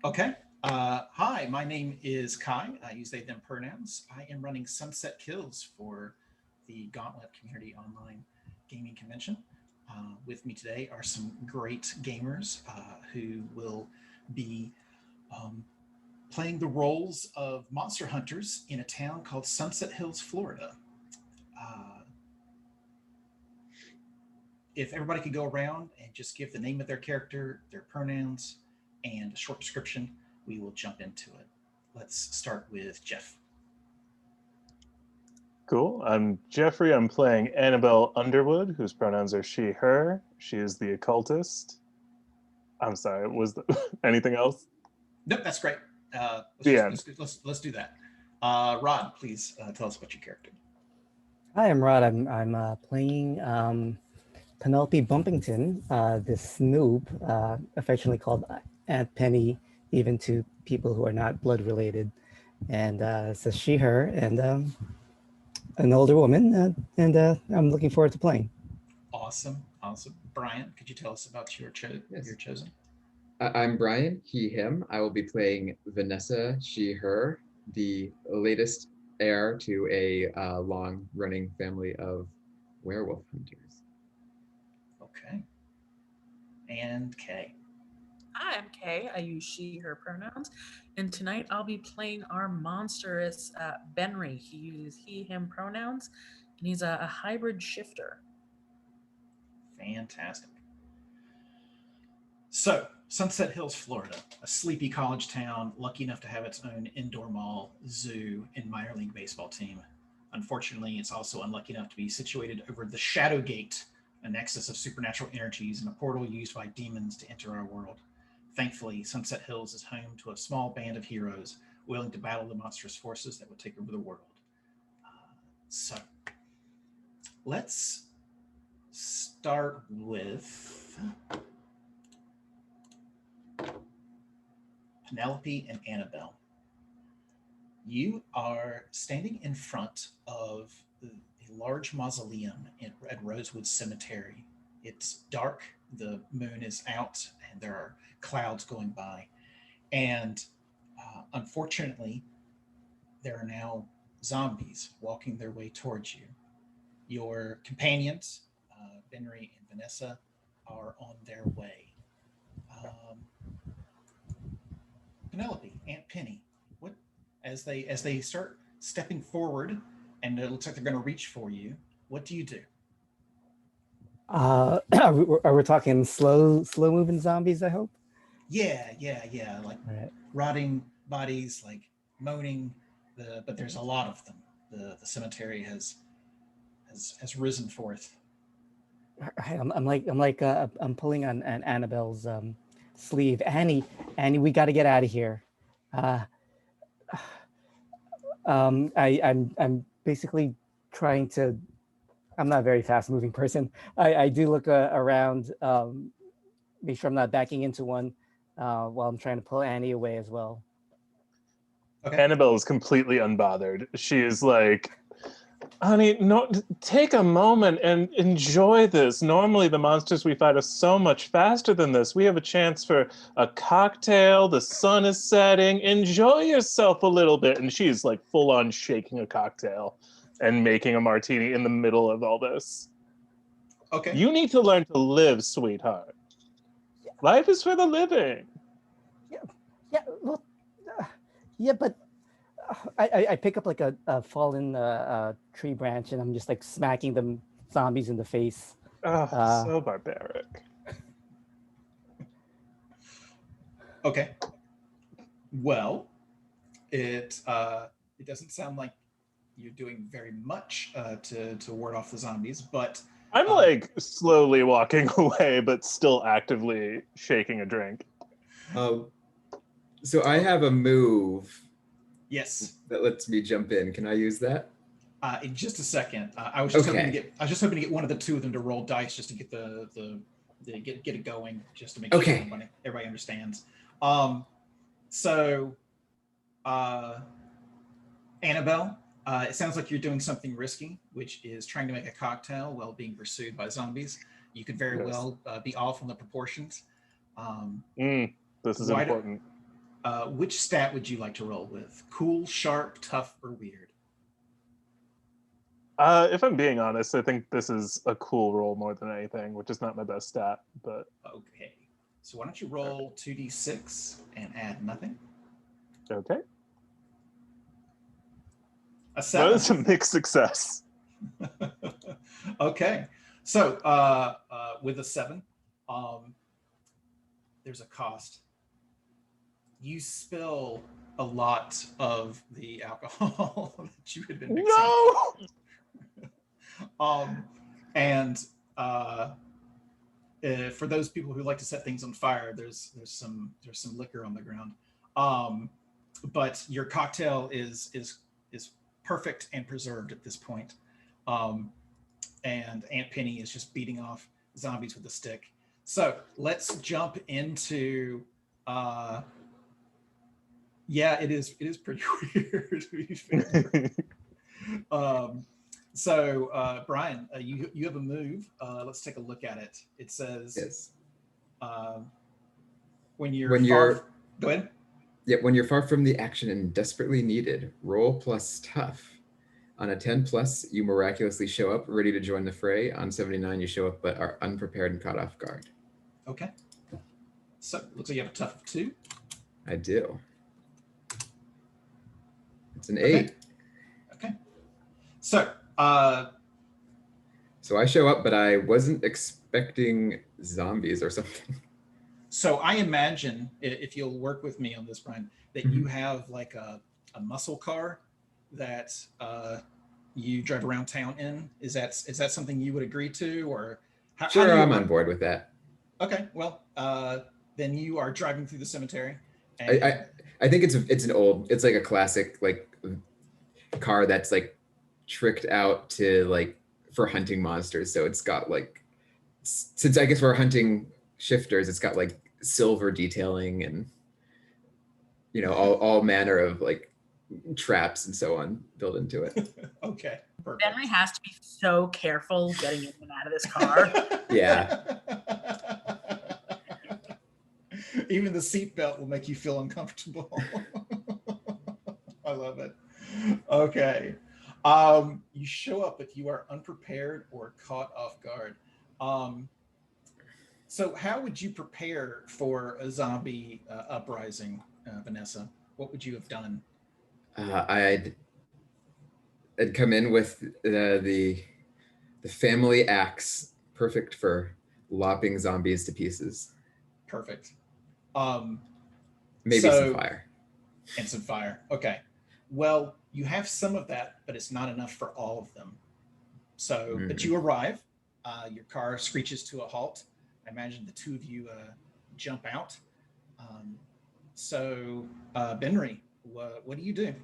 Okay. Hi, my name is Kai. I use they, them pronouns. I am running Sunset Kills for the Gauntlet Community Online Gaming Convention. With me today are some great gamers who will be um, playing the roles of monster hunters in a town called Sunset Hills, Florida. Uh, if everybody could go around and just give the name of their character, their pronouns, and a short description, we will jump into it. Let's start with Jeff. Cool. I'm Jeffrey. I'm playing Annabelle Underwood, whose pronouns are she, her. She is the occultist. I'm sorry, was the, anything else? Nope, that's great. The end. Let's do that. Rod, please tell us about your character. Hi, I'm Rod. I'm playing Penelope Bumpington, this noob, affectionately called Aunt Penny, even to people who are not blood related. And it's a she, her, and an older woman. And I'm looking forward to playing. Awesome, awesome. Brian, could you tell us about Yes. your chosen? I'm Brian, he, him. I will be playing Vanessa, she, her, the latest heir to a long-running family of werewolf hunters. Okay. And Kay. Hi, I'm Kay. I use she, her pronouns. And tonight I'll be playing our monstrous Benry. He uses he, him pronouns, and he's a hybrid shifter. Fantastic. So, Sunset Hills, Florida, a sleepy college town lucky enough to have its own indoor mall, zoo, and minor league baseball team. Unfortunately, it's also unlucky enough to be situated over the Shadow Gate, a nexus of supernatural energies and a portal used by demons to enter our world. Thankfully, Sunset Hills is home to a small band of heroes willing to battle the monstrous forces that would take over the world. So, let's start with Penelope and Annabelle. You are standing in front of a large mausoleum at Rosewood Cemetery. It's dark, the moon is out, and there are clouds going by. And unfortunately, there are now zombies walking their way towards you. Your companions, Benry and Vanessa, are on their way. Um, Penelope, Aunt Penny, what as they start stepping forward, and it looks like they're going to reach for you. What do you do? Are we talking slow moving zombies? I hope. Yeah. Like Right. rotting bodies, like moaning. But there's a lot of them. The cemetery has risen forth. I'm pulling on Annabelle's sleeve. Annie, we got to get out of here. Uh, I'm basically trying to. I'm not a very fast moving person. I do look around, make sure I'm not backing into one while I'm trying to pull Annie away as well. Okay. Annabelle is completely unbothered. She is like, honey, no, take a moment and enjoy this. Normally, the monsters we fight are so much faster than this. We have a chance for a cocktail. The sun is setting. Enjoy yourself a little bit. And she's like full on shaking a cocktail and making a martini in the middle of all this. Okay. You need to learn to live, sweetheart. Life is for the living. Well, yeah, but I pick up like a fallen tree branch and I'm just like smacking the zombies in the face. Oh, so barbaric. Okay. Well, it doesn't sound like you're doing very much to ward off the zombies, but I'm like slowly walking away, but still actively shaking a drink. So I have a move yes. that lets me jump in. Can I use that? In just a second, I was just hoping to Okay. get one of the two of them to roll dice just to get get it going, just to make Okay. sure everybody understands. So, Annabelle, it sounds like you're doing something risky, which is trying to make a cocktail while being pursued by zombies. You could very Yes. well be off on the proportions. This is Why do- important. which stat would you like to roll with? Cool, sharp, tough, or weird? If I'm being honest, I think this is a cool roll more than anything, which is not my best stat, but Okay. So why don't you roll 2d6 and add nothing? okay. A That 7. is a mixed success. Okay. So with a 7, there's a cost. You spill a lot of the alcohol that you had been mixing. No! And for those people who like to set things on fire, there's some liquor on the ground. But your cocktail is perfect and preserved at this point. And Aunt Penny is just beating off zombies with a stick. So let's jump into. Yeah, it is pretty weird. To be fair. So Brian, you have a move. Let's take a look at it. It says, Yes. When you're When far. you're Go ahead. Yeah, when you're far from the action and desperately needed, roll plus tough. On a 10 plus, you miraculously show up, ready to join the fray. On 79, you show up but are unprepared and caught off guard. Okay. So looks like you have a tough of 2. I do. It's an Okay. 8. Okay. So So I show up, but I wasn't expecting zombies or something. So I imagine, if you'll work with me on this, Brian, that you have like a muscle car that you drive around town in. Is that something you would agree to, or how Sure, do you I'm on board with that. Okay, well, then you are driving through the cemetery. And I think it's like a classic like car that's like tricked out to like for hunting monsters. So it's got like, since I guess we're hunting shifters, it's got like silver detailing and all manner of like traps and so on built into it. Okay, perfect. Henry has to be so careful getting in and out of this car. Yeah. Even the seatbelt will make you feel uncomfortable. I love it. Okay. You show up, but you are unprepared or caught off guard. So how would you prepare for a zombie uprising, Vanessa? What would you have done? I'd come in with the family axe, perfect for lopping zombies to pieces. Perfect. Maybe some fire. And some fire. Okay. Well, you have some of that, but it's not enough for all of them. So, but you arrive. Your car screeches to a halt. I imagine the two of you jump out. Benry, what do you do?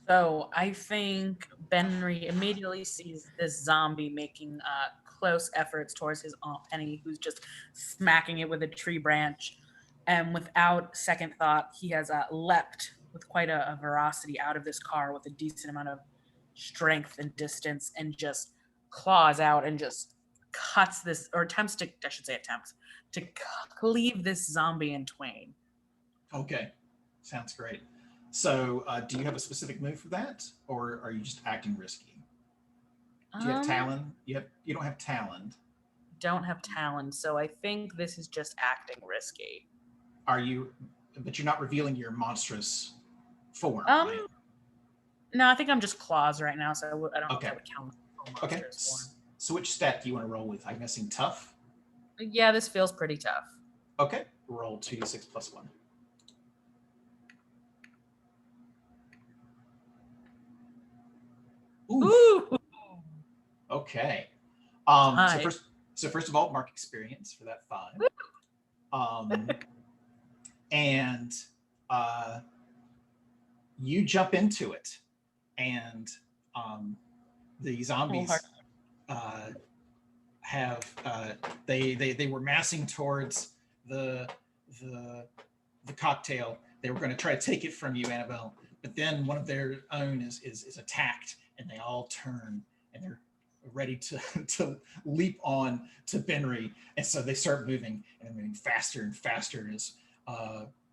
So I think Benry immediately sees this zombie making close efforts towards his Aunt Penny, who's just smacking it with a tree branch. And without second thought, he has leapt with quite a veracity out of this car with a decent amount of strength and distance, and just claws out and just cuts this, or attempts to, I should say attempts, to cleave this zombie in twain. Okay, sounds great. So do you have a specific move for that, or are you just acting risky? Do you have talent? You don't have talent. Don't have talent, so I think this is just acting risky. Are you? But you're not revealing your monstrous form, right? No, I think I'm just claws right now, so I don't think that would count. Okay. So which stat do you want to roll with? I'm guessing tough. Yeah, this feels pretty tough. Okay. Roll 2d6 plus 1. Ooh. Okay. So first of all, mark experience for that 5. And you jump into it, and the zombies have they were massing towards the cocktail. They were going to try to take it from you, Annabelle, but then one of their own is attacked, and they all turn, and they're ready to leap on to Benry, and so they start moving, and they're moving faster and faster as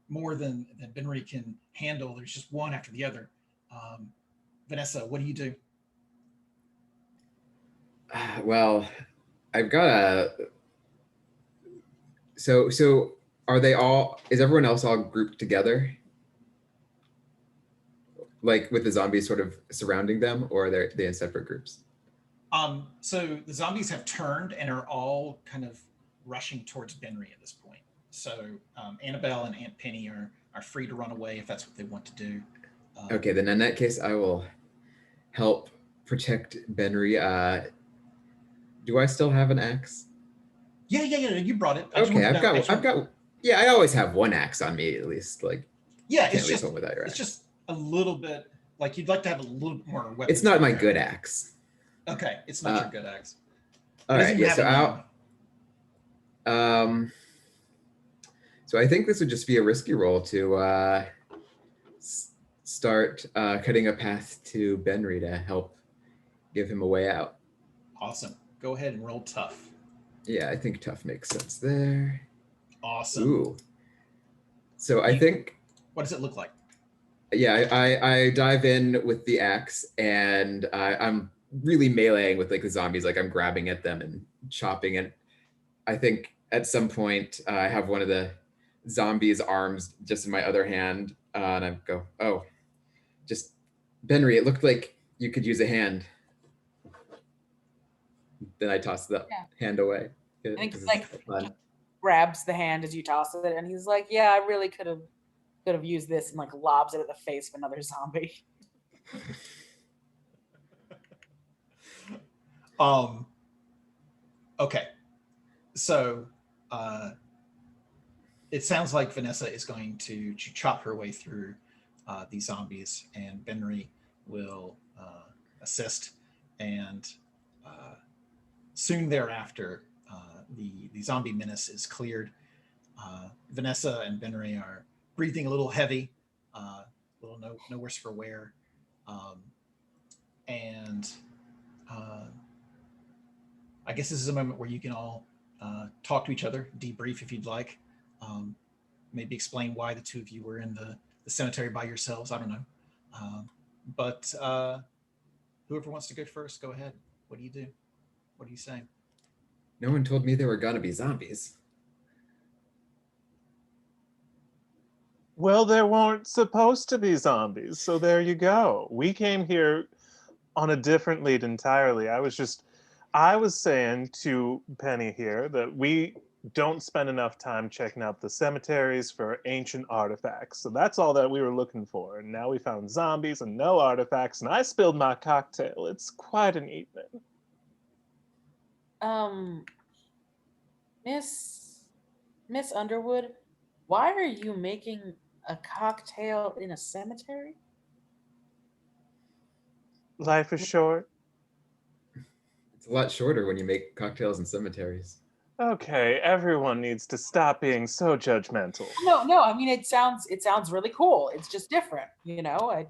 more than Benry can handle. There's just one after the other. Vanessa, what do you do? Well, I've got a. So are they all? Is everyone else all grouped together, like with the zombies sort of surrounding them, or are they in separate groups? So the zombies have turned and are all kind of rushing towards Benry at this point. So Annabelle and Aunt Penny are free to run away if that's what they want to do. Okay, then in that case, I will help protect Benry. Do I still have an axe? Yeah. You brought it. I just Okay, wanted to know. I've got. Yeah, I always have one axe on me at least. Like, Yeah, you can't leave home without your it's axe. just a little bit like you'd like to have a little bit more weapons. It's not my good axe. Okay, it's not your good axe. All right, yeah. So I think this would just be a risky roll to start cutting a path to Benry to help give him a way out. Awesome. Go ahead and roll tough. Yeah, I think tough makes sense there. Awesome. Ooh. So I think. What does it look like? Yeah, I dive in with the axe and I'm really meleeing with like the zombies, like I'm grabbing at them and chopping it. I think at some point I have one of the zombies' arms just in my other hand, and I go, "Oh, just Benry, it looked like you could use a hand." Then I toss the hand away. I think he like grabs the hand as you toss it, and he's like, "Yeah, I really could have used this," and like lobs it at the face of another zombie. Okay. So it sounds like Vanessa is going to chop her way through these zombies, and Benry will assist. And soon thereafter, the zombie menace is cleared. Vanessa and Benry are breathing a little heavy, a little no worse for wear, and I guess this is a moment where you can all talk to each other, debrief if you'd like. Maybe explain why the two of you were in the cemetery by yourselves. I don't know. But whoever wants to go first, go ahead. What do you do? What are you saying? No one told me there were gonna be zombies. Well, there weren't supposed to be zombies, so there you go. We came here on a different lead entirely. I was saying to Penny here that we don't spend enough time checking out the cemeteries for ancient artifacts. So that's all that we were looking for. And now we found zombies and no artifacts, and I spilled my cocktail. It's quite an evening. Miss Underwood, why are you making a cocktail in a cemetery? Life is short. It's a lot shorter when you make cocktails in cemeteries. Okay, everyone needs to stop being so judgmental. No. I mean, it sounds really cool. It's just different, you know.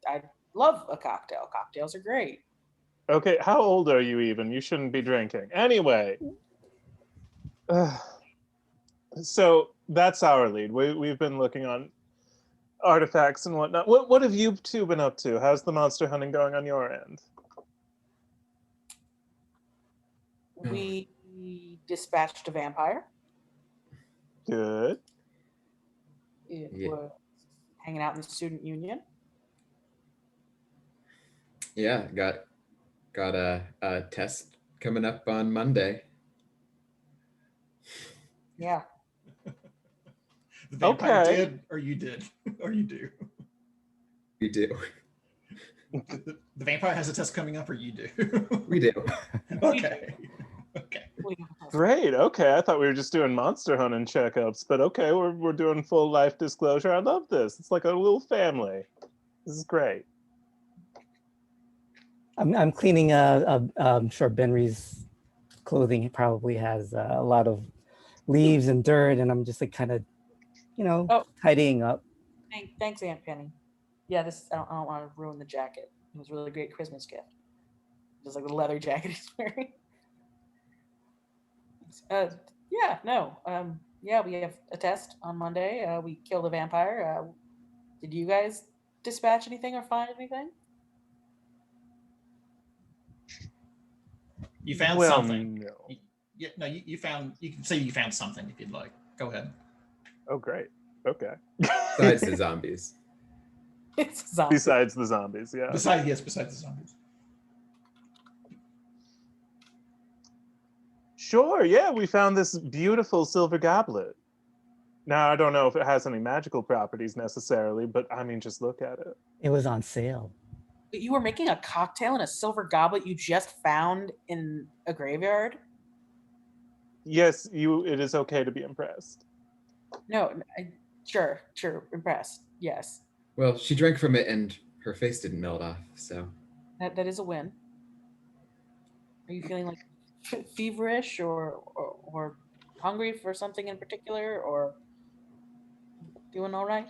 I love a cocktail. Cocktails are great. Okay, how old are you even? You shouldn't be drinking. Anyway. So that's our lead. We've been looking on artifacts and whatnot. What have you two been up to? How's the monster hunting going on your end? We dispatched a vampire. Good. It was hanging out in the student union. Yeah, got a test coming up on Monday. Yeah. The vampire did, or you did, or you do. We do. The vampire has a test coming up, or you do. We do. Okay. Great. Okay, I thought we were just doing monster hunting checkups, but okay, we're doing full life disclosure. I love this. It's like a little family. This is great. I'm cleaning. I'm sure Benry's clothing probably has a lot of leaves and dirt, and I'm just like kind of, tidying up. Thanks, Aunt Penny. Yeah, I don't want to ruin the jacket. It was a really great Christmas gift. Just like the leather jacket he's wearing. Yeah, we have a test on Monday. We killed a vampire. Did you guys dispatch anything or find anything? You found Well, something. no. Yeah, no, you found. You can say you found something if you'd like. Go ahead. Oh, great. Okay. Besides the zombies. It's a zombie. Besides the zombies, yeah. Besides the zombies. Sure, yeah, we found this beautiful silver goblet. Now, I don't know if it has any magical properties necessarily, but I mean, just look at it. It was on sale. But you were making a cocktail in a silver goblet you just found in a graveyard? Yes, it is okay to be impressed. No, sure, impressed. Yes, Well, she drank from it and her face didn't melt off, so. that is a win. Are you feeling like feverish or hungry for something in particular, or doing all right?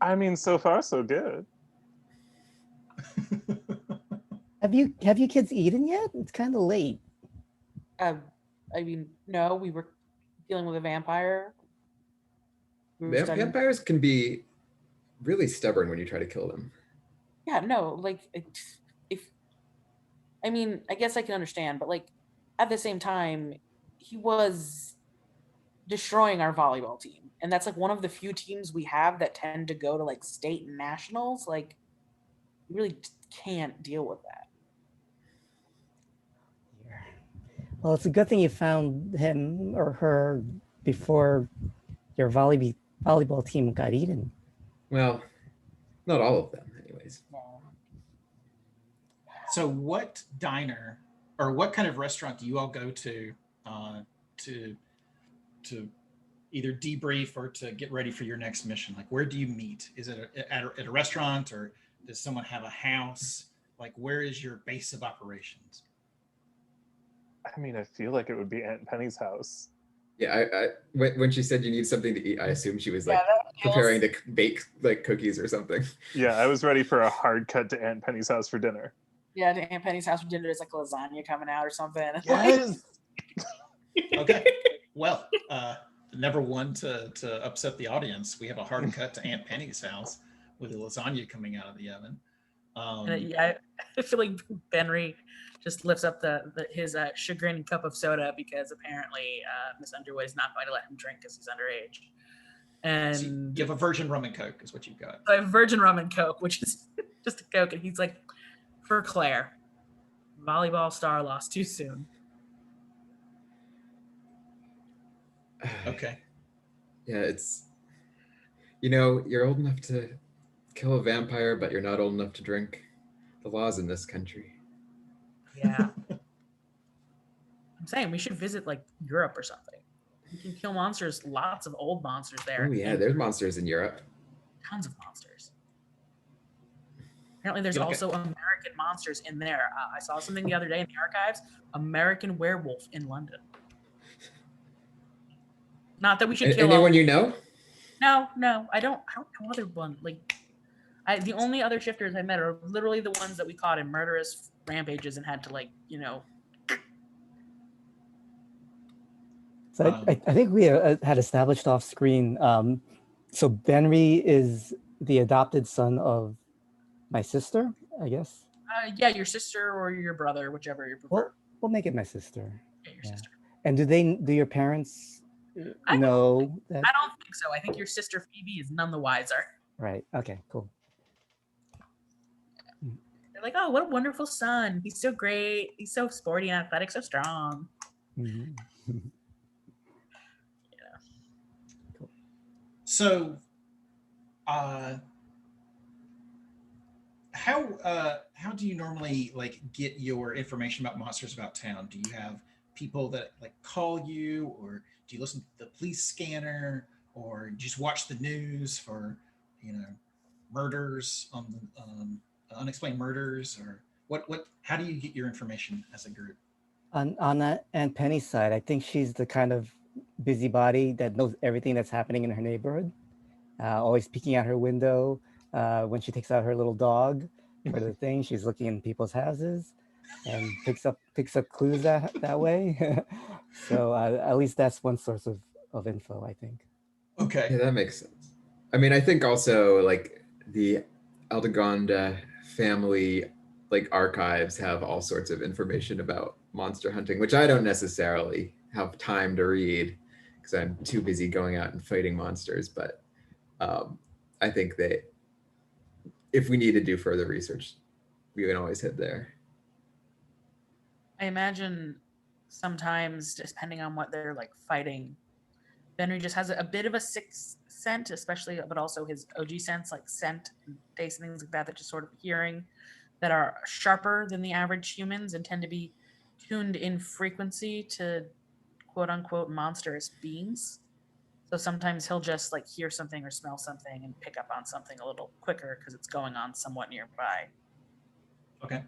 I mean, so far, so good. Have you kids eaten yet? It's kind of late. I mean, no, we were dealing with a vampire. We were studying. Vampires can be really stubborn when you try to kill them. Yeah, no, like if I mean, I guess I can understand, but like at the same time, he was destroying our volleyball team, and that's like one of the few teams we have that tend to go to like state and nationals. Like, you really can't deal with that. Well, it's a good thing you found him or her before your volleyball team got eaten. Well, not all of them, anyways. So, what diner or what kind of restaurant do you all go to to either debrief or to get ready for your next mission? Like, where do you meet? Is it at a restaurant, or does someone have a house? Like, where is your base of operations? I mean, I feel like it would be Aunt Penny's house. Yeah, when she said you need something to eat, I assumed she was like that preparing to bake like cookies or something. Yeah, I was ready for a hard cut to Aunt Penny's house for dinner. Yeah, to Aunt Penny's house for dinner is like lasagna coming out or something. Yes. Okay. Well, never one to upset the audience. We have a hard cut to Aunt Penny's house with a lasagna coming out of the oven. I feel like Benry just lifts up his chagrin cup of soda because apparently Miss Underwood is not going to let him drink because he's underage. And so you have a virgin rum and coke is what you've got. I have virgin rum and coke, which is just a coke, and he's like, for Claire, volleyball star lost too soon. Okay. Yeah, it's, you're old enough to kill a vampire, but you're not old enough to drink. The laws in this country. Yeah. I'm saying we should visit like Europe or something. You can kill monsters, lots of old monsters there. Oh yeah, there's monsters in Europe. Tons of monsters. Apparently there's also American monsters in there. I saw something the other day in the archives, American werewolf in London. Not that we should kill anyone you know? No, I don't know other one. Like, the only other shifters I met are literally the ones that we caught in murderous rampages and had to So I think we had established off screen. So Benry is the adopted son of my sister, I guess. Yeah, your sister or your brother, whichever you prefer. We'll make it my sister. Yeah, your sister. And do your parents know that? I don't think so. I think your sister Phoebe is none the wiser. Right. Okay. Cool. They're like, oh, what a wonderful son. He's so great. He's so sporty and athletic, so strong. Mm-hmm. Yeah. Cool. So, how do you normally like get your information about monsters about town? Do you have people that like call you, or do you listen to the police scanner, or just watch the news for murders on the unexplained murders, or what? How do you get your information as a group? On that Aunt Penny's side, I think she's the kind of busybody that knows everything that's happening in her neighborhood. Always peeking out her window when she takes out her little dog for the thing. She's looking in people's houses and picks up clues that way. So at least that's one source of of info, I think. Okay. Yeah, that makes sense. I mean, I think also like the Aldegonda family like archives have all sorts of information about monster hunting, which I don't necessarily have time to read because I'm too busy going out and fighting monsters. But um, I think that if we need to do further research, we can always head there. I imagine sometimes, depending on what they're like fighting, Benry just has a bit of a sixth scent, especially, but also his OG sense, like scent, taste, and things like that, that just sort of hearing that are sharper than the average humans and tend to be tuned in frequency to quote unquote monstrous beings. So sometimes he'll just like hear something or smell something and pick up on something a little quicker because it's going on somewhat nearby. Okay.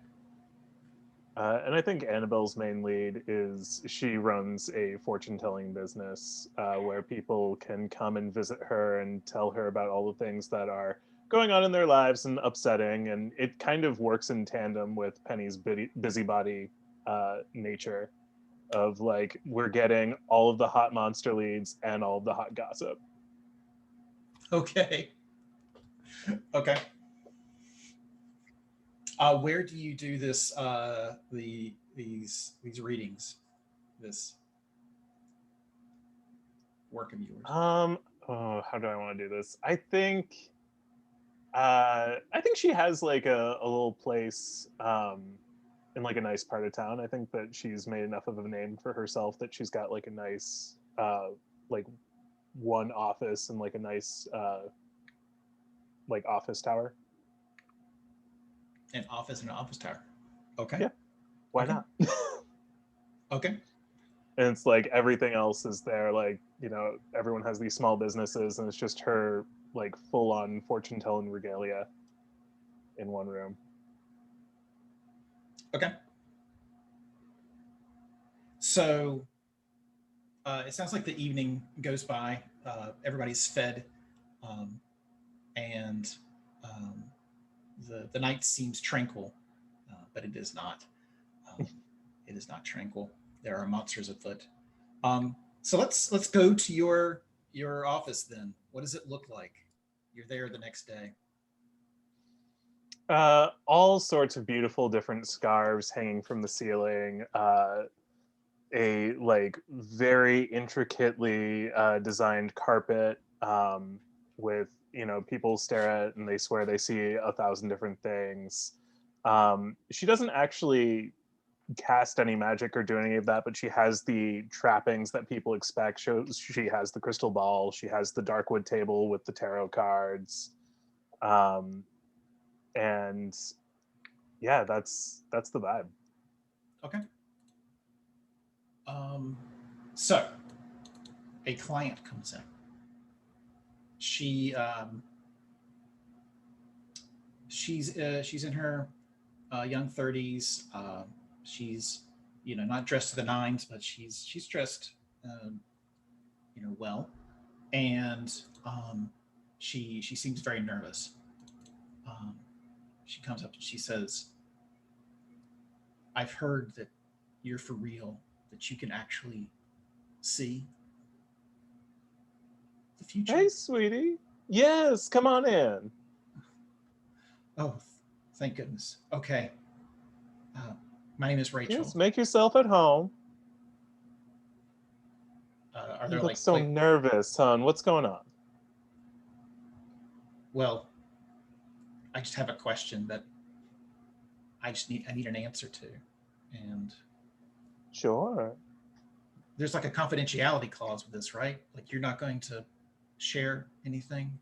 And I think Annabelle's main lead is she runs a fortune telling business where people can come and visit her and tell her about all the things that are going on in their lives and upsetting. And it kind of works in tandem with Penny's busybody nature of like, we're getting all of the hot monster leads and all of the hot gossip. Okay. Okay. Where do you do this? These readings, this work of yours. How do I want to do this? I think she has like a little place in like a nice part of town. I think that she's made enough of a name for herself that she's got like a nice like one office and like a nice like office tower. An office and an office tower. Okay. Yeah. Why Okay. not? Okay. And it's like everything else is there. Like, you know, everyone has these small businesses and it's just her like full on fortune telling regalia in one room. Okay. So it sounds like the evening goes by. Everybody's fed, um, and um, the night seems tranquil, but it is not. Um, it is not tranquil. There are monsters afoot. So let's go to your office then. What does it look like? You're there the next day. All sorts of beautiful different scarves hanging from the ceiling. A like very intricately designed carpet with, you know, people stare at it and they swear they see 1,000 different things. She doesn't actually cast any magic or do any of that, but she has the trappings that people expect. She has the crystal ball. She has the darkwood table with the tarot cards. And yeah, that's the vibe. Okay. Um, so a client comes in. She she's in her young 30s. She's not dressed to the nines, but she's dressed um, well, and she seems very nervous. Um, she comes up and she says, "I've heard that you're for real. That you can actually see the future." Hey, sweetie. Yes, come on in. Oh, thank goodness. Okay. Uh, my name is Yes, Rachel. make yourself at home. Are You there look like so nervous, hon. What's going on? well, I just have a question that I need an answer to, and Sure. there's like a confidentiality clause with this, right? Like you're not going to share anything.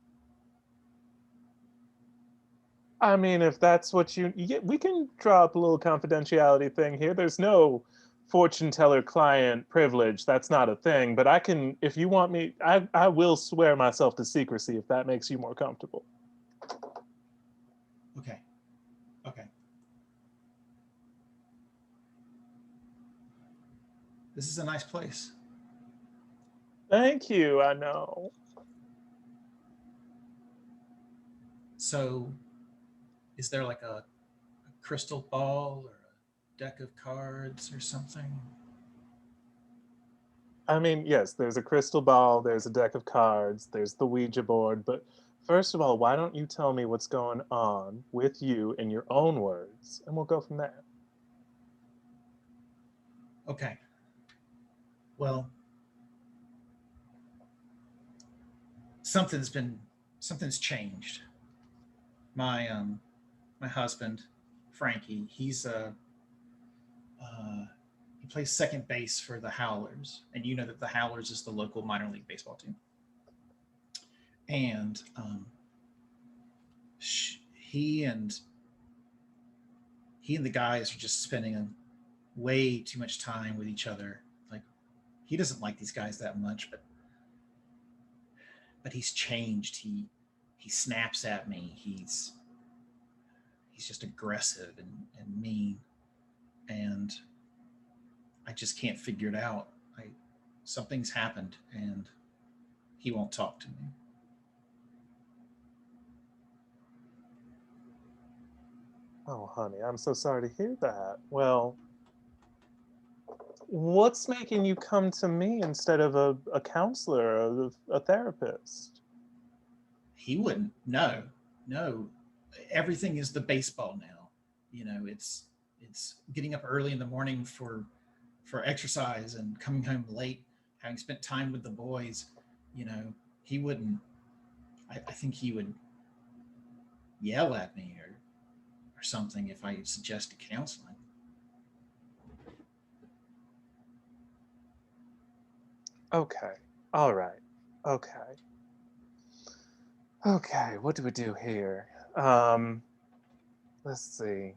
I mean, if that's what we can draw up a little confidentiality thing here. There's no fortune teller client privilege. That's not a thing. But I can, if you want me, I will swear myself to secrecy if that makes you more comfortable. Okay. Okay. This is a nice place. Thank you. I know. So, is there like a crystal ball or a deck of cards or something? I mean, yes, there's a crystal ball, there's a deck of cards, there's the Ouija board, but first of all, why don't you tell me what's going on with you in your own words, and we'll go from there. Okay. Well, something's changed. My husband, Frankie, he plays second base for the Howlers, and you know that the Howlers is the local minor league baseball team. And he and the guys are just spending way too much time with each other. Like, he doesn't like these guys that much, but he's changed. He snaps at me. He's just aggressive and mean, and I just can't figure it out. Something's happened, and he won't talk to me. Oh, honey, I'm so sorry to hear that. Well, what's making you come to me instead of a counselor or a therapist? He wouldn't. No, no. Everything is the baseball now. You know, it's getting up early in the morning for exercise and coming home late, having spent time with the boys. You know, he wouldn't. I think he would yell at me or something if I suggested counseling. Okay. All right. Okay. Okay, what do we do here? Let's see.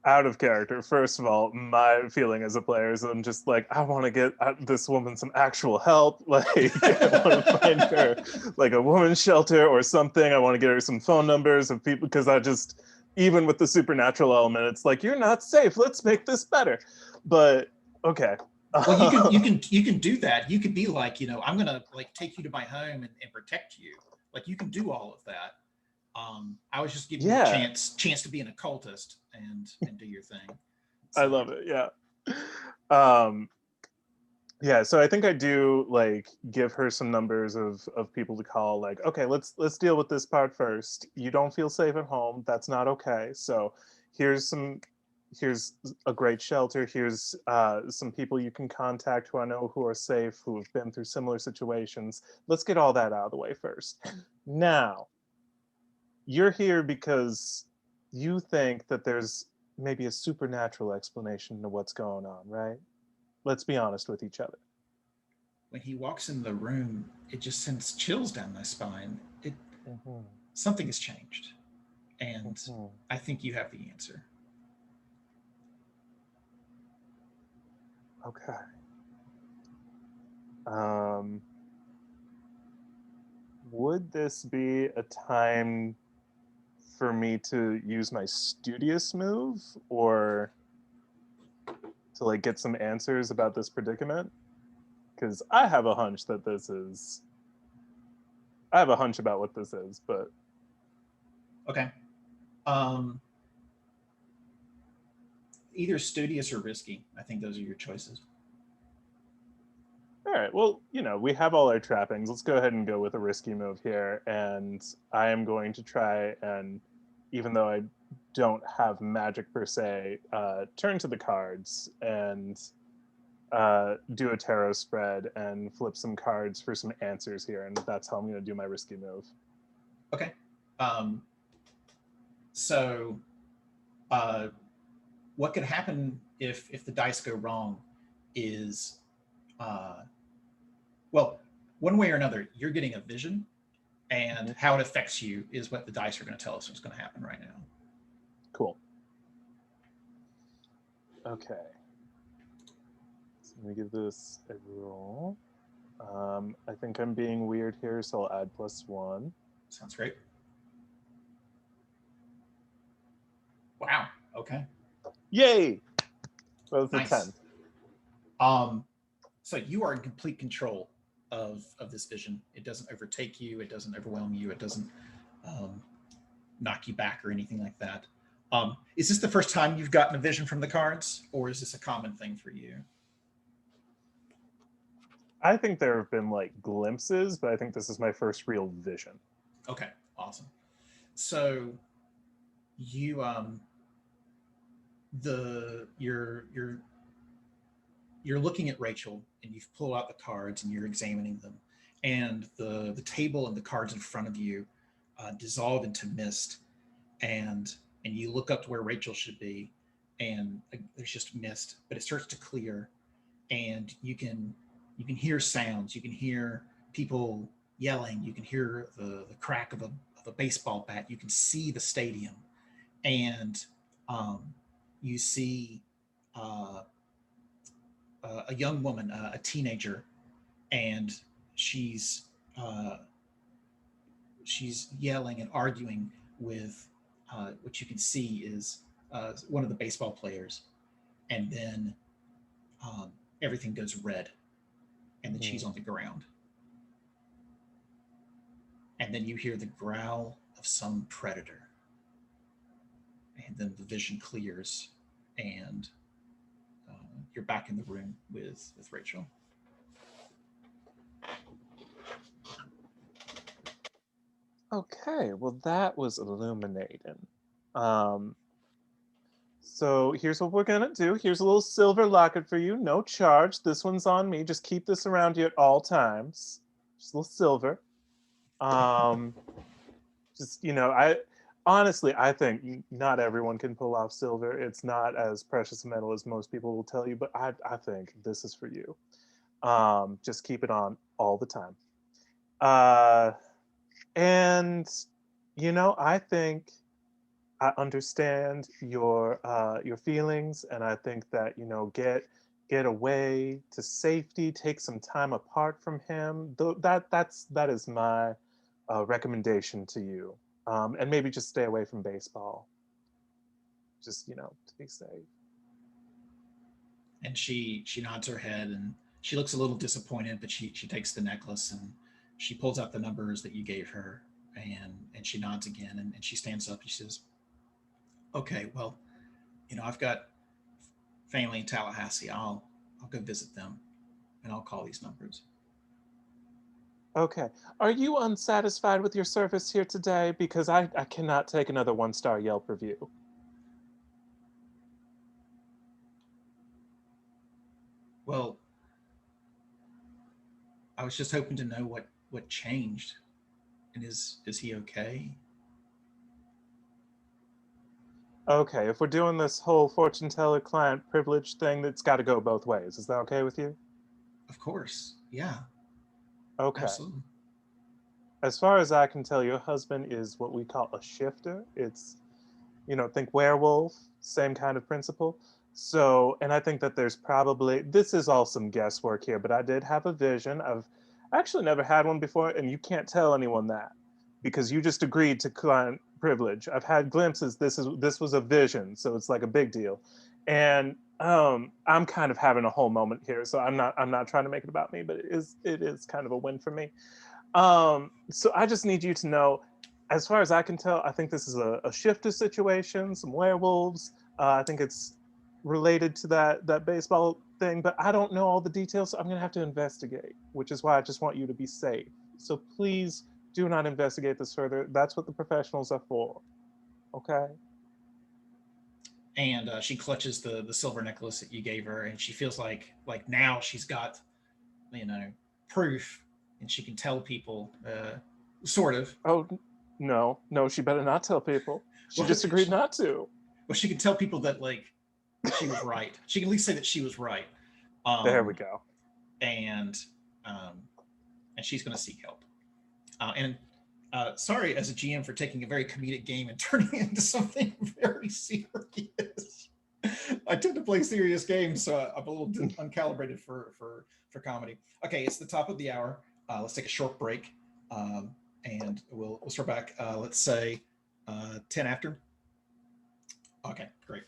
Out of character, first of all, my feeling as a player is I'm just like, I want to get this woman some actual help. Like, I want to find her like a woman's shelter or something. I want to get her some phone numbers of people, because I just, even with the supernatural element, it's like, you're not safe. Let's make this better. But okay. Well, you can do that. You could be like, I'm gonna like take you to my home and protect you. Like, you can do all of that. I was just giving you a chance to be an occultist and do your thing. So. I love it. Yeah. Yeah, so I think I do like give her some numbers of people to call. Like, okay, let's deal with this part first. You don't feel safe at home. That's not okay. So here's a great shelter. Here's some people you can contact who I know who are safe, who have been through similar situations. Let's get all that out of the way first. Now, you're here because you think that there's maybe a supernatural explanation to what's going on, right? Let's be honest with each other. When he walks in the room, it just sends chills down my spine. Something has changed, and I think you have the answer. Okay. Would this be a time for me to use my studious move, or to like get some answers about this predicament? Because I have a hunch that I have a hunch about what this is, but okay. Either studious or risky. I think those are your choices. All right. Well, we have all our trappings. Let's go ahead and go with a risky move here. And I am going to try and, even though I don't have magic per se, turn to the cards and do a tarot spread and flip some cards for some answers here. And that's how I'm going to do my risky move. Okay. So what could happen if the dice go wrong is, well, one way or another, you're getting a vision, and how it affects you is what the dice are going to tell us what's going to happen right now. Cool. Okay. So let me give this a roll. I think I'm being weird here, so I'll add +1. Sounds great. Wow. Okay. Yay! That was nice. a 10. So you are in complete control of this vision. It doesn't overtake you. It doesn't overwhelm you. It doesn't knock you back or anything like that. Is this the first time you've gotten a vision from the cards, or is this a common thing for you? I think there have been like glimpses, but I think this is my first real vision. Okay, awesome. So you the you're looking at Rachel, and you've pulled out the cards and you're examining them, and the table and the cards in front of you dissolve into mist, and you look up to where Rachel should be, and there's just mist, but it starts to clear, and you can hear sounds, you can hear people yelling, you can hear the crack of a baseball bat, you can see the stadium, and um, you see uh, a young woman, a teenager, and she's uh, she's yelling and arguing with what you can see is one of the baseball players, and then um, everything goes red, and then she's Mm. on the ground, and then you hear the growl of some predator, and then the vision clears, and you're back in the room with Rachel. Okay, well that was illuminating. Um, so here's what we're gonna do. Here's a little silver locket for you, no charge. This one's on me. Just keep this around you at all times. Just a little silver. Um, just I honestly I think not everyone can pull off silver. It's not as precious a metal as most people will tell you, but I think this is for you. Just keep it on all the time. Uh, and I think I understand your feelings, and I think that get away to safety, take some time apart from him. That is my recommendation to you, and maybe just stay away from baseball, just to be safe. And she nods her head, and she looks a little disappointed, but she takes the necklace, and she pulls out the numbers that you gave her, and she nods again, and she stands up and she says, okay, well, I've got family in Tallahassee. I'll go visit them, and I'll call these numbers. Okay, are you unsatisfied with your service here today? Because I cannot take another 1-star Yelp review. Well, I was just hoping to know what changed, and is he okay? Okay, if we're doing this whole fortune teller client privilege thing, that's got to go both ways. Is that okay with you? Of course, yeah, Okay. absolutely. As far as I can tell, your husband is what we call a shifter. It's, think werewolf, same kind of principle. So, and I think that there's probably, this is all some guesswork here, but I did have a vision. I've actually never had one before, and you can't tell anyone that because you just agreed to client privilege. I've had glimpses. This was a vision, so it's like a big deal. And I'm kind of having a whole moment here, so I'm not trying to make it about me, but it is kind of a win for me. So I just need you to know, as far as I can tell, I think this is a shifter situation, some werewolves. I think it's related to that baseball thing, but I don't know all the details, so I'm gonna have to investigate, which is why I just want you to be safe. So please do not investigate this further. That's what the professionals are for. Okay? And she clutches the silver necklace that you gave her, and she feels like now she's got you know proof, and she can tell people, sort of. Oh no, no, she better not tell people. She Well, just agreed she, not to. well, she can tell people that she was right. She can at least say that she was right. There we um, go. and um, and she's going to seek help. And sorry, as a GM, for taking a very comedic game and turning it into something very serious. I tend to play serious games, so I'm a little uncalibrated for comedy. Okay, it's the top of the hour. Let's take a short break, and we'll start back. Let's say 10 after. Okay, great.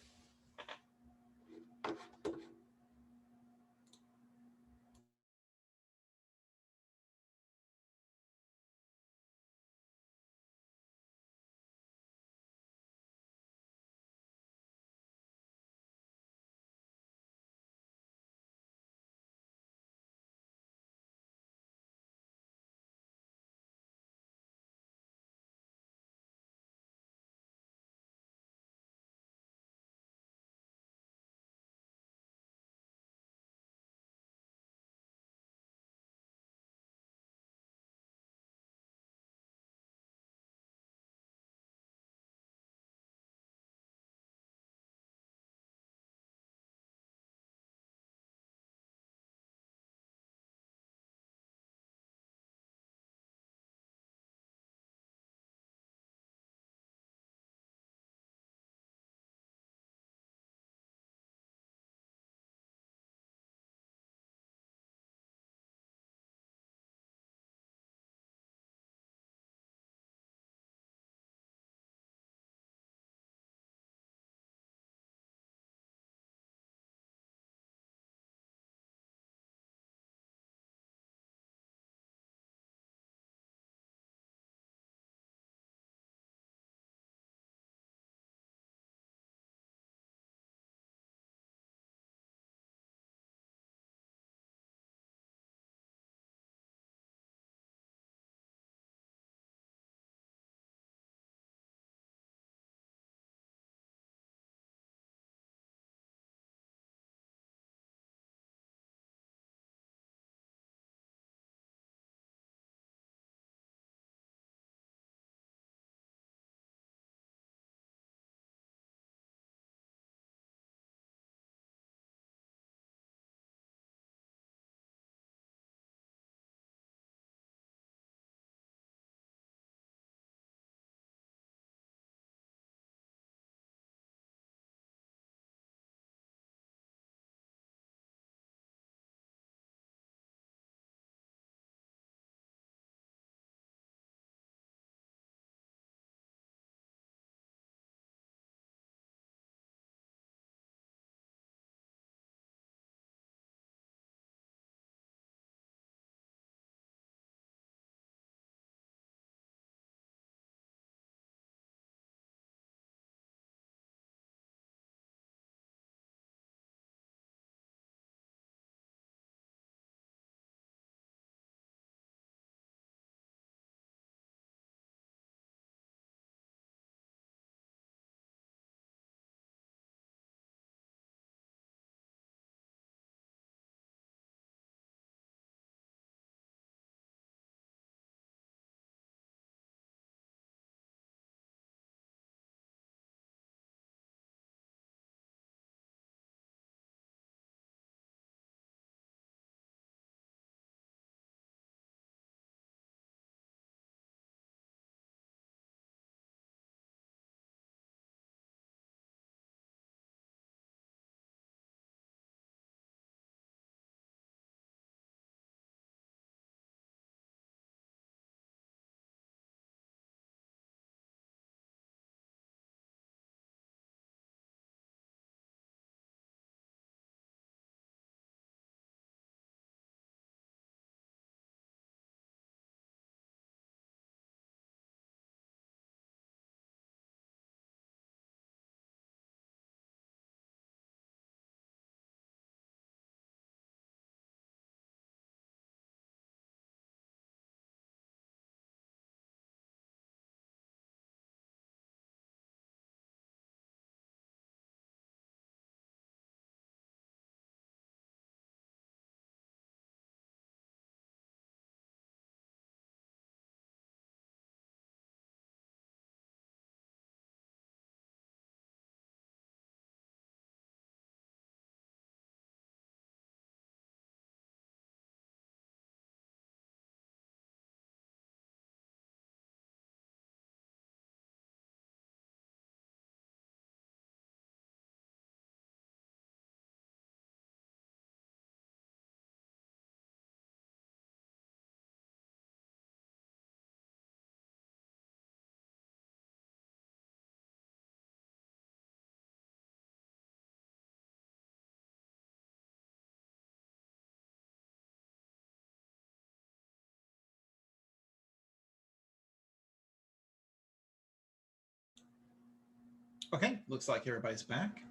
Okay, looks like everybody's back.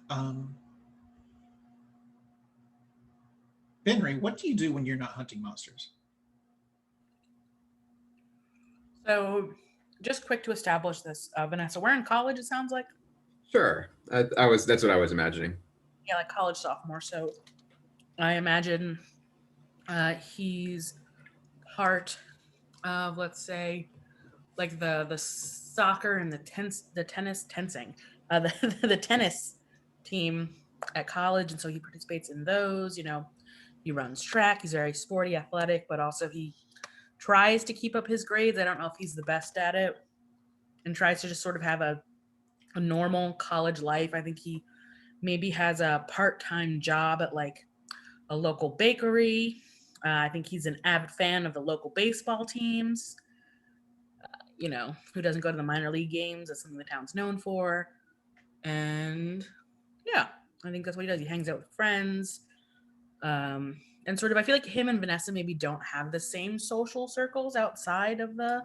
Um, Benry, what do you do when you're not hunting monsters? So, just quick to establish this, Vanessa, we're in college, it sounds like. Sure. I was. That's what I was imagining. Yeah, like college sophomore. So, I imagine he's part of, let's say, like the soccer and the tennis tensing, the tennis team at college, and so he participates in those. He runs track. He's very sporty, athletic, but also he tries to keep up his grades. I don't know if he's the best at it, and tries to just sort of have a normal college life. I think he maybe has a part-time job at like a local bakery. I think he's an avid fan of the local baseball teams. Who doesn't go to the minor league games? That's something the town's known for. And yeah, I think that's what he does. He hangs out with friends. And sort of, I feel like him and Vanessa maybe don't have the same social circles outside of the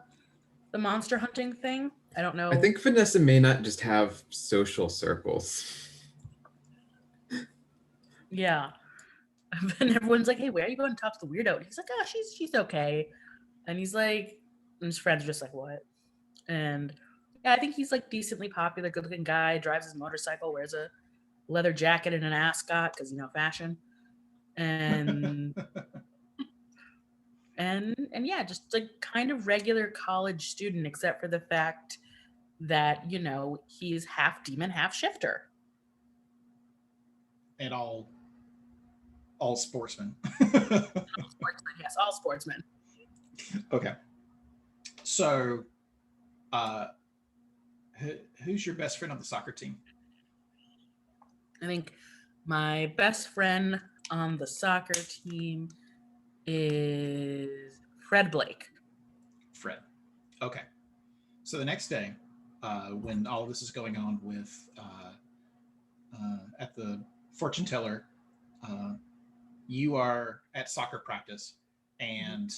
monster hunting thing. I don't I know. think Vanessa may not just have social circles. Yeah. And everyone's like, hey, where are you going to talk to the weirdo? And he's like, oh, she's okay. And he's like, and his friends are just like, what? And yeah, I think he's like decently popular, good looking guy, drives his motorcycle, wears a leather jacket and an ascot because fashion. And and yeah, just like kind of regular college student, except for the fact that, he's half demon, half shifter. And all sportsmen. All sportsmen, yes, all sportsmen. Okay. So, uh, who's your best friend on the soccer team? I think my best friend on the soccer team is Fred Blake. Fred. Okay. So the next day, when all this is going on with at the fortune teller, uh, you are at soccer practice, and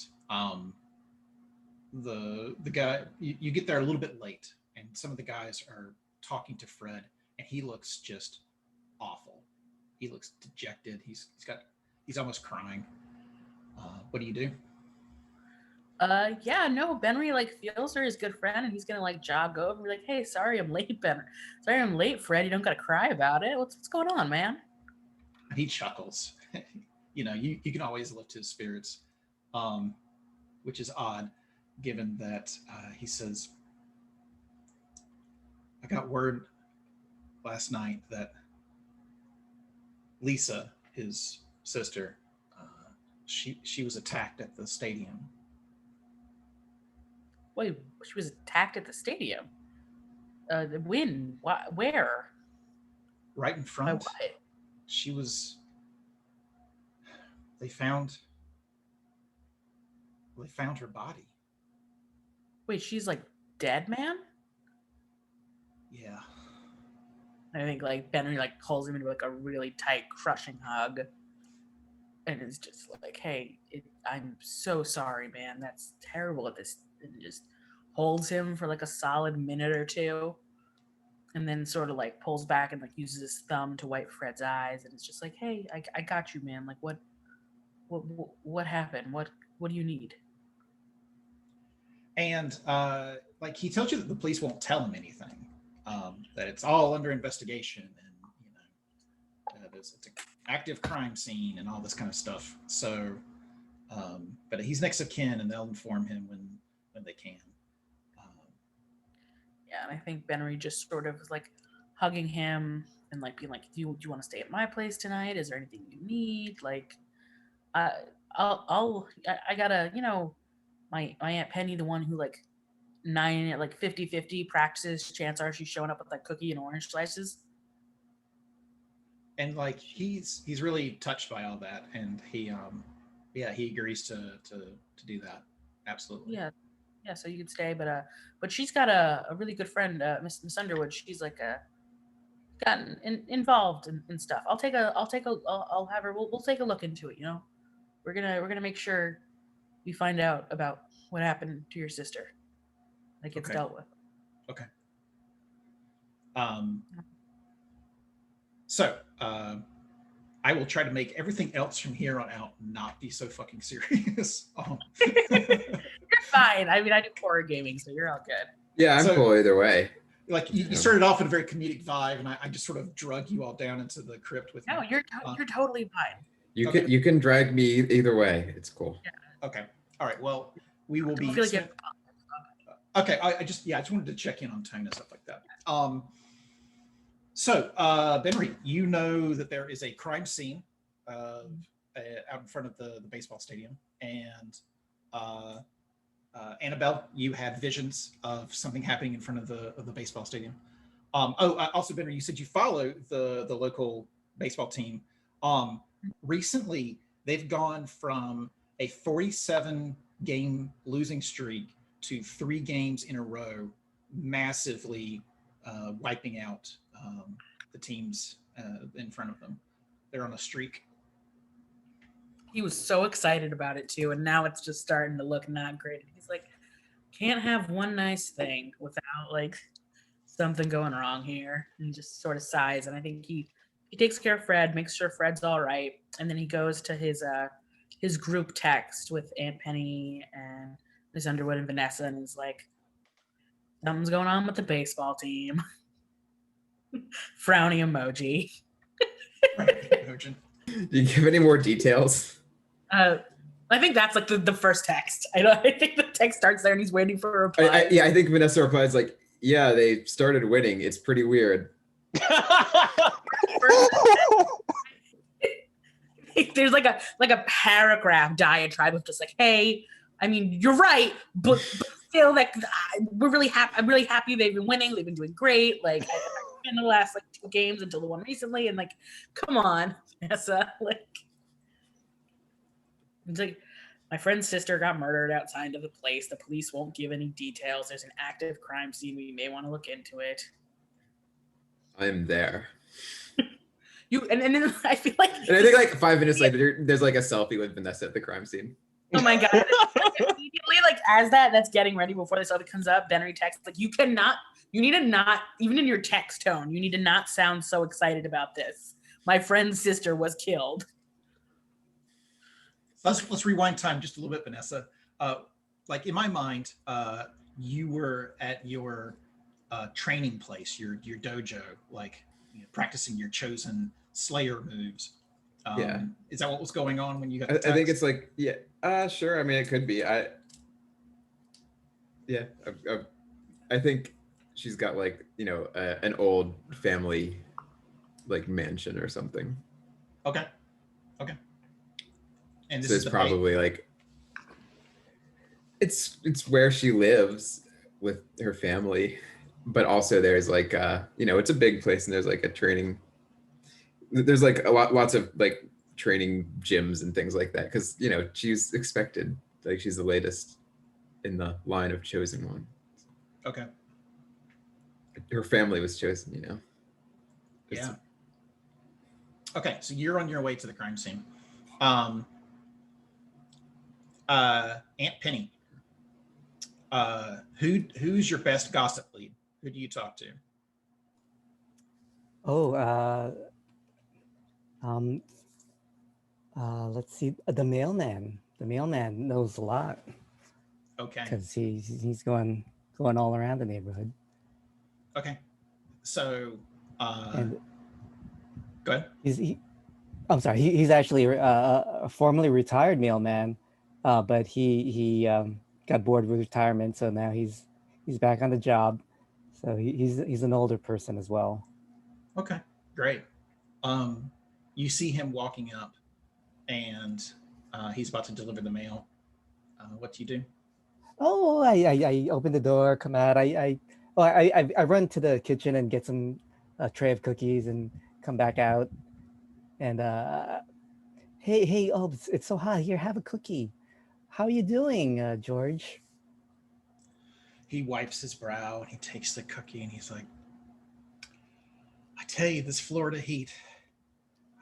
the guy you get there a little bit late, and some of the guys are talking to Fred, and he looks just awful. He looks dejected. He's almost crying. What do you do? Yeah, no, Benry like feels her his good friend, and he's gonna like jog over and be like, hey, sorry I'm late, Ben. Sorry I'm late, Fred. You don't gotta cry about it. What's going on, man? And he chuckles. You can always lift his spirits, which is odd, given that he says, I got word last night that Lisa, his sister, she was attacked at the stadium. Wait, she was attacked at the stadium. When? Where? Right in By front. what? She was. They found. They found her body. Wait, she's like dead, man? Yeah. I think like Benry like pulls him into like a really tight, crushing hug, and is just like, "Hey, I'm so sorry, man. That's terrible." At this, and just holds him for like a solid minute or two, and then sort of like pulls back and like uses his thumb to wipe Fred's eyes, and it's just like, "Hey, I got you, man. Like, what happened? What do you need?" And like he tells you that the police won't tell him anything, that it's all under investigation, and it's an active crime scene and all this kind of stuff. So, but he's next of kin, and they'll inform him when they can. Um, Yeah, and I think Benry just sort of is like hugging him and like being like, "Do you want to stay at my place tonight? Is there anything you need?" Like, uh, I gotta, my Aunt Penny, the one who like 50-50 practices, chance are she's showing up with like cookie and orange slices. and like he's really touched by all that, and he agrees to do that. Absolutely. Yeah, yeah. So you could stay, but she's got a really good friend, Miss Underwood. She's like gotten involved in stuff. I'll have her. We'll take a look into it. We're gonna make sure we find out about what happened to your sister. That gets Okay. dealt with. Okay. Um, so I will try to make everything else from here on out not be so fucking serious. You're fine. I mean, I do horror gaming, so you're all good. Yeah, I'm So- cool either way. Like you started off in a very comedic vibe, and I just sort of drug you all down into the crypt with No, me. you're totally fine. You Okay. can drag me either way. It's cool. Okay. All right. Well, we will be. I feel like you Okay. I just wanted to check in on tone and stuff like that. So Benry, you know that there is a crime scene out in front of the baseball stadium, and Annabelle, you had visions of something happening in front of the baseball stadium. Also, Benry, you said you follow the local baseball team. Recently, they've gone from a 47 game losing streak to 3 games in a row, massively wiping out the teams in front of them. They're on a streak. He was so excited about it too, and now it's just starting to look not great. He's like, can't have one nice thing without like something going wrong here, and just sort of sighs. And I think he takes care of Fred, makes sure Fred's all right, and then he goes to his group text with Aunt Penny and Miss Underwood and Vanessa, and he's like, something's going on with the baseball team. Frowny emoji. Do you give any more details? I think that's like the first text. I think the text starts there and he's waiting for a reply. I think Vanessa replies like, yeah, they started winning. It's pretty weird. There's like a paragraph diatribe of just like, hey, I mean, you're right, but still, like, we're really happy. I'm really happy they've been winning. They've been doing great. Like, in the last like 2 games until the one recently, and like, come on, Vanessa. Like, it's like, my friend's sister got murdered outside of the place. The police won't give any details. There's an active crime scene. We may want to look into it. I'm there. And then I feel like, And I think like 5 minutes later, there's like a selfie with Vanessa at the crime scene. oh my god! Immediately, like as that's getting ready before the selfie comes up, Benry texts like, you need to not, even in your text tone, you need to not sound so excited about this. My friend's sister was killed. Let's rewind time just a little bit, Vanessa. Like in my mind, you were at your training place, your dojo, like practicing your chosen Slayer moves. Yeah. Is that what was going on when you got? I think it's like, yeah, sure. I mean, it could be. I think she's got like, an old family like mansion or something. Okay. And this So is it's probably like it's where she lives with her family, but also there's like it's a big place and there's like a training. There's like lots of like training gyms and things like that because she's expected, like she's the latest in the line of chosen one. Okay. Her family was chosen. Yeah. Okay, so you're on your way to the crime scene. Aunt Penny, who's your best gossip lead? Who do you talk to? Let's see. The mailman. The mailman knows a lot Okay. because he's going all around the neighborhood. Okay. So, And go ahead. I'm sorry. He's actually a formerly retired mailman, but he got bored with retirement, so now he's back on the job. So he's an older person as well. Okay, great. You see him walking up, and he's about to deliver the mail. What do you do? Oh, I open the door, come out. I run to the kitchen and get some tray of cookies and come back out. And hey, oh, it's so hot here. Have a cookie. How are you doing, George? He wipes his brow and he takes the cookie and he's like, I tell you, this Florida heat,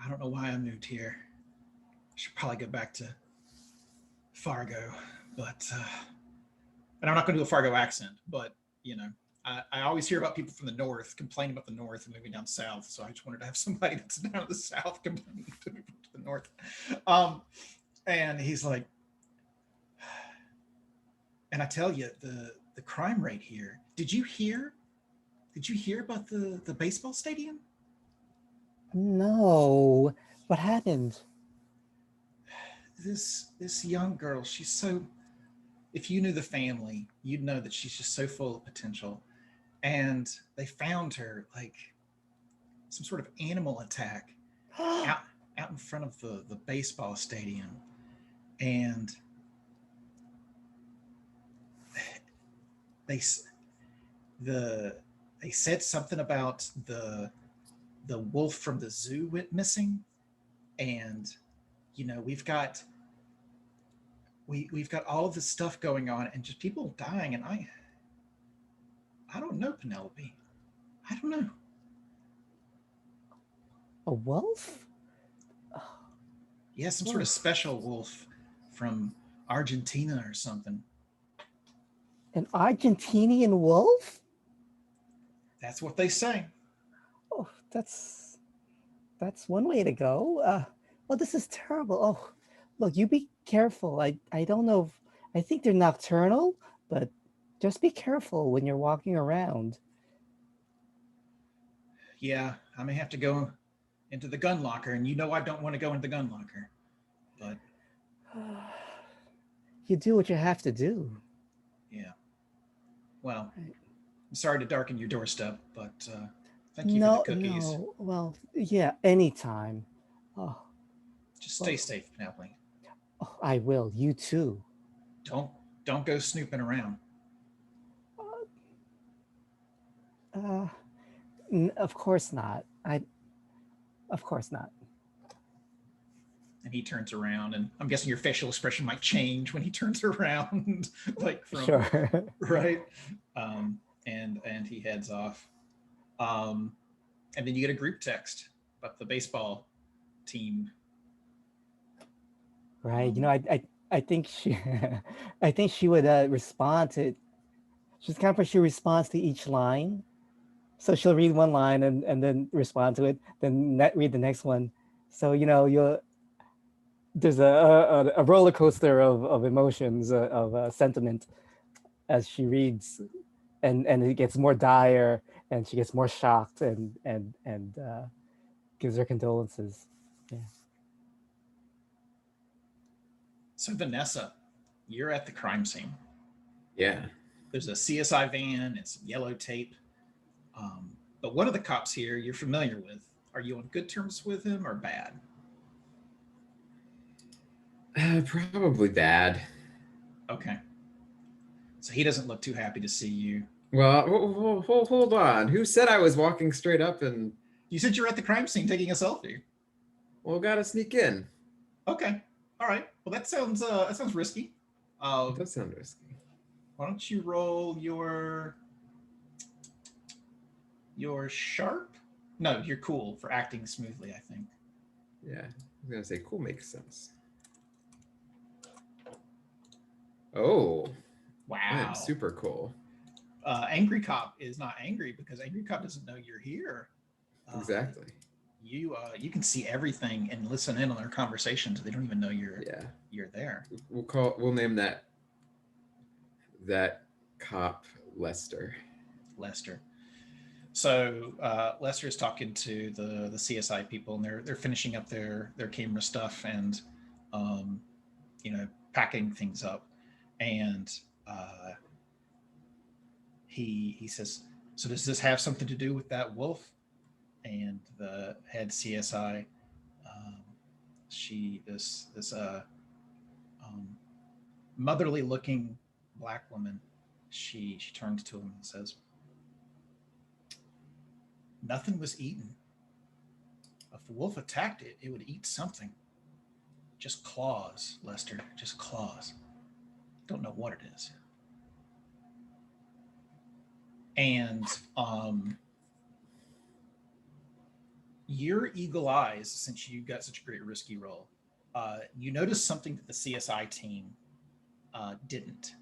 I don't know why I moved here. I should probably go back to Fargo, but and I'm not going to do a Fargo accent, but I always hear about people from the north complaining about the north and moving down south. So I just wanted to have somebody that's down in the south complaining to move to the north. And he's like, and I tell you, the crime rate here. Did you hear? Did you hear about the baseball stadium? No. What happened? This young girl, she's so, if you knew the family, you'd know that she's just so full of potential. And they found her like some sort of animal attack out out in front of the baseball stadium. And they the they said something about the wolf from the zoo went missing. And we've got we've got all of this stuff going on and just people dying. And I don't know, Penelope. I don't know. A wolf? Yeah, some sort of special wolf from Argentina or something. An Argentinian wolf? That's what they say. Oh, that's one way to go. Well, this is terrible. Oh, look, you be careful. I don't know. I think they're nocturnal, but just be careful when you're walking around. Yeah, I may have to go into the gun locker, and I don't want to go into the gun locker. But You do what you have to do. yeah. Well, I'm sorry to darken your doorstep, but thank you No, for the cookies. no. Well, yeah, anytime. Oh, Just stay safe, Penelope. oh, I will. You too. Don't go snooping around. Uh, of course not. Of course not. And he turns around, and I'm guessing your facial expression might change when he turns around, like from Sure. right. And he heads off. And then you get a group text about the baseball team. Right. I think she, I think she would respond to. She's kind of she responds to each line. So she'll read one line and then respond to it, then read the next one. So you'll there's a roller coaster of emotions, of sentiment as she reads, and it gets more dire, and she gets more shocked, and gives her condolences. Yeah. So Vanessa, you're at the crime scene. Yeah. There's a CSI van. It's yellow tape. But one of the cops here you're familiar with. Are you on good terms with him or bad? Probably bad. Okay. So he doesn't look too happy to see you. Well, hold on. Who said I was walking straight up and? You said you're at the crime scene taking a selfie. Well, gotta sneak in. Okay. All right. Well, that sounds risky. It does sound risky. Why don't you roll your sharp? No, you're cool for acting smoothly, I think. Yeah, I was gonna say cool makes sense. Oh, Wow. I am super cool. Angry cop is not angry because angry cop doesn't know you're here. Exactly. You can see everything and listen in on their conversations. They don't even know you're there. We'll name that cop Lester. So Lester is talking to the CSI people, and they're finishing up their camera stuff and packing things up. And he says, "So does this have something to do with that wolf?" And the head CSI, this motherly looking black woman, she turns to him and says, "Nothing was eaten. If the wolf attacked it, it would eat something. Just claws, Lester, just claws. Don't know what it is." And your eagle eyes, since you got such a great risky roll, you notice something that the CSI team didn't.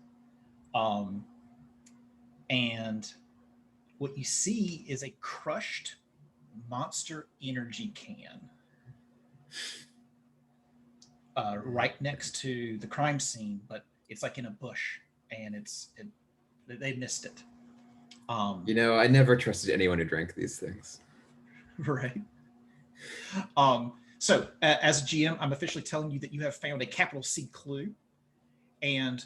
And what you see is a crushed Monster Energy can right next to the crime scene, but it's like in a bush, and they missed it. I never trusted anyone who drank these things. Right. So, as a GM, I'm officially telling you that you have found a capital C clue. And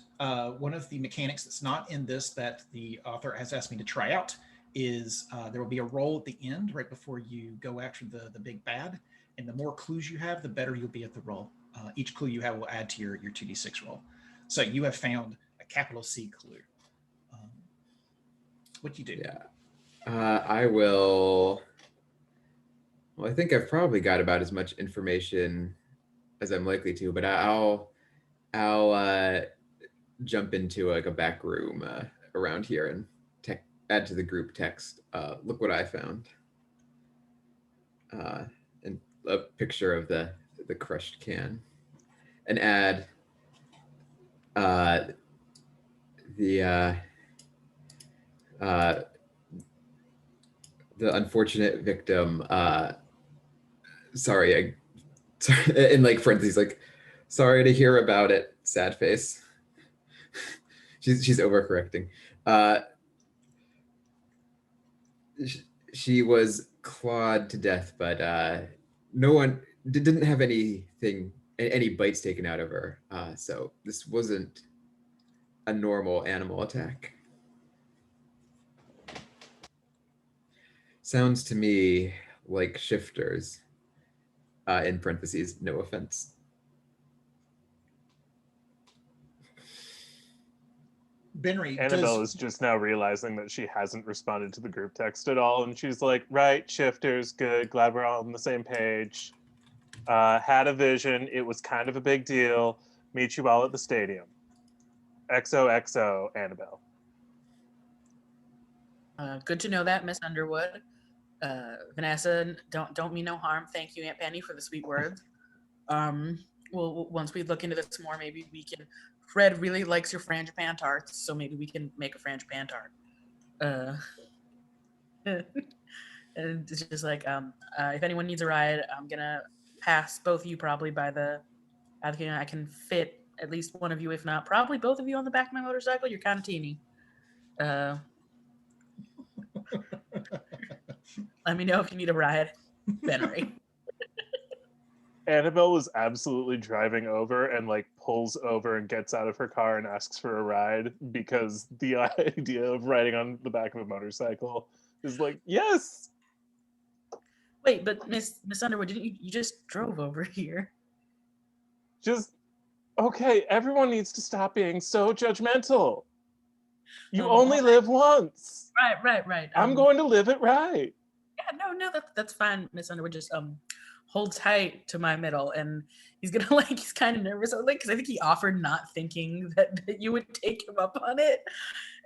one of the mechanics that's not in this that the author has asked me to try out is there will be a roll at the end right before you go after the big bad. And the more clues you have, the better you'll be at the roll. Each clue you have will add to your 2d6 roll. So you have found a capital C clue. What do you do? Yeah. I will. Well, I think I've probably got about as much information as I'm likely to, but I'll jump into like a back room around here and add to the group text. Look what I found. And a picture of the crushed can, and add the unfortunate victim. Sorry, in like parentheses, like, sorry to hear about it. Sad face. she's overcorrecting. She was clawed to death, but no one didn't have any bites taken out of her. So this wasn't a normal animal attack. Sounds to me like shifters. In parentheses, no offense. Benry, Annabelle is just now realizing that she hasn't responded to the group text at all, and she's like, right, shifters, good, glad we're all on the same page. Had a vision, it was kind of a big deal. Meet you all at the stadium. XOXO, Annabelle. Good to know that, Miss Underwood. Vanessa, don't mean no harm. Thank you, Aunt Penny, for the sweet words. Well, once we look into this more, maybe we can. Fred really likes your frangipan tarts, so maybe we can make a frangipan tart. And it's just like, if anyone needs a ride, I'm gonna pass both of you probably by the. I can fit at least one of you, if not probably both of you, on the back of my motorcycle. You're kind of teeny. Let me know if you need a ride, Benry. Annabelle was absolutely driving over and like pulls over and gets out of her car and asks for a ride because the idea of riding on the back of a motorcycle is like, yes. Wait, but Miss Underwood, didn't you just drove over here? Just okay, everyone needs to stop being so judgmental. You only live once. Right. I'm going to live it right. Yeah, no, that's fine, Miss Underwood. Just hold tight to my middle, and he's gonna he's kind of nervous, because I think he offered, not thinking that you would take him up on it,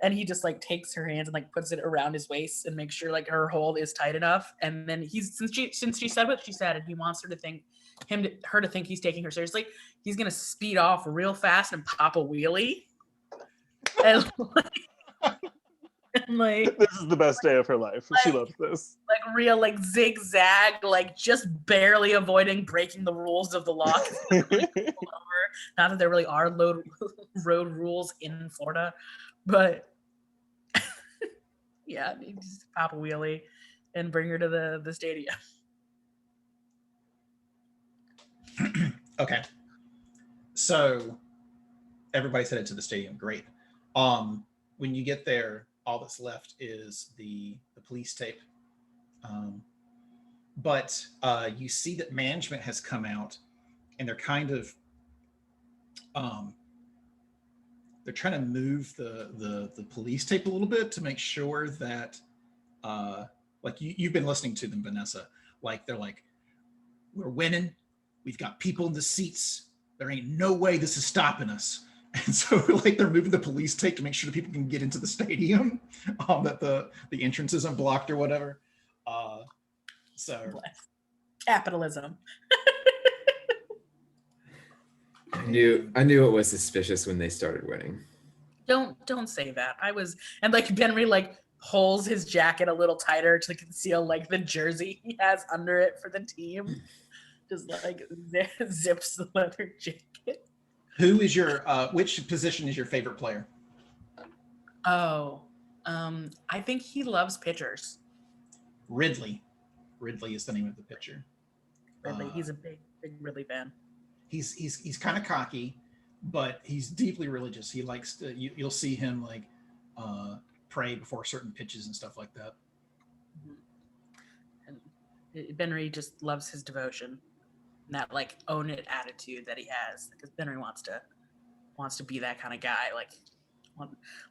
and he just takes her hands and puts it around his waist and makes sure her hold is tight enough, and then since she said what she said, and he wants her to think he's taking her seriously, he's gonna speed off real fast and pop a wheelie, and this is the best day of her life. She loves this. Real zigzag, just barely avoiding breaking the rules of the law. Not that there really are road rules in Florida, but yeah, just pop a wheelie and bring her to the stadium. Okay. So everybody's headed to the stadium. Great. When you get there, all that's left is the police tape. But you see that management has come out, and they're kind of they're trying to move the police tape a little bit to make sure that you've been listening to them, Vanessa. They're like, we're winning. We've got people in the seats. There ain't no way this is stopping us. And so they're moving the police tape to make sure that people can get into the stadium, that the entrance isn't blocked or whatever. So capitalism. I knew it was suspicious when they started winning. Don't say that. I was, and Benry pulls his jacket a little tighter to conceal like the jersey he has under it for the team. Just like zips the leather jacket. Who is your which position is your favorite player? Oh, I think he loves pitchers. Ridley. Ridley is the name of the pitcher. Ridley, he's a big Ridley fan. He's kind of cocky, but he's deeply religious. He likes to. You'll see him like pray before certain pitches and stuff like that. And Benry just loves his devotion, and that like own it attitude that he has. Because Benry wants to be that kind of guy. Like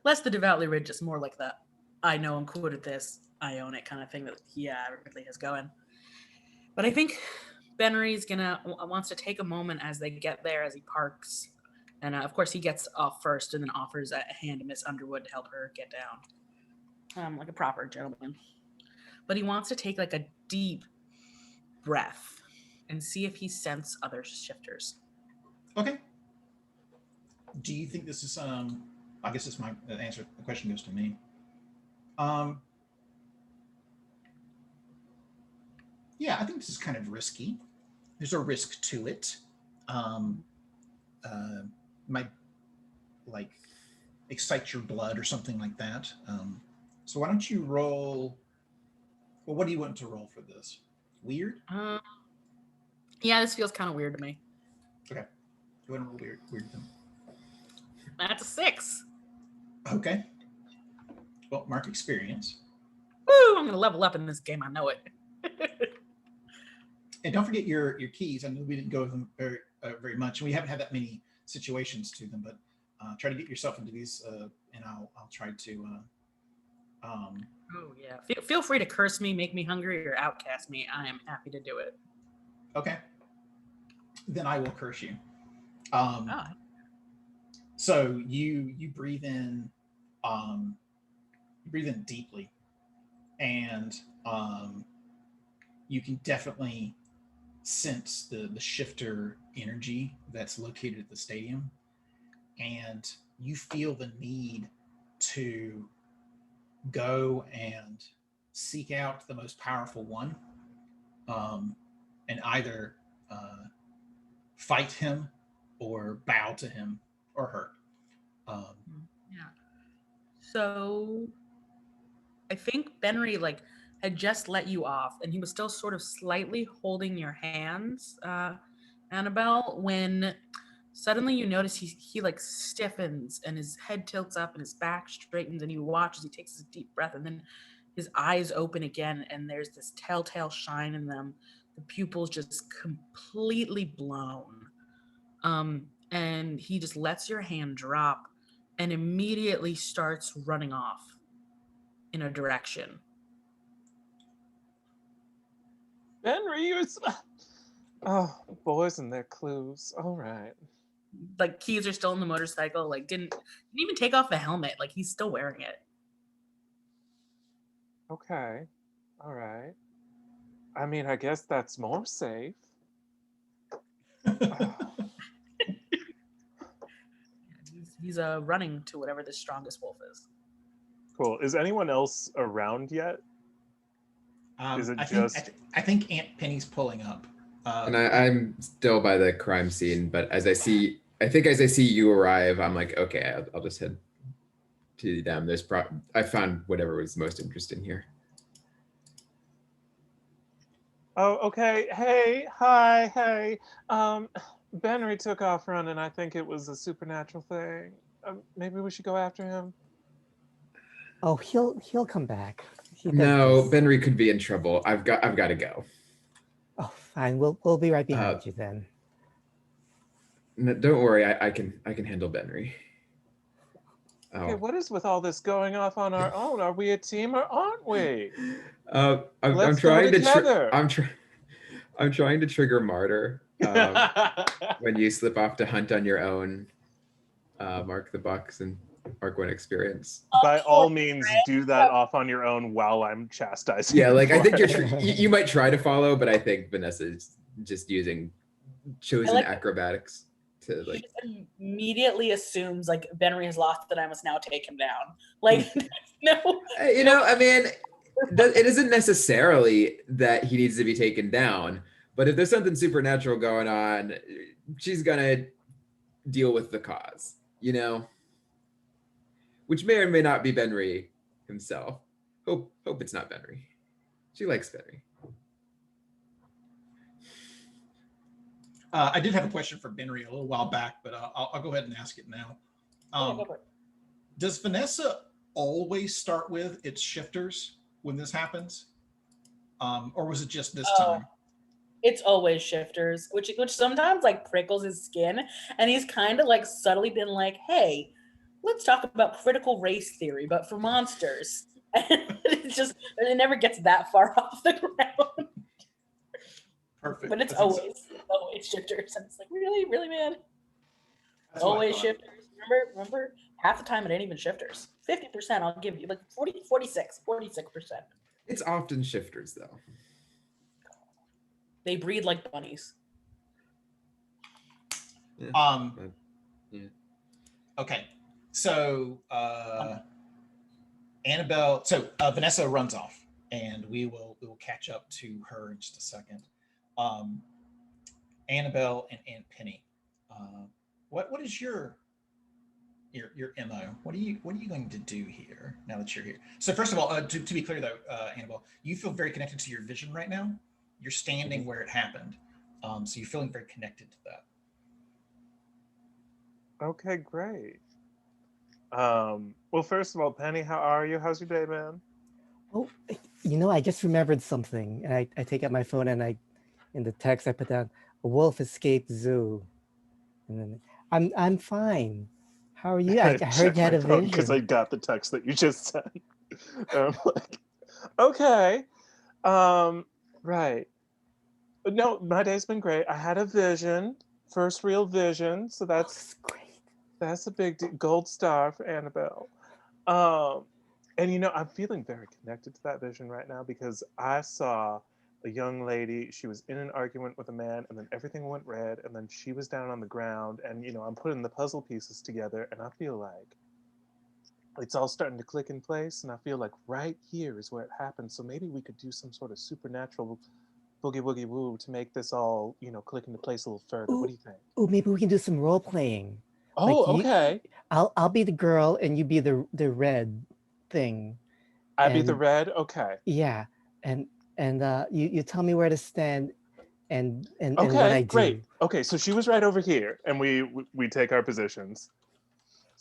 less the devoutly religious, more like the I know I'm good at this, I own it kind of thing that he really has going. But I think Benry's wants to take a moment as they get there, as he parks. And of course, he gets off first and then offers a hand to Miss Underwood to help her get down, like a proper gentleman. But he wants to take like a deep breath and see if he senses other shifters. Okay. Do you think this is I guess it's my answer. The question goes to me. Yeah, I think this is kind of risky. There's a risk to it. Might like excite your blood or something like that. So why don't you roll? Well, what do you want to roll for this? Weird? Yeah, this feels kind of weird to me. Okay. You want to roll weird then? That's a 6. Okay. Well, mark experience. Woo! I'm gonna level up in this game. I know it. And don't forget your keys. I know we didn't go over them very much, and we haven't had that many situations to them. But try to get yourself into these, and I'll try to. Oh yeah. Feel free to curse me, make me hungry, or outcast me. I am happy to do it. Okay. Then I will curse you. Oh. So you breathe in, deeply, and you can definitely sense the shifter energy that's located at the stadium, and you feel the need to go and seek out the most powerful one, and either fight him or bow to him or her. Yeah. So I think Benry like had just let you off, and he was still sort of slightly holding your hands, Annabelle, when suddenly you notice he like stiffens and his head tilts up and his back straightens, and you watch as he takes a deep breath, and then his eyes open again, and there's this telltale shine in them. The pupils just completely blown. And he just lets your hand drop and immediately starts running off in a direction. Henry, oh, boys and their clues. All right. Like keys are still in the motorcycle. Like didn't even take off the helmet. Like he's still wearing it. Okay. All right. I mean, I guess that's more safe. He's running to whatever the strongest wolf is. Cool. Is anyone else around yet? Is it I think Aunt Penny's pulling up. And I'm still by the crime scene, but as I see you arrive, I'm like, okay, I'll just head to them. I found whatever was most interesting here. Oh, okay. Hey, hi, hey. Benry took off running. I think it was a supernatural thing. Maybe we should go after him. Oh, he'll come back. No, Benry could be in trouble. I've got to go. Oh, fine. We'll be right behind you then. No, don't worry. I can handle Benry. Okay, what is with all this going off on our own? Are we a team or aren't we? I'm trying to I'm trying to trigger martyr when you slip off to hunt on your own. Mark the bucks and mark one experience. By all means, do that off on your own while I'm chastising. Yeah, like I think you might try to follow, but I think Vanessa's just using chosen acrobatics. To like immediately assumes like Benry has lost that I must now take him down. Like No. You know, I mean, it isn't necessarily that he needs to be taken down, but if there's something supernatural going on, she's gonna deal with the cause, you know, which may or may not be Benry himself. Hope it's not Benry. She likes Benry. I did have a question for Benry a little while back, but I'll go ahead and ask it now. Go for it. Does Vanessa always start with its shifters when this happens? Or was it just this time? It's always shifters, which sometimes like prickles his skin, and he's kind of like subtly been like, "Hey, let's talk about critical race theory, but for monsters." And it never gets that far off the ground. Perfect. But it's That's always shifters, and it's like, really, man. that's what I Always thought. shifters. Remember, half the time it ain't even shifters. 50%, I'll give you like 46%. It's often shifters though. They breed like bunnies. Yeah. Yeah. Okay. So Annabelle, so Vanessa runs off, and we will catch up to her in just a second. Annabelle and Aunt Penny, what is your MO? What are you going to do here now that you're here? So first of all, to be clear though, Annabelle, you feel very connected to your vision right now. You're standing where it happened, so you're feeling very connected to that. Okay, great. Well, first of all, Penny, how are you? How's your day, man? Oh, I just remembered something, and I take out my phone and in the text I put down, "A wolf escaped zoo," and then I'm fine. How are you? I heard checked you had my a phone because I vision. got the text that you just sent. I'm like, okay, right. No, my day's been great. I had a vision, first real vision, so That's great. that's a big gold star for Annabelle. And I'm feeling very connected to that vision right now because I saw a young lady. She was in an argument with a man, and then everything went red, and then she was down on the ground, and I'm putting the puzzle pieces together, and I feel like it's all starting to click in place, and I feel like right here is where it happened. So maybe we could do some sort of supernatural boogie woogie woo to make this all click into place a little further. What do you think? Oh, maybe we can do some role playing. Oh, okay. I'll be the girl and you be the red thing. I be the red. Okay. Yeah, and you tell me where to stand and what Okay, I do. great. Okay, so she was right over here, and we take our positions.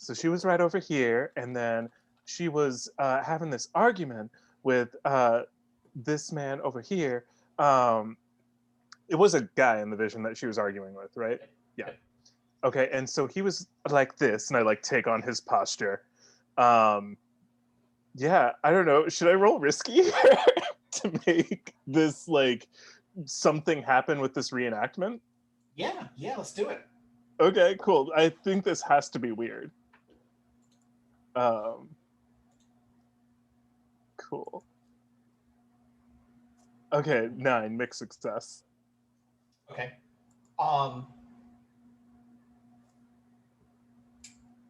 So she was right over here, and then she was having this argument with this man over here. It was a guy in the vision that she was arguing with, right? Yeah. Okay, and so he was like this, and I take on his posture. Yeah, I don't know. Should I roll risky to make this something happen with this reenactment? Yeah, let's do it. Okay, cool. I think this has to be weird. Cool. Okay, 9, mixed success. Okay.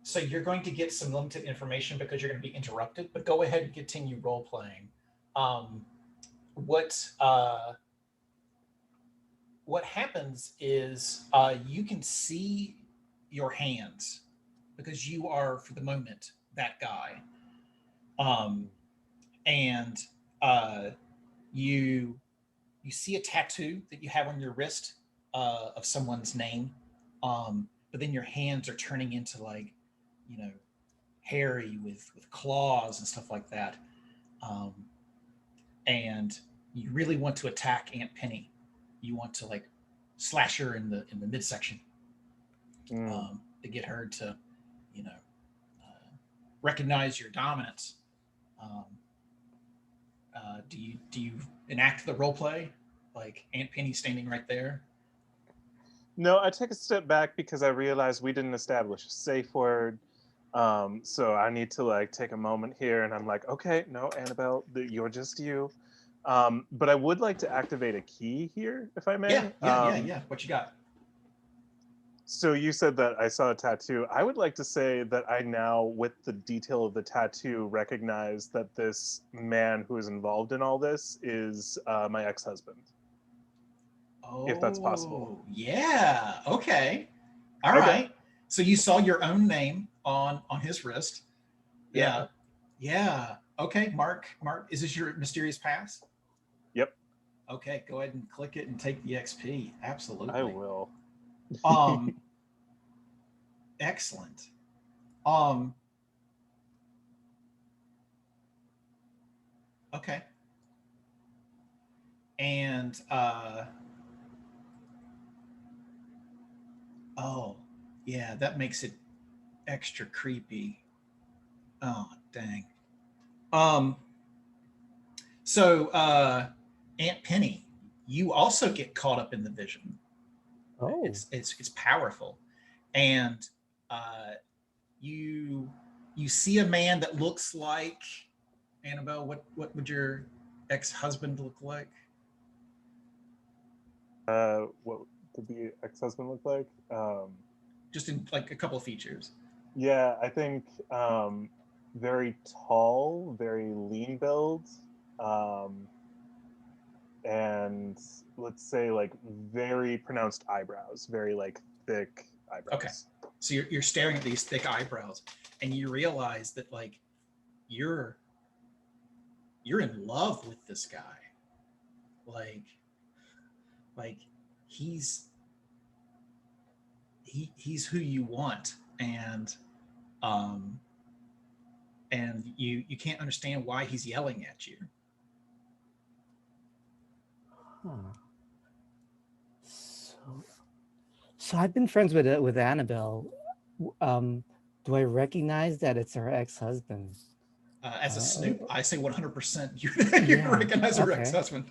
So you're going to get some limited information because you're going to be interrupted, but go ahead and continue role playing. What happens is you can see your hands because you are, for the moment, that guy. And you see a tattoo that you have on your wrist of someone's name, but then your hands are turning into hairy with claws and stuff like that. And you really want to attack Aunt Penny. You want to slash her in the midsection to get her to recognize your dominance. Do you enact the role play like Aunt Penny standing right there? No, I take a step back because I realized we didn't establish a safe word. So I need to take a moment here, and I'm like, okay, no, Annabelle, you're just you. But I would like to activate a key here, if I may. Yeah. What you got? So you said that I saw a tattoo. I would like to say that I now, with the detail of the tattoo, recognize that this man who is involved in all this is my ex-husband, if that's possible. Oh, yeah. Okay. All Okay. right. So you saw your own name on his wrist. Yeah. Yeah. Okay, Mark, is this your mysterious pass? Yep. Okay, go ahead and click it and take the XP. Absolutely. I will. Um, excellent. Um, okay. And oh, yeah, that makes it extra creepy. Oh, dang. Um, so Aunt Penny, you also get caught up in the vision. Oh, It's powerful, and uh, you you see a man that looks like Annabelle. What would your ex husband look like? What did the ex-husband look like? Just in like a couple of features. Yeah, I think very tall, very lean build, um, and let's say like very pronounced eyebrows, very like thick Okay, eyebrows. so you're staring at these thick eyebrows, and you realize that like you're you're in love with this guy. Like like he's he's who you want, um and you can't understand why he's yelling at you. huh. So, so I've been friends with Annabelle. Um, do I recognize that it's her ex-husband? As a Uh, snoop, I say 100% you yeah. recognize her Okay. ex-husband.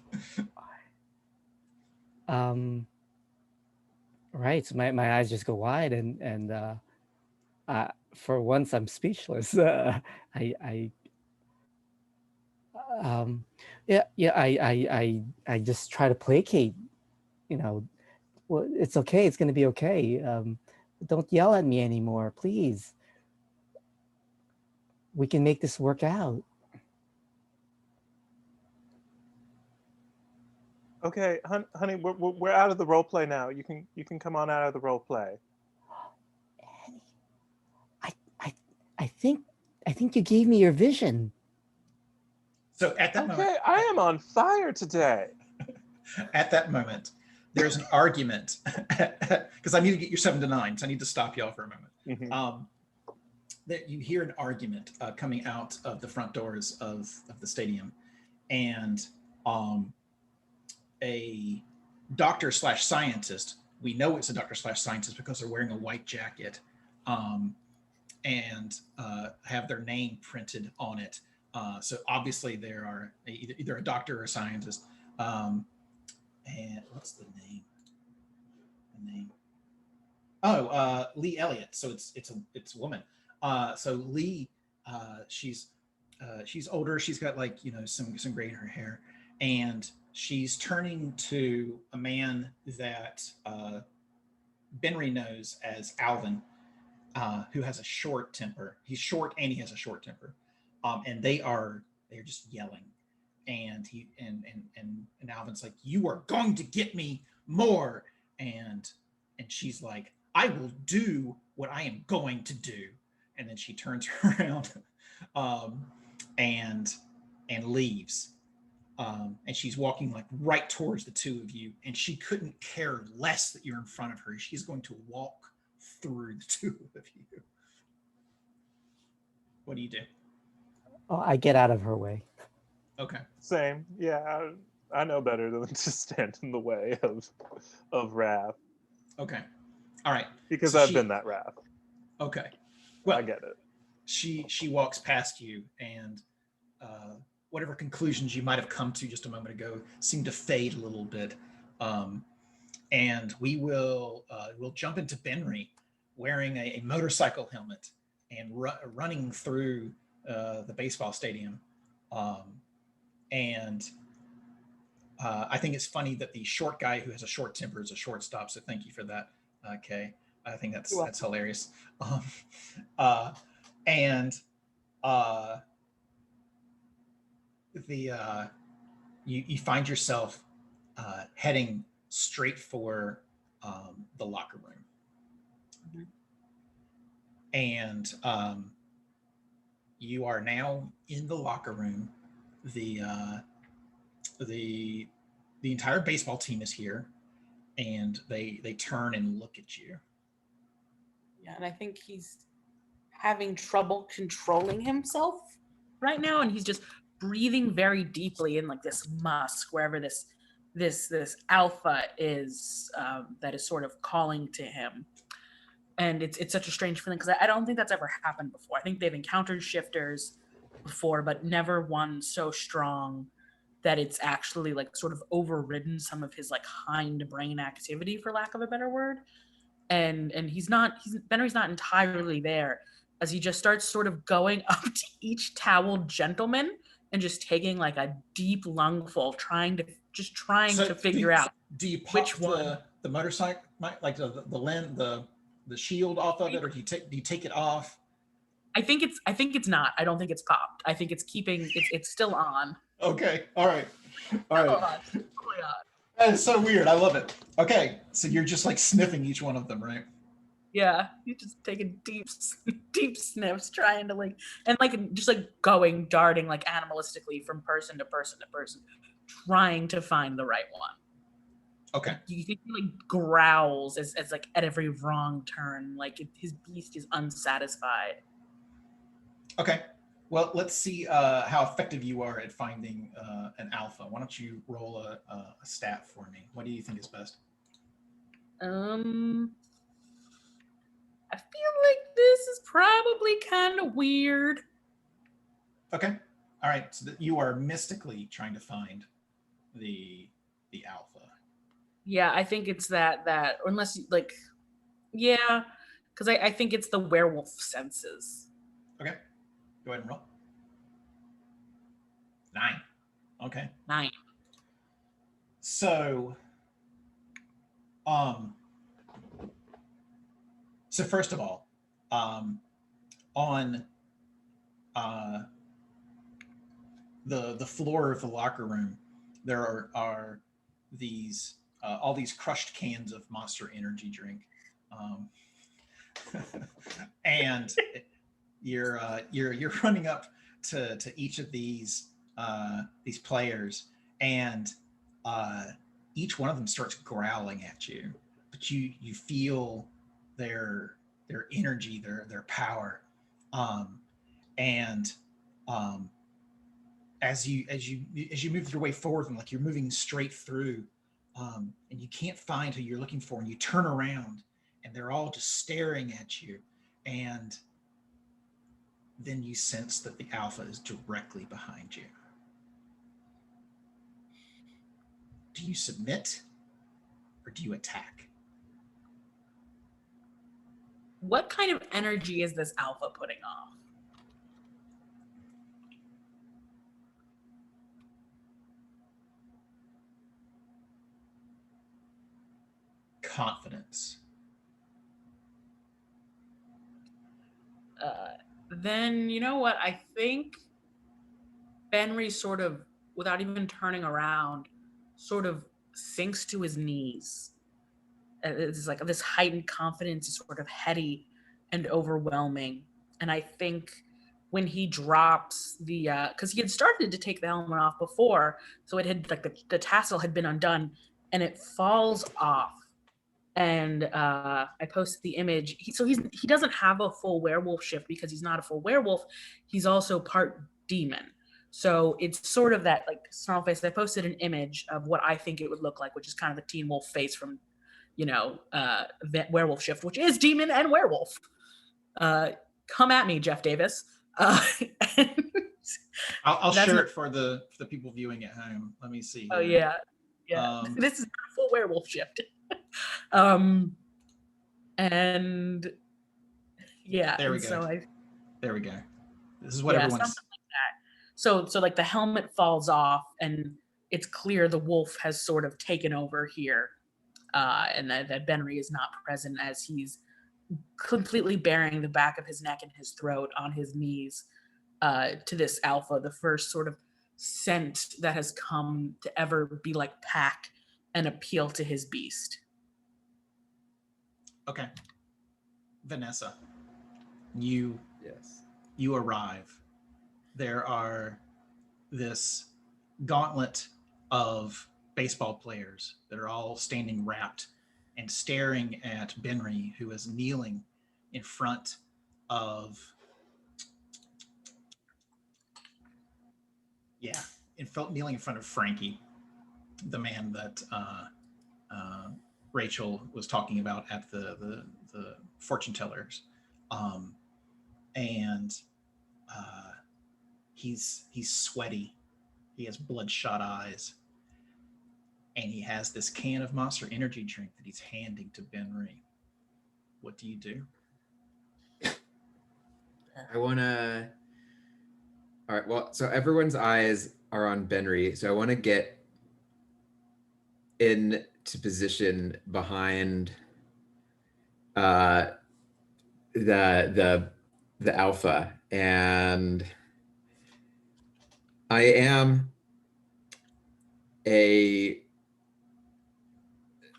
Um, right. So my eyes just go wide, and for once I'm speechless. I um, yeah, yeah. I just try to placate. You know, well, it's okay. It's gonna be okay. Don't yell at me anymore, please. We can make this work out. Okay, honey, we're out of the role play now. You can come on out of the role play. Annie, I, I, I think, I think you gave me your vision. So at that moment, Okay, I am on fire today. at that moment, there's an argument because I need to get your 7 to 9, so I need to stop y'all for a moment. Mhm. That you hear an argument coming out of the front doors of the stadium, and um, a doctor slash scientist. We know it's a doctor slash scientist because they're wearing a white jacket, um, and have their name printed on it. So obviously there are either a doctor or a scientist. Um, and what's the name? The name. Oh, Lee Elliott. So it's a woman. So Lee, she's older. She's got like some gray in her hair, and she's turning to a man that Benry knows as Alvin, who has a short temper. He's short and he has a short temper, and they're just yelling, and and Alvin's like, "You are going to get me more," and and she's like, "I will do what I am going to do," and then she turns around, um, and and leaves. And she's walking like right towards the two of you, and she couldn't care less that you're in front of her. She's going to walk through the two of you. What do you do? Oh, I get out of her way. Okay. Same. Yeah, I know better than to stand in the way of Wrath Okay. All right. because So I've been she. that Wrath. Okay. I Well, get it. she walks past you, and uh, whatever conclusions you might have come to just a moment ago seem to fade a little bit. Um, and we'll jump into Benry wearing a motorcycle helmet and running through the baseball stadium. Um, and I think it's funny that the short guy who has a short temper is a shortstop. So thank you for that, Kay. I think that's You're that's hilarious. Um, uh, and uh, the you find yourself heading straight for the locker room, Mhm. and you are now in the locker room. The the the entire baseball team is here, and they turn and look at you. Yeah, and I think he's having trouble controlling himself right now, and he's just breathing very deeply in like this musk wherever this alpha is that is sort of calling to him. And it's such a strange feeling because I don't think that's ever happened before. I think they've encountered shifters before, but never one so strong that it's actually like sort of overridden some of his like hindbrain activity, for lack of a better word. And he's Benry's not entirely there, as he just starts sort of going up to each toweled gentleman and just taking like a deep lungful, trying So to figure out do you pop which one. the motorcycle, like the shield off of it, or do you take it off? I think it's not. I don't think it's popped. I think it's still on. Okay, all right, all Still right. on. Totally on. That is so weird. I love it. Okay, so you're just like sniffing each one of them, right? Yeah, you just taking deep sniffs, trying to like, and like just like going darting like animalistically from person to person to person, trying to find the right one. Okay. You think he like growls as like at every wrong turn, like his beast is unsatisfied. Okay. Well, let's see how effective you are at finding an alpha. Why don't you roll a stat for me? What do you think is best? I feel like this is probably kind of weird. Okay. All right. So that you are mystically trying to find the alpha. Yeah, I think it's that, or unless you like, yeah, because I think it's the werewolf senses. Okay. Go ahead and roll. 9. Okay. 9. So, um, so first of all, on uh, the floor of the locker room, there are these all these crushed cans of Monster Energy drink, um, and you're running up to each of these players, and uh, each one of them starts growling at you, but you feel their energy, their power, um, and um, as you move your way forward, and like you're moving straight through, and you can't find who you're looking for, and you turn around, and they're all just staring at you, and then you sense that the alpha is directly behind you. Do you submit or do you attack? What kind of energy is this alpha putting off? Confidence. Then you know what? I think Benry sort of, without even turning around, sort of sinks to his knees. It's like this heightened confidence is sort of heady and overwhelming. And I think when he drops the, because he had started to take the helmet off before, so it had like the tassel had been undone, and it falls off. And I posted the image. He doesn't have a full werewolf shift because he's not a full werewolf. He's also part demon. So it's sort of that like snarl face. I posted an image of what I think it would look like, which is kind of the Teen Wolf face from, werewolf shift, which is demon and werewolf. Come at me, Jeff Davis. And I'll share it for the people viewing at home. Let me see. Oh here. yeah. This is not a full werewolf shift. And yeah, There we and go. so There we go. This is what yeah, everyone's. something like that. So like the helmet falls off, and it's clear the wolf has sort of taken over here, and that Benry is not present as he's completely bearing the back of his neck and his throat on his knees to this alpha, the first sort of scent that has come to ever be like pack and appeal to his beast. Okay. Vanessa, you Yes. you arrive. There are this gauntlet of baseball players that are all standing wrapped and staring at Benry, who is kneeling in front of, yeah, kneeling in front of Frankie, the man that Rachel was talking about at the fortune tellers, and he's sweaty. He has bloodshot eyes, and he has this can of Monster Energy drink that he's handing to Benry. What do you do? I want to. All right. Well, so everyone's eyes are on Benry, so I want to get into position behind uh, the the alpha, and I am a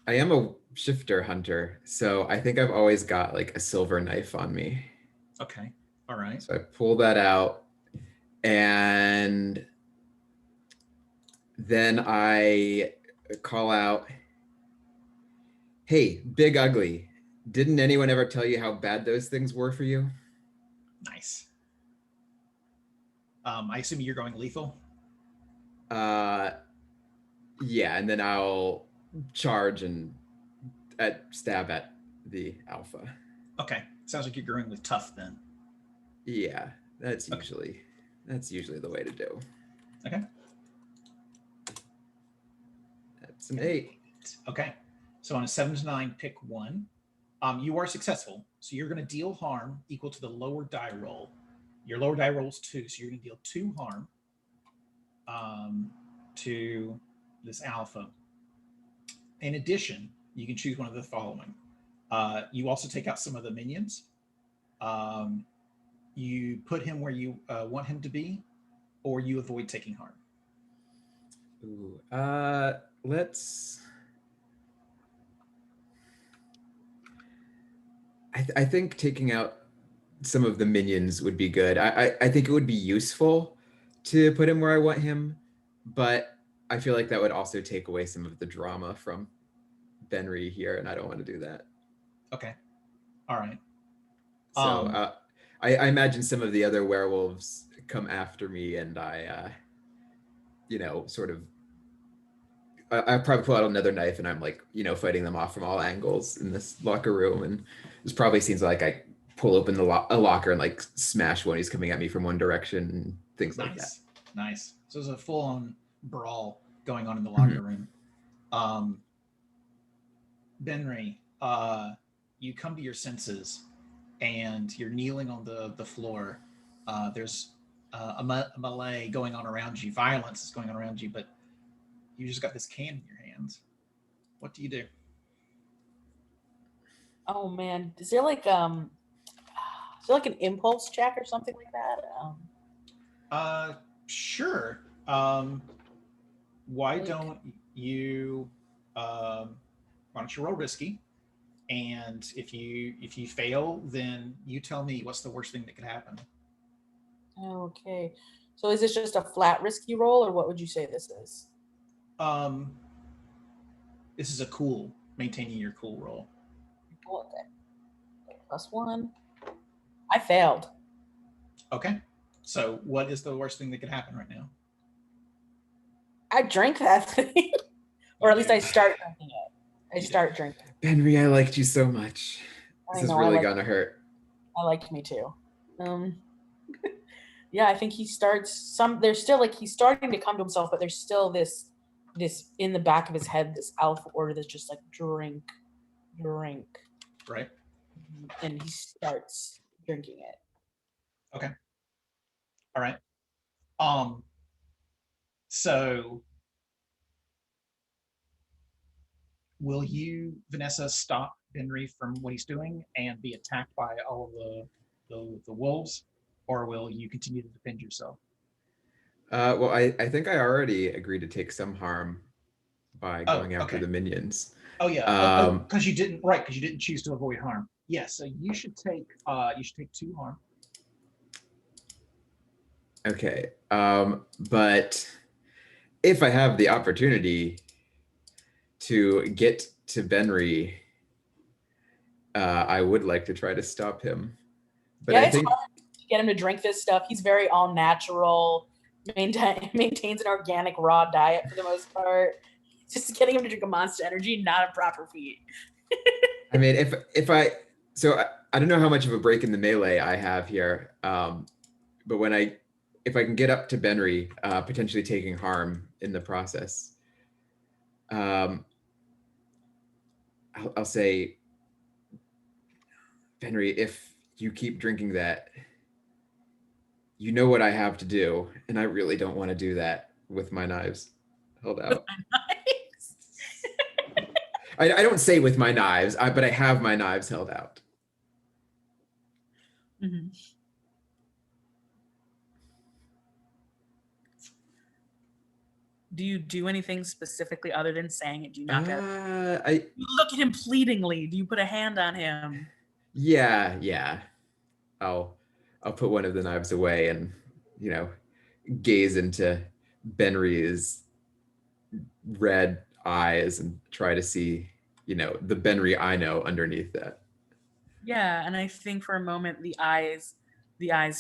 I am a shifter hunter, so I think I've always got like a silver knife on me. Okay. All right. So I pull that out, and then I call out, "Hey, Big Ugly, didn't anyone ever tell you how bad those things were for you?" Nice. I assume you're going lethal. Uh, yeah, and then I'll charge and stab at the alpha. Okay. Sounds like you're going with tough then. Yeah, that's Okay. usually the way to do. Okay. That's an 8. Okay. So on a 7 to 9, pick one. You are successful. So you're going to deal harm equal to the lower die roll. Your lower die roll is 2, so you're going to deal 2 harm to this alpha. In addition, you can choose one of the following. You also take out some of the minions. You put him where you want him to be, or you avoid taking harm. Ooh, let's. I think taking out some of the minions would be good. I think it would be useful to put him where I want him, but I feel like that would also take away some of the drama from Benry here, and I don't want to do that. Okay. All right. So I imagine some of the other werewolves come after me, and I, sort of. I probably pull out another knife, and I'm like, fighting them off from all angles in this locker room, and this probably seems like I pull open a locker and like smash one who's coming at me from one direction and things like that. Nice. So there's a full-on brawl going on in the locker room. Benry, you come to your senses, and you're kneeling on the floor. There's a melee going on around you. Violence is going on around you, but you just got this can in your hands. What do you do? Oh man, is there like an impulse check or something like that? Sure. Why don't you roll risky? And if you fail, then you tell me what's the worst thing that could happen. Okay. So is this just a flat risky roll, or what would you say this is? This is a cool, maintaining your cool roll. Okay. +1. I failed. Okay. So what is the worst thing that could happen right now? I drink that thing. Or at least I start drinking it. I start drinking. Benry, I liked you so much. This is really gonna hurt. I liked me too. Yeah, I think he starts there's still like he's starting to come to himself, but there's still this in the back of his head, this alpha order that's just like drink. Right. And he starts drinking it. Okay. All right. So will you, Vanessa, stop Benry from what he's doing and be attacked by all of the wolves, or will you continue to defend yourself? Well, I think I already agreed to take some harm by Oh, going after okay. the minions. Oh yeah, Um, because you didn't choose to avoid harm. Yes, so you should take 2 harm. okay. But if I have the opportunity to get to Benry, I would like to try to stop him. But Yeah, I it's think hard to get him to drink this stuff. He's very all natural, maintains an organic raw diet for the most part. Just getting him to drink a Monster Energy, not a proper feat. I mean, if I so I don't know how much of a break in the melee I have here, but if I can get up to Benry, potentially taking harm in the process, um, I'll say, Benry, if you keep drinking that, you know what I have to do, and I really don't want to do that with my knives held out. I don't say with my knives, but I have my knives held out. Mm-hmm. Do you do anything specifically other than saying it? Do you knock out? You look at him pleadingly. Do you put a hand on him? Yeah. I'll put one of the knives away and, you know, gaze into Benry's red eyes and try to see, the Benry I know underneath that. Yeah, and I think for a moment the eyes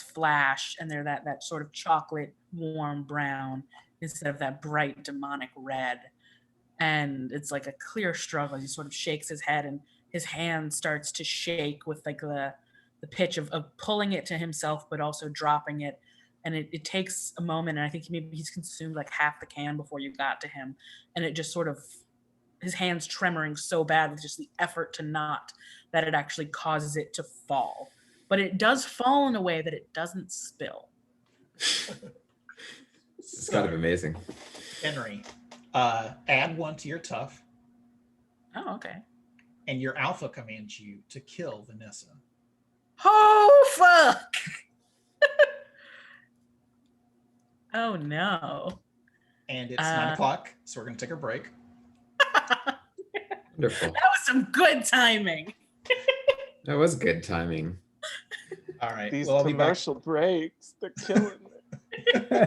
flash and they're that sort of chocolate warm brown instead of that bright demonic red. And it's like a clear struggle. He sort of shakes his head and his hand starts to shake with like the pitch of pulling it to himself but also dropping it. And it takes a moment, and I think maybe he's consumed like half the can before you got to him. And it just sort of his hands tremoring so bad with just the effort to not, that it actually causes it to fall. But it does fall in a way that it doesn't spill. It's kind of amazing. Henry, add 1 to your tough, Oh, okay. and your alpha commands you to kill Vanessa. Oh, fuck. Oh, no. And it's 9 o'clock, so we're going to take a break. Wonderful. That was some good timing. That was good timing. All right. These well, I'll be back. commercial breaks, they're killing me.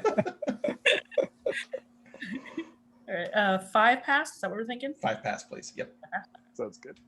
All right. 5 pass. Is that what we're thinking? 5 pass, please. Yep. Sounds good.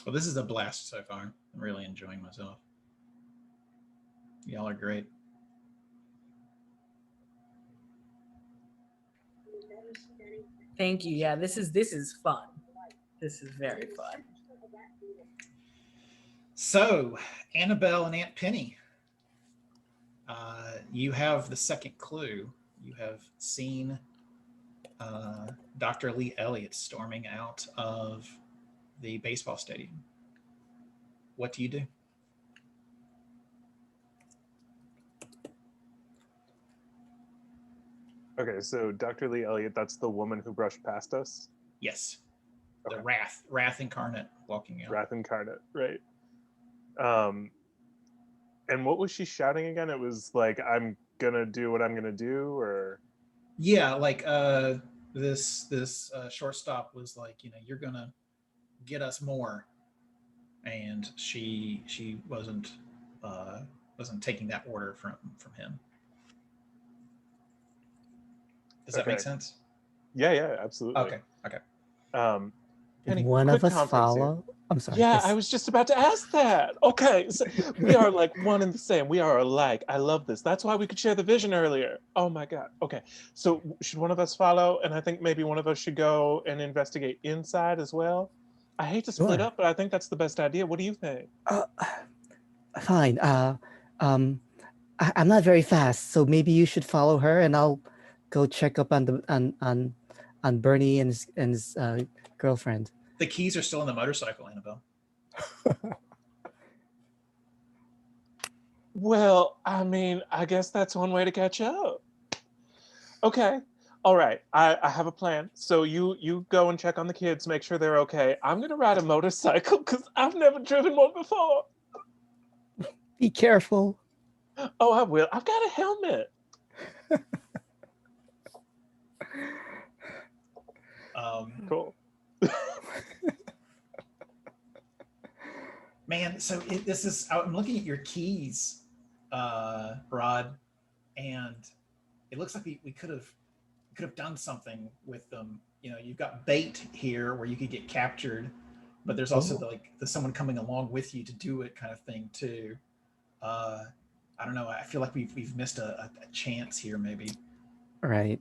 Well, this is a blast so far. I'm really enjoying myself. Y'all are great. Thank you. Yeah, this is fun. This is very fun. So, Annabelle and Aunt Penny, you have the second clue. You have seen Dr. Lee Elliott storming out of the baseball stadium. What do you do? Okay, so Dr. Lee Elliott, that's the woman who brushed past us. Yes, the Okay. Wrath incarnate walking out. Wrath incarnate, right? Um, and what was she shouting again? It was like, "I'm gonna do what I'm gonna do," or Yeah, like this shortstop was like, you're gonna get us more, and she uh, wasn't taking that order from him. Does that make okay, sense? yeah, absolutely. Okay. Um, Did Penny, one quick of us conference here. follow? I'm sorry. Yeah, yes. I was just about to ask that. Okay, so we are like one and the same. We are alike. I love this. That's why we could share the vision earlier. Oh my God. Okay, so should one of us follow? And I think maybe one of us should go and investigate inside as well. I hate to split Sure. up, but I think that's the best idea. What do you think? Uh, fine. Um, I'm not very fast, so maybe you should follow her, and I'll go check up on the on Bernie and his girlfriend. The keys are still in the motorcycle, Annabelle. Well, I mean, I guess that's one way to catch up. Okay. All right. I have a plan. So you go and check on the kids, make sure they're okay. I'm gonna ride a motorcycle because I've never driven one before. Be careful. Oh, I will. I've got a helmet. Cool. Man, so this is. I'm looking at your keys, Rod, and it looks like we could have done something with them. You've got bait here where you could get captured, but there's also the someone coming along with you to do it kind of thing too. I don't know. I feel like we've missed a chance here, maybe. Right.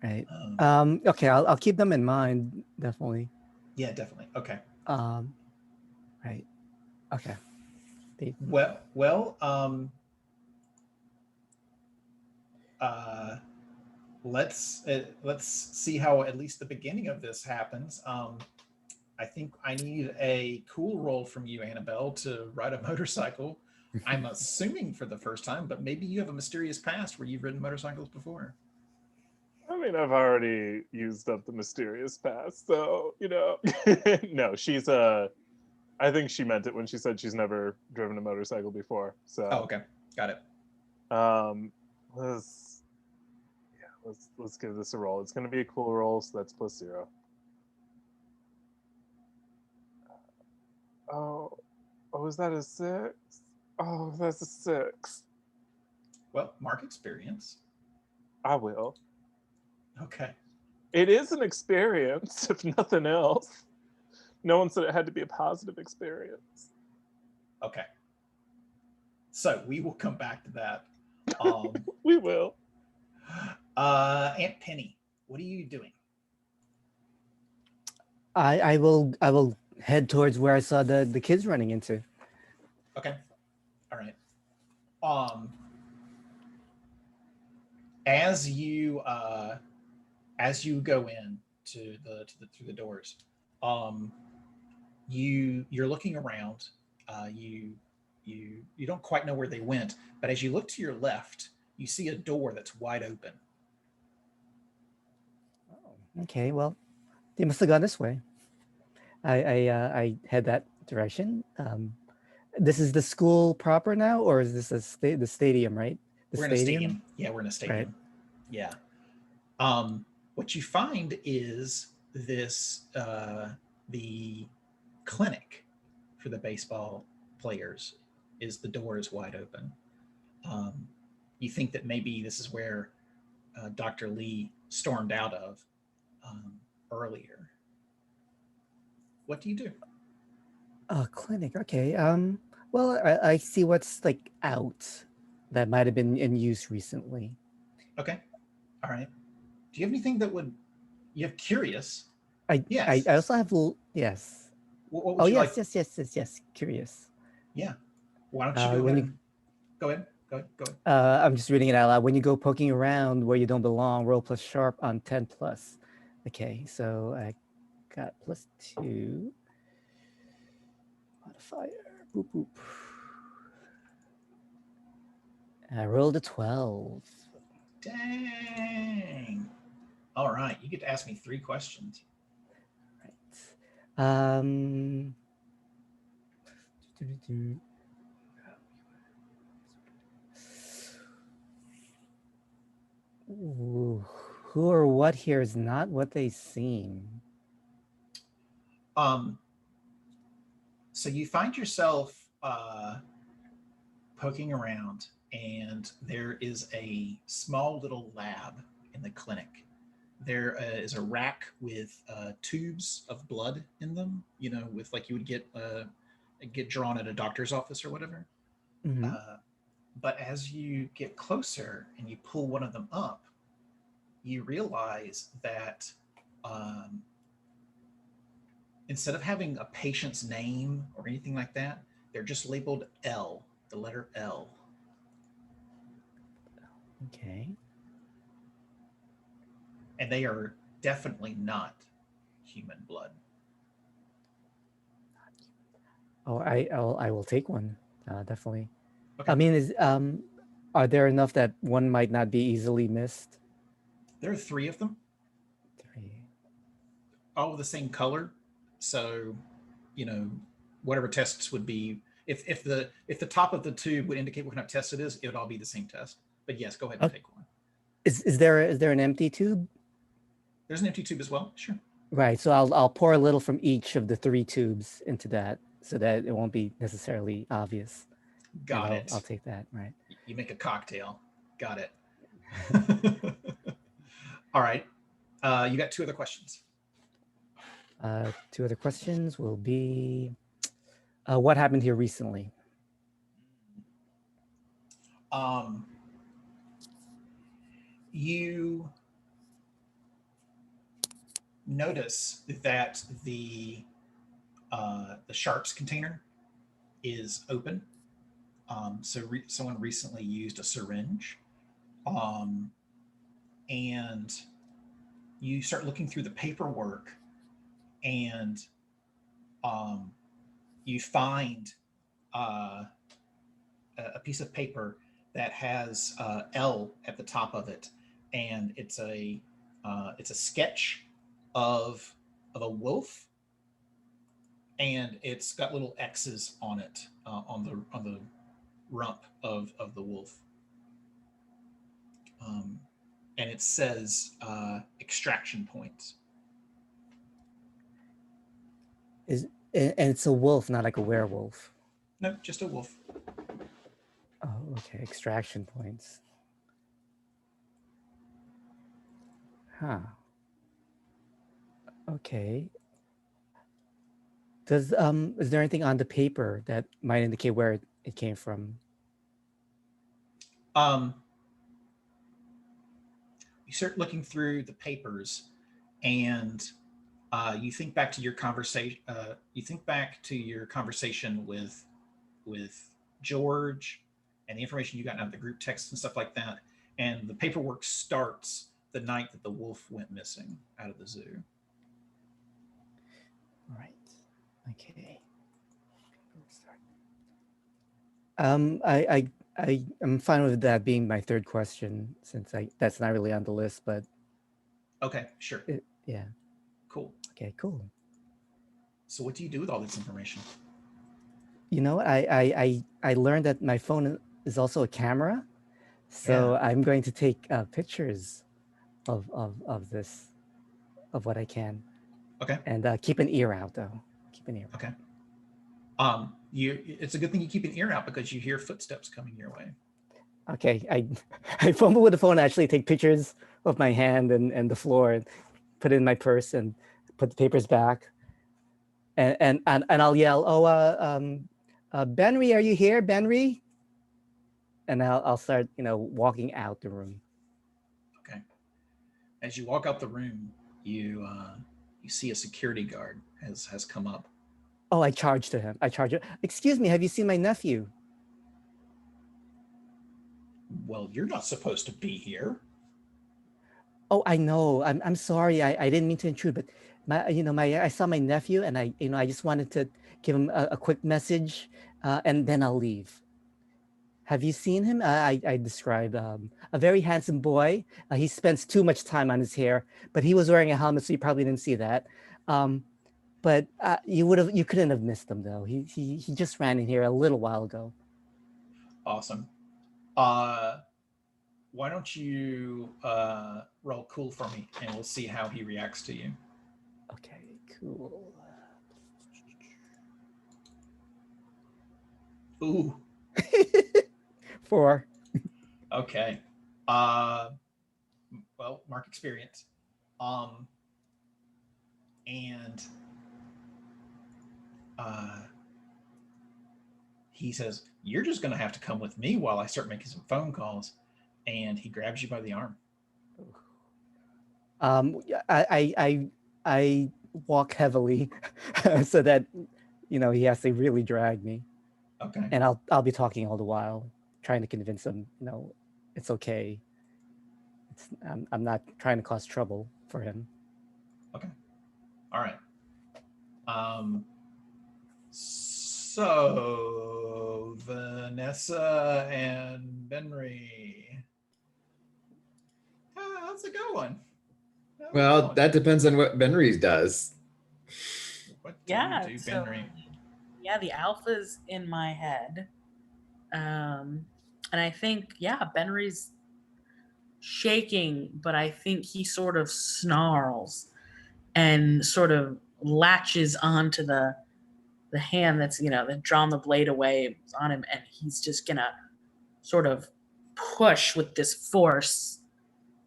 Okay, I'll keep them in mind, definitely. Yeah, definitely. Okay. Right. Okay. Well. Uh, let's see how at least the beginning of this happens. I think I need a cool roll from you, Annabelle, to ride a motorcycle. I'm assuming for the first time, but maybe you have a mysterious past where you've ridden motorcycles before. I mean, I've already used up the mysterious past, so no, she's I think she meant it when she said she's never driven a motorcycle before. So Oh, okay, got it. Let's give this a roll. It's going to be a cool roll, so that's +0. Oh, is that a 6? Oh, that's a 6. Well, mark experience. I will. Okay. It is an experience, if nothing else. No one said it had to be a positive experience. Okay. So we will come back to that. We will. Aunt Penny, what are you doing? I will head towards where I saw the kids running into. Okay. All right. As you go in through the doors, you're looking around. You don't quite know where they went, but as you look to your left, you see a door that's wide open. Okay, well, they must have gone this way. I head that direction. This is the school proper now, or is this the stadium? Right, We're in a stadium. Yeah, we're in a stadium. Right. Yeah. What you find is this the clinic for the baseball players is the door is wide open. You think that maybe this is where Dr. Lee stormed out of earlier. What do you do? Oh, clinic. Okay. Well, I see what's like out that might have been in use recently. Okay. All right. Do you have anything that would you have curious? I Yes. I also have yes. What Oh would you like? yes. Curious. Yeah. Why don't you go When ahead you and go ahead. Go ahead. Go ahead. I'm just reading it out loud. When you go poking around where you don't belong, roll plus sharp on 10 plus. Okay, so I got +2 modifier. Boop boop. I rolled a 12. Dang. All right. You get to ask me 3 questions. Right. Ooh, who or what here is not what they seem. So you find yourself poking around, and there is a small little lab in the clinic. There is a rack with tubes of blood in them, with like you would get drawn at a doctor's office or whatever. Mhm. But as you get closer and you pull one of them up, you realize that um, instead of having a patient's name or anything like that, they're just labeled L, the letter L. Okay. And they are definitely not human blood. Oh, I will take one. Definitely. Okay. I mean, are there enough that one might not be easily missed? There are 3 of them, 3. all of the same color. So, you know, whatever tests would be, if the top of the tube would indicate what kind of test it is, it would all be the same test. But yes, go ahead and take one. Is there an empty tube? There's an empty tube as well. Sure. Right. So I'll pour a little from each of the 3 tubes into that, so that it won't be necessarily obvious. Got And it. I'll take that. Right. You make a cocktail. Got it. All right. You got 2 other questions. 2 other questions will be, what happened here recently? You notice that the sharps container is open. Someone recently used a syringe, and you start looking through the paperwork, and um, you find uh, a piece of paper that has L at the top of it, and it's a sketch of a wolf, and it's got little X's on it on the rump of the wolf, and it says extraction points. And it's a wolf, not like a werewolf. No, just a wolf. Oh, okay. Extraction points. Huh. Okay. Is there anything on the paper that might indicate where it came from? Um, you start looking through the papers, and you think back to your conversation. You think back to your conversation with George, and the information you got out of the group text and stuff like that. And the paperwork starts the night that the wolf went missing out of the zoo. Right. Okay. I'm fine with that being my 3rd question, since that's not really on the list, but Okay, sure. Yeah. Cool. Okay, cool. So what do you do with all this information? You know, I learned that my phone is also a camera, so Yeah. I'm going to take pictures of this, of what I can, Okay. and keep an ear out though. Keep an ear out. Okay. It's a good thing you keep an ear out because you hear footsteps coming your way. Okay, I fumble with the phone, actually take pictures of my hand and the floor, and put it in my purse and put the papers back. and I'll yell, "Oh, Benry, are you here, Benry?" And I'll start, walking out the room. Okay. As you walk out the room, you see a security guard has come up. Oh, I charge to him. Excuse me, have you seen my nephew? Well, you're not supposed to be here. Oh, I know. I'm sorry. I didn't mean to intrude, but I saw my nephew, and I just wanted to give him a quick message, and then I'll leave. Have you seen him? I described a very handsome boy. He spends too much time on his hair, but he was wearing a helmet, so you probably didn't see that. But you couldn't have missed him though. He just ran in here a little while ago. Awesome. Why don't you roll cool for me, and we'll see how he reacts to you. Okay, cool. Ooh. 4. Okay. Well, mark experience. And he says, "You're just going to have to come with me while I start making some phone calls." And he grabs you by the arm. I walk heavily so that he has to really drag me. Okay. And I'll be talking all the while, trying to convince him, it's okay. I'm not trying to cause trouble for him. Okay. All right. So Vanessa and Benry, how's it going? Well, that depends on what Benry's does. What do Yeah, you do, so Benry? yeah, the alpha's in my head. And I think, Benry's shaking, but I think he sort of snarls and sort of latches onto the hand that's, that drawn the blade away on him, and he's just gonna sort of push with this force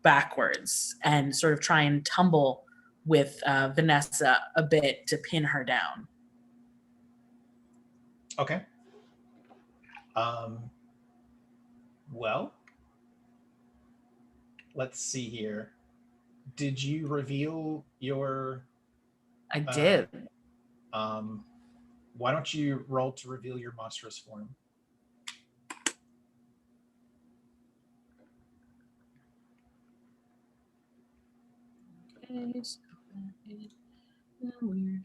backwards and sort of try and tumble with Vanessa a bit to pin her down. Okay. Well, let's see here. Did you reveal your... I did. Why don't you roll to reveal your monstrous form? Okay, so weird.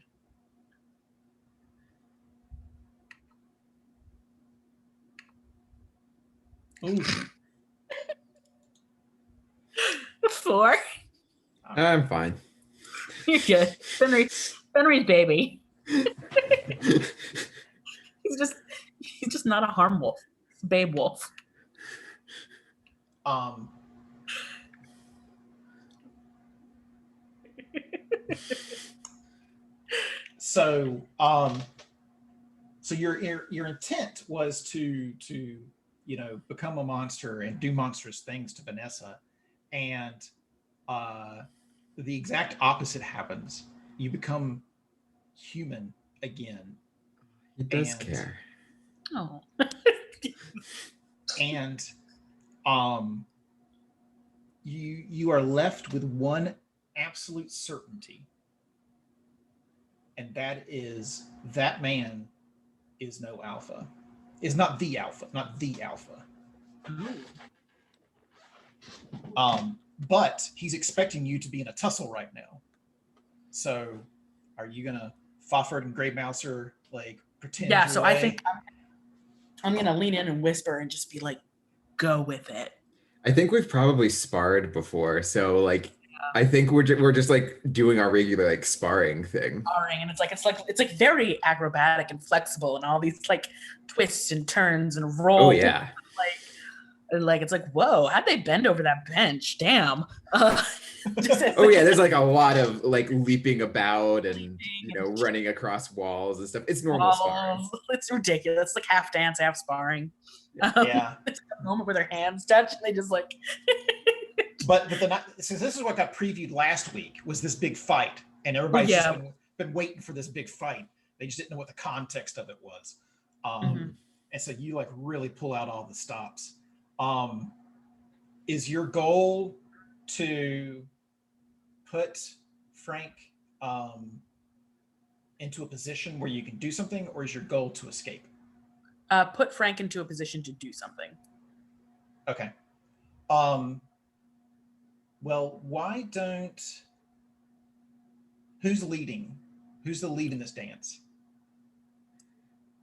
Ooh. 4. I'm fine. You're good. Benry's baby. He's just not a harm wolf. He's a babe wolf. So your intent was to become a monster and do monstrous things to Vanessa, and the exact opposite happens. You become human again. He does care. Oh. And you are left with one absolute certainty, and that is that man is no alpha. Is not the alpha. But he's expecting you to be in a tussle right now. So are you gonna Fofford and Grey Mouser pretend? Yeah, so I think I'm gonna lean in and whisper and just be like, go with it. I think we've probably sparred before, so I think we're just doing our regular sparring thing. Sparring, and it's very acrobatic and flexible, and all these twists and turns and rolls. Oh yeah. It's whoa, how'd they bend over that bench? Damn. Oh yeah, there's a lot of leaping about and running across walls and stuff. It's normal sparring. It's ridiculous. It's half dance, half sparring. Yeah. It's a moment where their hands touch and they just But since this is what got previewed last week was this big fight, and everybody's just been waiting for this big fight. They just didn't know what the context of it was. Mhm. And so you like really pull out all the stops. Is your goal to put Frank into a position where you can do something, or is your goal to escape? Put Frank into a position to do something. Okay. Well, why don't... Who's leading? Who's the lead in this dance?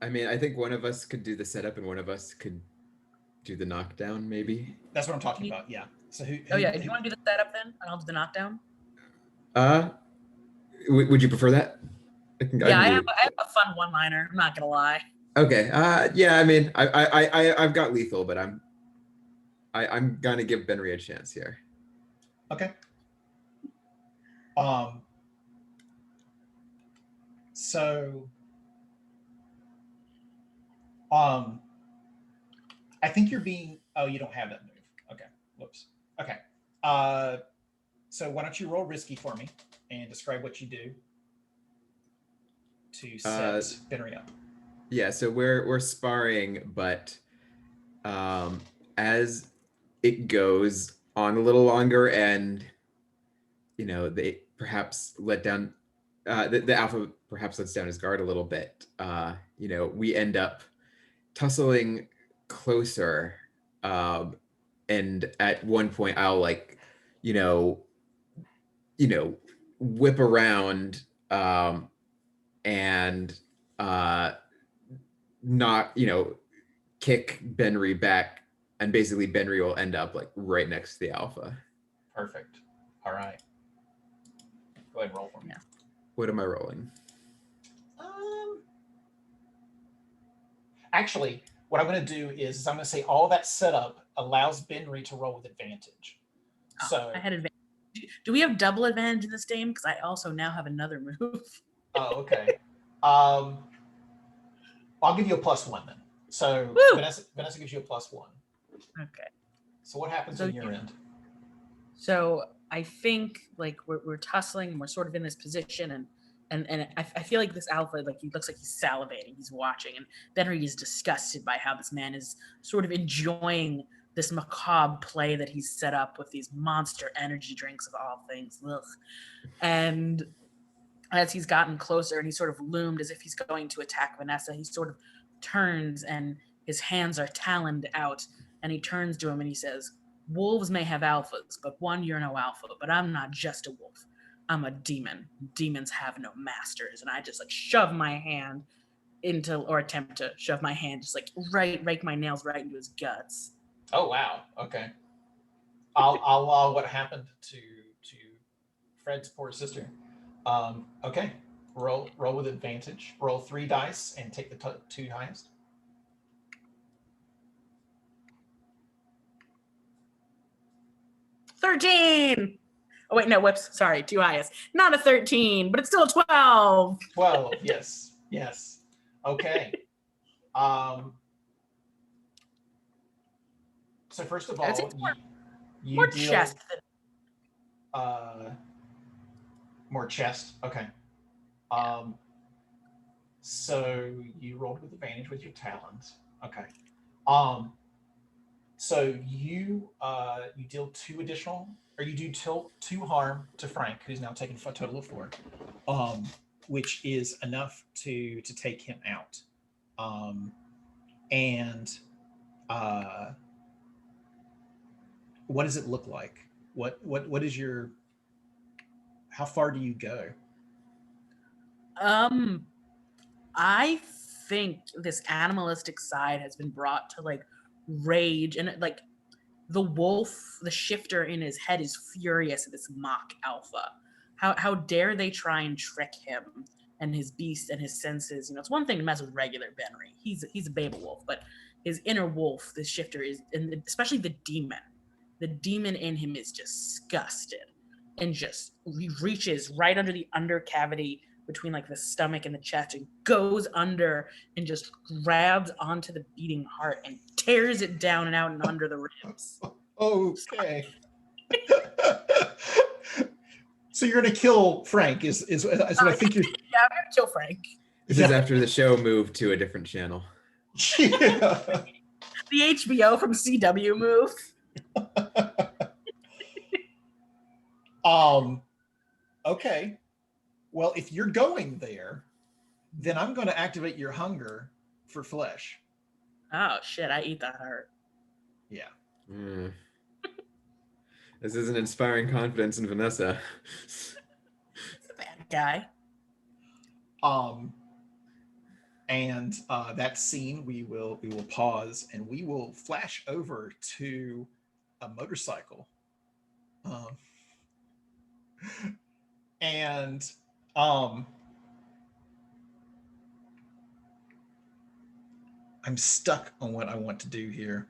I mean, I think one of us could do the setup and one of us could do the knockdown, maybe. That's what I'm talking about. Yeah. So who? Oh yeah, if you want to do the setup, then and I'll do the knockdown. Would you prefer that? I can Yeah, I do have, it. I have a fun one-liner. I'm not gonna lie. Okay. Yeah. I mean, I've got lethal, but I'm gonna give Benry a chance here. Okay. So, I think you're being... Oh, you don't have that move. Okay. Whoops. Okay. So why don't you roll risky for me and describe what you do to set Benry up? Yeah. So we're sparring, but as it goes on a little longer, and they perhaps let down the alpha perhaps lets down his guard a little bit. We end up tussling closer, and at one point I'll whip around, and not kick Benry back, and basically Benry will end up like right next to the alpha. Perfect. All right. Go ahead and roll for me. Yeah. What am I rolling? Actually, what I'm going to do is I'm going to say all that setup allows Benry to roll with advantage. So I had advantage. Do we have double advantage in this game? Because I also now have another move. Oh, okay. I'll give you a +1 then. So Vanessa gives you a +1. Okay. So what happens on your end? So I think like we're tussling and we're sort of in this position, and I feel like this alpha, like he looks like he's salivating, he's watching, and Benry is disgusted by how this man is sort of enjoying this macabre play that he's set up with these monster energy drinks of all things. Ugh. And as he's gotten closer and he's sort of loomed as if he's going to attack Vanessa, he sort of turns and his hands are taloned out, and he turns to him and he says, "Wolves may have alphas, but one, you're no alpha, but I'm not just a wolf. I'm a demon. Demons have no masters." And I just like shove my hand into, or attempt to shove my hand, just like rake my nails right into his guts. Oh wow. Okay. I'll what happened to Fred's poor sister. Okay. Roll with advantage. Roll 3 dice and take the 2 highest. $13. Oh wait, no, whoops. Sorry, 2 highest. Not a 13, but it's still a 12. 12. Yes. Yes. Okay. So first of all, you more deal chest more chest. Okay. So you rolled with advantage with your talons. Okay. So you deal 2 additional, or you do 2 harm to Frank, who's now taken a total of 4, which is enough to take him out. And what does it look like? What is your... How far do you go? I think this animalistic side has been brought to like rage, and like the wolf, the shifter in his head is furious at this mock alpha. How dare they try and trick him and his beast and his senses? It's one thing to mess with regular Benry. He's a baby wolf, but his inner wolf, this shifter, is, and especially the demon. The demon in him is disgusted, and just he reaches right under the under cavity between like the stomach and the chest and goes under and just grabs onto the beating heart and tears it down and out and under the ribs. Okay. So you're gonna kill Frank is what I think you're... Yeah, I'm gonna kill Frank. This is after the show moved to a different channel. Yeah. The HBO from CW move. Okay. Well, if you're going there, then I'm going to activate your hunger for flesh. Oh shit! I eat that heart. Yeah. Mm. This isn't inspiring confidence in Vanessa. It's a bad guy. And that scene we will pause and we will flash over to a motorcycle. Um, and I'm stuck on what I want to do here.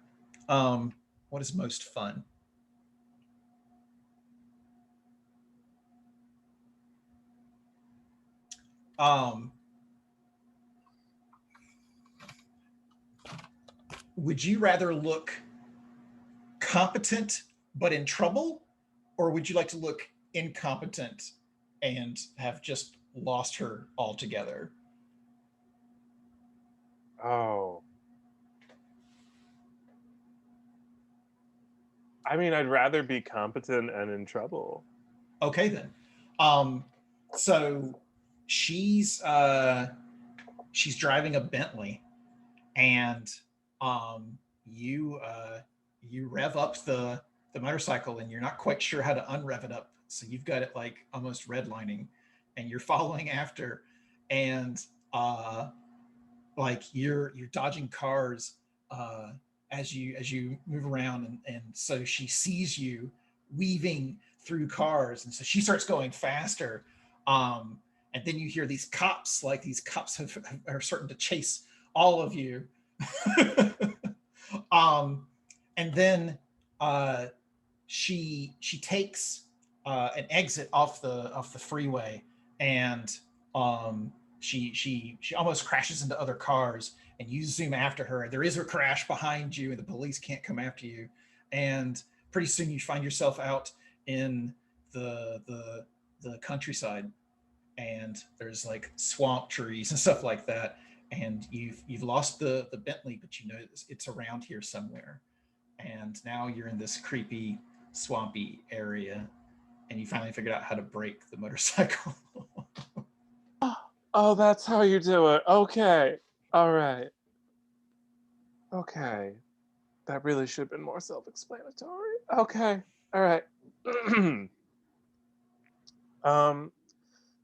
What is most fun? Um, would you rather look competent but in trouble, or would you like to look incompetent and have just lost her altogether? Oh. I mean, I'd rather be competent and in trouble. Okay then. So she's driving a Bentley, and you rev up the motorcycle, and you're not quite sure how to unrev it up. So you've got it like almost redlining, and you're following after, and like you're dodging cars as you move around, and so she sees you weaving through cars, and so she starts going faster. And then you hear these cops are starting to chase all of you. um, and then she takes an exit off the freeway, and she almost crashes into other cars, and you zoom after her. There is a crash behind you, and the police can't come after you. And pretty soon you find yourself out in the countryside, and there's like swamp trees and stuff like that. And you've lost the Bentley, but you know it's around here somewhere. And now you're in this creepy, swampy area, and you finally figured out how to brake the motorcycle. Oh, that's how you do it. Okay. All right. Okay. That really should have been more self-explanatory. Okay. All right.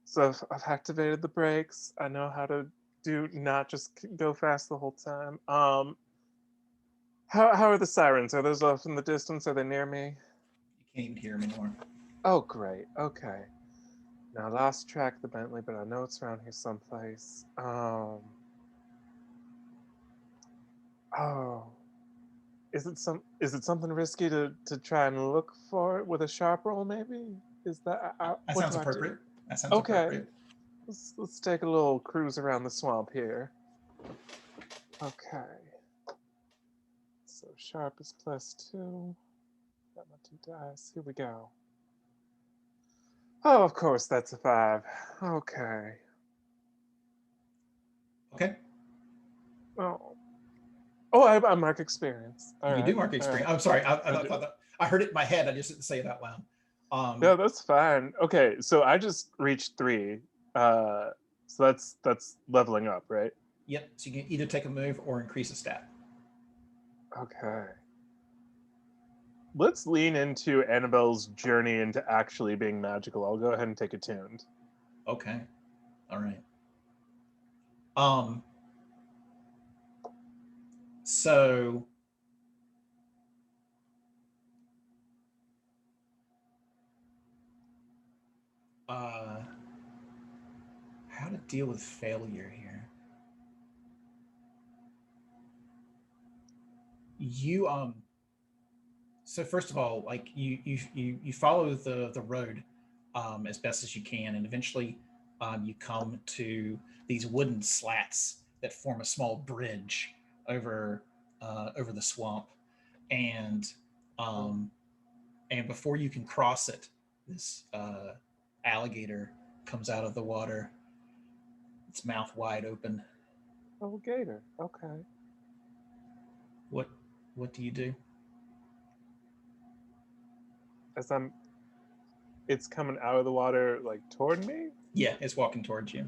So I've activated the brakes. I know how to do not just go fast the whole time. How are the sirens? Are those off in the distance? Are they near me? You can't even hear him anymore. Oh, great. Okay. Now I lost track of the Bentley, but I know it's around here someplace. Oh. Is it something risky to try and look for it with a sharp roll, maybe? Is that That what sounds do I do? appropriate. That sounds Okay. appropriate. Let's take a little cruise around the swamp here. Okay. So sharp is +2. Got my 2 dice. Here we go. Oh, of course, that's a 5. Okay. Okay. Oh. Oh, I mark experience. All You right. do mark experience. Right. I'm sorry. I thought that I heard it in my head. I just didn't say it out loud. No, that's fine. Okay, so I just reached 3. So that's leveling up, right? Yep. So you can either take a move or increase a stat. Okay. Let's lean into Annabelle's journey into actually being magical. I'll go ahead and take attuned. Okay. All right. So how to deal with failure here? You so first of all, like you follow the road as best as you can, and eventually you come to these wooden slats that form a small bridge over over the swamp, and um, and before you can cross it, this alligator comes out of the water. It's its mouth wide open. Oh, gator. Okay. What do you do? As it's coming out of the water, like toward me, Yeah, it's walking towards you.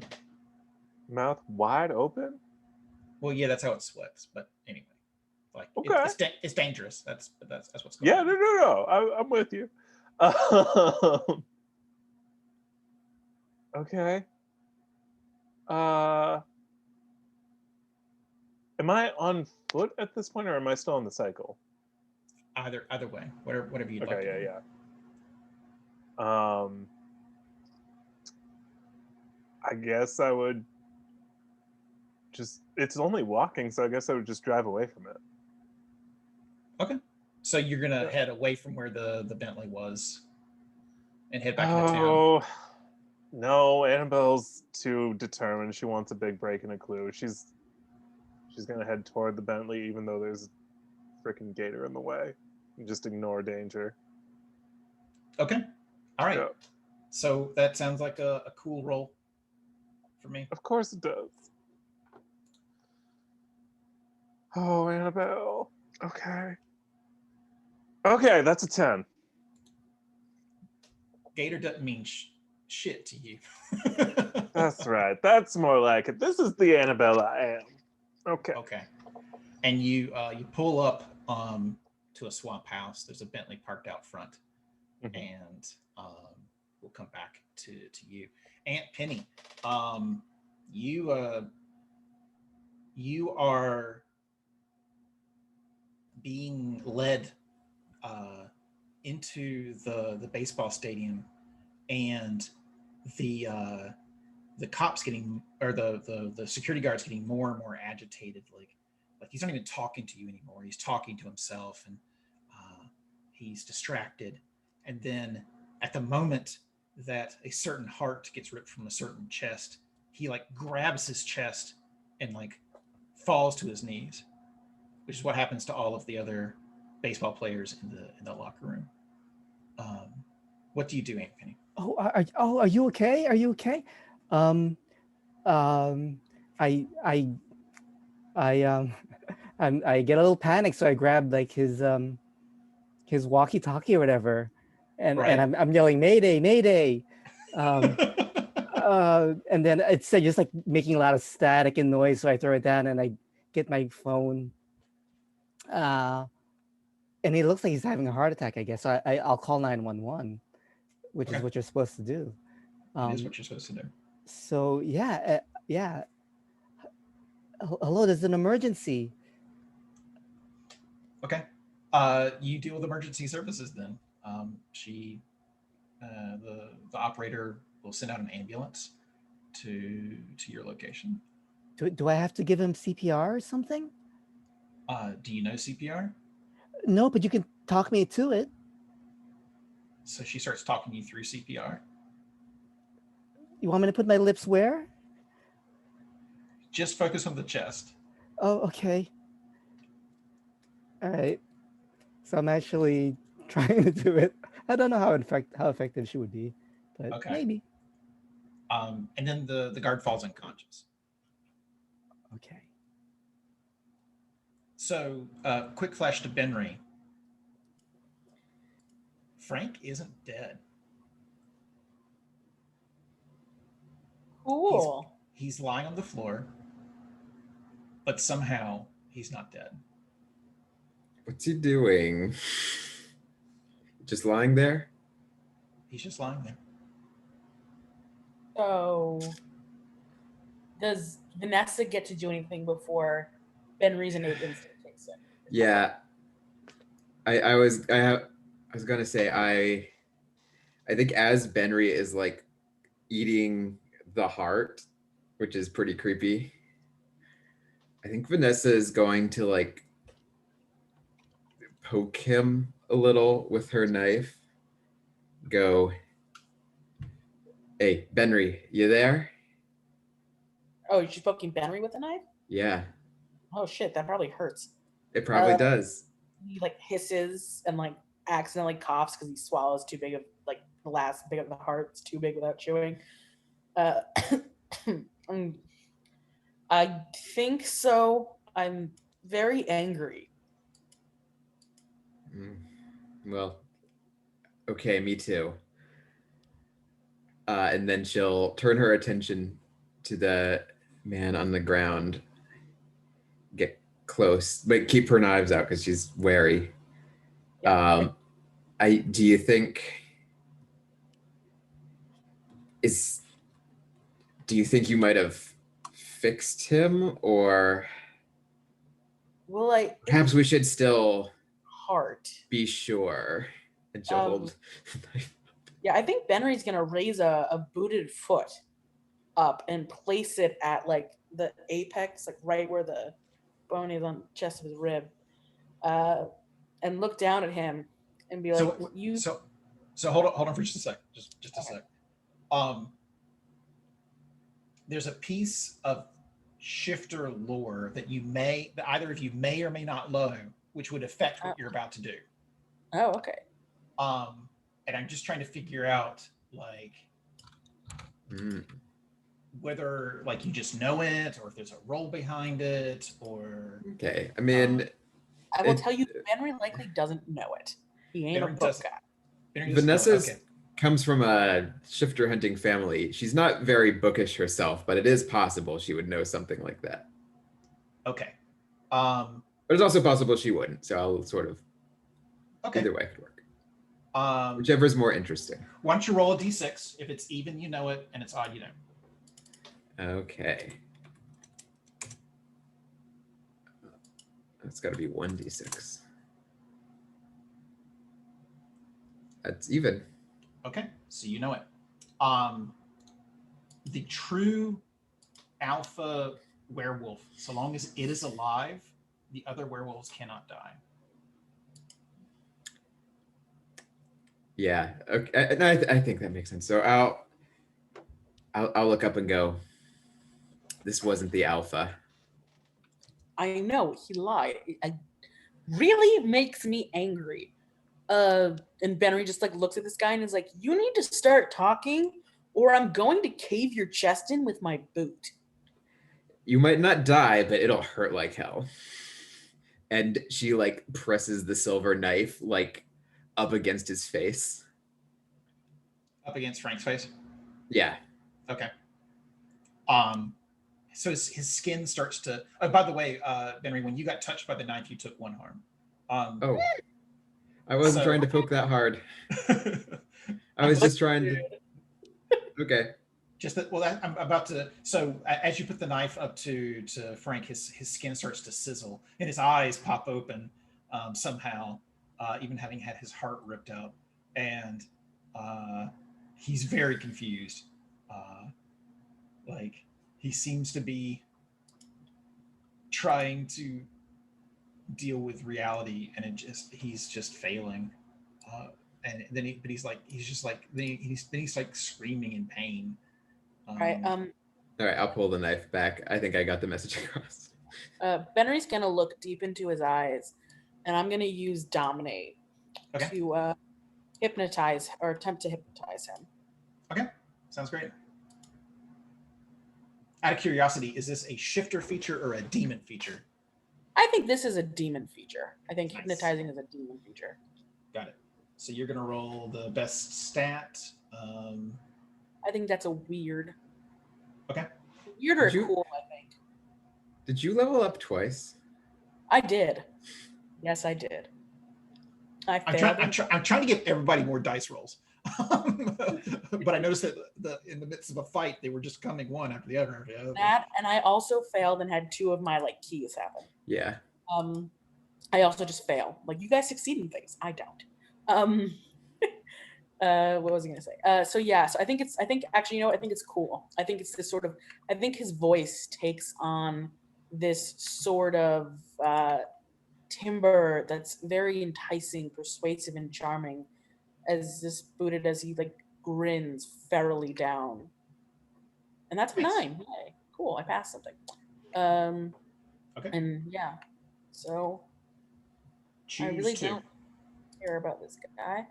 mouth wide open. Well, yeah, that's how it sweats. But anyway, like Okay. it's dangerous. That's what's going Yeah, on. no. I'm with you. Um, okay. Am I on foot at this point, or am I still on the cycle? Either way, whatever you'd like Okay, to do. yeah. I guess I would just. It's only walking, so I guess I would just drive away from it. Okay. So you're gonna Yeah. head away from where the Bentley was and head back into town. Oh no, Annabelle's too determined. She wants a big break and a clue. She's gonna head toward the Bentley, even though there's a freaking gator in the way. And just ignore danger. Okay. All right. Yeah. So that sounds like a cool roll for me. Of course it does. Oh, Annabelle. Okay. Okay, that's a 10. Gator doesn't mean shit to you. That's right. That's more like it. This is the Annabelle I am. Okay. Okay. And you pull up to a swamp house. There's a Bentley parked out front, and we'll come back to you, Aunt Penny. You are being led into the baseball stadium, and the cops getting, or the security guards getting more and more agitated. Like he's not even talking to you anymore. He's talking to himself, and he's distracted. And then at the moment that a certain heart gets ripped from a certain chest, he like grabs his chest and like falls to his knees, which is what happens to all of the other baseball players in the locker room. What do you do, Anthony? Are you okay? Are you okay? Um, um, I I get a little panicked, so I grab like his walkie-talkie or whatever, and Right. I'm yelling Mayday, Mayday, and then it's just like making a lot of static and noise, so I throw it down and I get my phone, and it looks like he's having a heart attack, I guess. So I'll call 911, which is what you're supposed to do. It is what you're supposed to do. So yeah. Hello, there's an emergency. Okay. You deal with emergency services then. The operator will send out an ambulance to your location. Do I have to give him CPR or something? Do you know CPR? No, but you can talk me to it. So she starts talking you through CPR. You want me to put my lips where? Just focus on the chest. Oh, okay. All right. So I'm actually trying to do it. I don't know how effective she would be, but Okay. maybe. And then the guard falls unconscious. Okay. So quick flash to Benry. Frank isn't dead. Cool. He's lying on the floor, but somehow he's not dead. What's he doing? Just lying there? He's just lying there. So, does Vanessa get to do anything before Ben Reason instinct takes it? Yeah. I was gonna say I think as Benry is like eating the heart, which is pretty creepy, I think Vanessa is going to like poke him a little with her knife. Go, hey, Benry, you there? Oh, she's poking Benry with a knife? Yeah, Oh shit, that probably hurts. it probably does. He like hisses and like accidentally coughs because he swallows too big of like the last bit of the heart. It's too big without chewing. I think so. I'm very angry. Well, okay, me too. And then she'll turn her attention to the man on the ground, get close, but keep her knives out because she's wary. Yeah. Do you think is do you think you might have fixed him, or Well, I perhaps we should still heart. be sure? And she'll hold the knife. Yeah, I think Benry's gonna raise a booted foot up and place it at like the apex, like right where the bone is on the chest of his rib, and look down at him and be like, So "You." so hold on for just a sec. Just a Okay. sec. There's a piece of shifter lore that either of you may or may not know, which would affect what you're about to do. Oh, okay. And I'm just trying to figure out like whether like you just know it or if there's a role behind it or Okay. I mean, I will tell you, Benry likely doesn't know it. He ain't a book guy. Vanessa's comes from a shifter hunting family. She's not very bookish herself, but it is possible she would know something like that. Okay. But it's also possible she wouldn't. So I'll sort of either way could work. Whichever is more interesting. Why don't you roll a d6? If it's even, you know it, and it's odd, you don't. Okay. That's got to be 1d6. That's even. Okay, so you know it. The true alpha werewolf, so long as it is alive, the other werewolves cannot die. Yeah. Okay. And I think that makes sense. So I'll look up and go. This wasn't the alpha. I know he lied. It really makes me angry. And Benry just like looks at this guy and is like, "You need to start talking, or I'm going to cave your chest in with my boot." You might not die, but it'll hurt like hell. And she like presses the silver knife like up against his face. Up against Frank's face? Yeah. Okay. So his skin starts to. Oh, by the way, Benry, when you got touched by the knife, you took 1 harm. Oh, I wasn't trying to poke that hard. I was just trying to. Okay. Just that. Well, I'm about to. So as you put the knife up to Frank, his skin starts to sizzle and his eyes pop open somehow, even having had his heart ripped out, and he's very confused. Like he seems to be trying to deal with reality, and he's just failing. And then he's like screaming in pain. All right. All right. I'll pull the knife back. I think I got the message across. Benry's gonna look deep into his eyes, and I'm gonna use dominate to hypnotize or attempt to hypnotize him. Okay, sounds great. Out of curiosity, is this a shifter feature or a demon feature? I think this is a demon feature. I think hypnotizing is a demon feature. Got it. So you're gonna roll the best stat. I think that's a weird. Okay. Weird or cool, I think. Did you level up twice? I did. Yes, I did. I'm trying to give everybody more dice rolls. But I noticed that in the midst of a fight, they were just coming one after the other. That, and I also failed and had 2 of my like keys happen. Yeah. I also just fail. Like you guys succeed in things, I don't. What was I gonna say? So I think actually, I think it's cool. I think it's this sort of. I think his voice takes on this sort of timbre that's very enticing, persuasive, and charming. As this booted as he like grins ferally down, and that's a 9. Yay, cool! I passed something. Okay. And yeah, so I really don't care about this guy.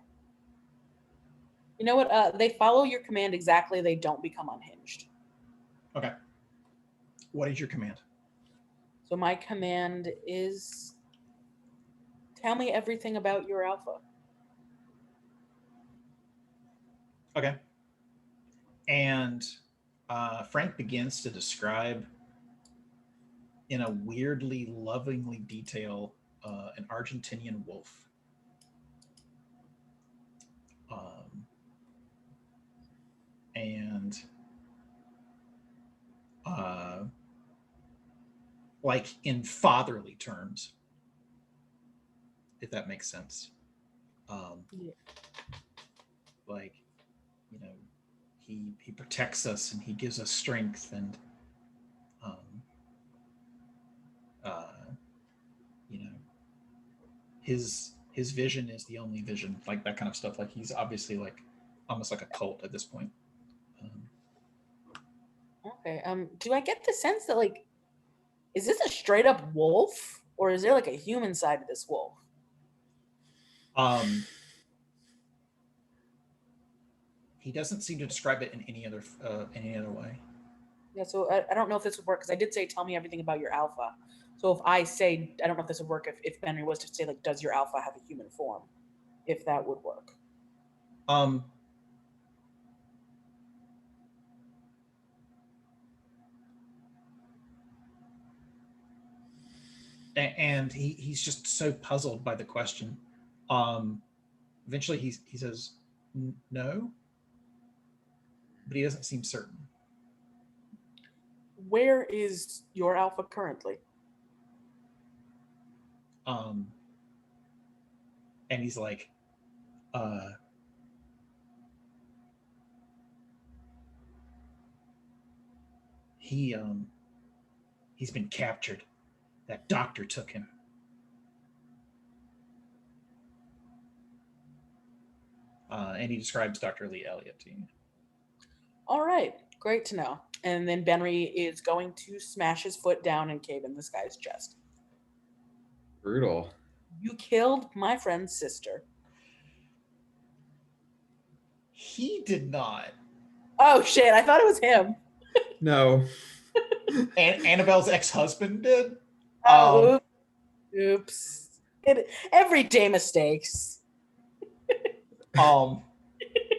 You know what? They follow your command exactly. They don't become unhinged. Okay. What is your command? So my command is tell me everything about your alpha. Okay. And Frank begins to describe in a weirdly lovingly detail an Argentinian wolf. And like in fatherly terms, if that makes sense. Yeah. Like, you know, he protects us and he gives us strength, and um, uh, you know, his vision is the only vision, like that kind of stuff. Like he's obviously like almost like a cult at this point. Okay. Do I get the sense that like is this a straight up wolf or is there like a human side to this wolf? He doesn't seem to describe it in any other way. Yeah, so I don't know if this would work because I did say tell me everything about your alpha. So if I say I don't know if this would work if Henry was to say like does your alpha have a human form? If that would work. Um, and he's just so puzzled by the question. Eventually, he says no, but he doesn't seem certain. Where is your alpha currently? And he's like, he's been captured. That doctor took him. And he describes Dr. Lee Elliott to you. All right, great to know. And then Benry is going to smash his foot down and cave in this guy's chest. Brutal. You killed my friend's sister. He did not. Oh shit, I thought it was him. No. And Annabelle's ex-husband did. Oh, oops. Everyday mistakes.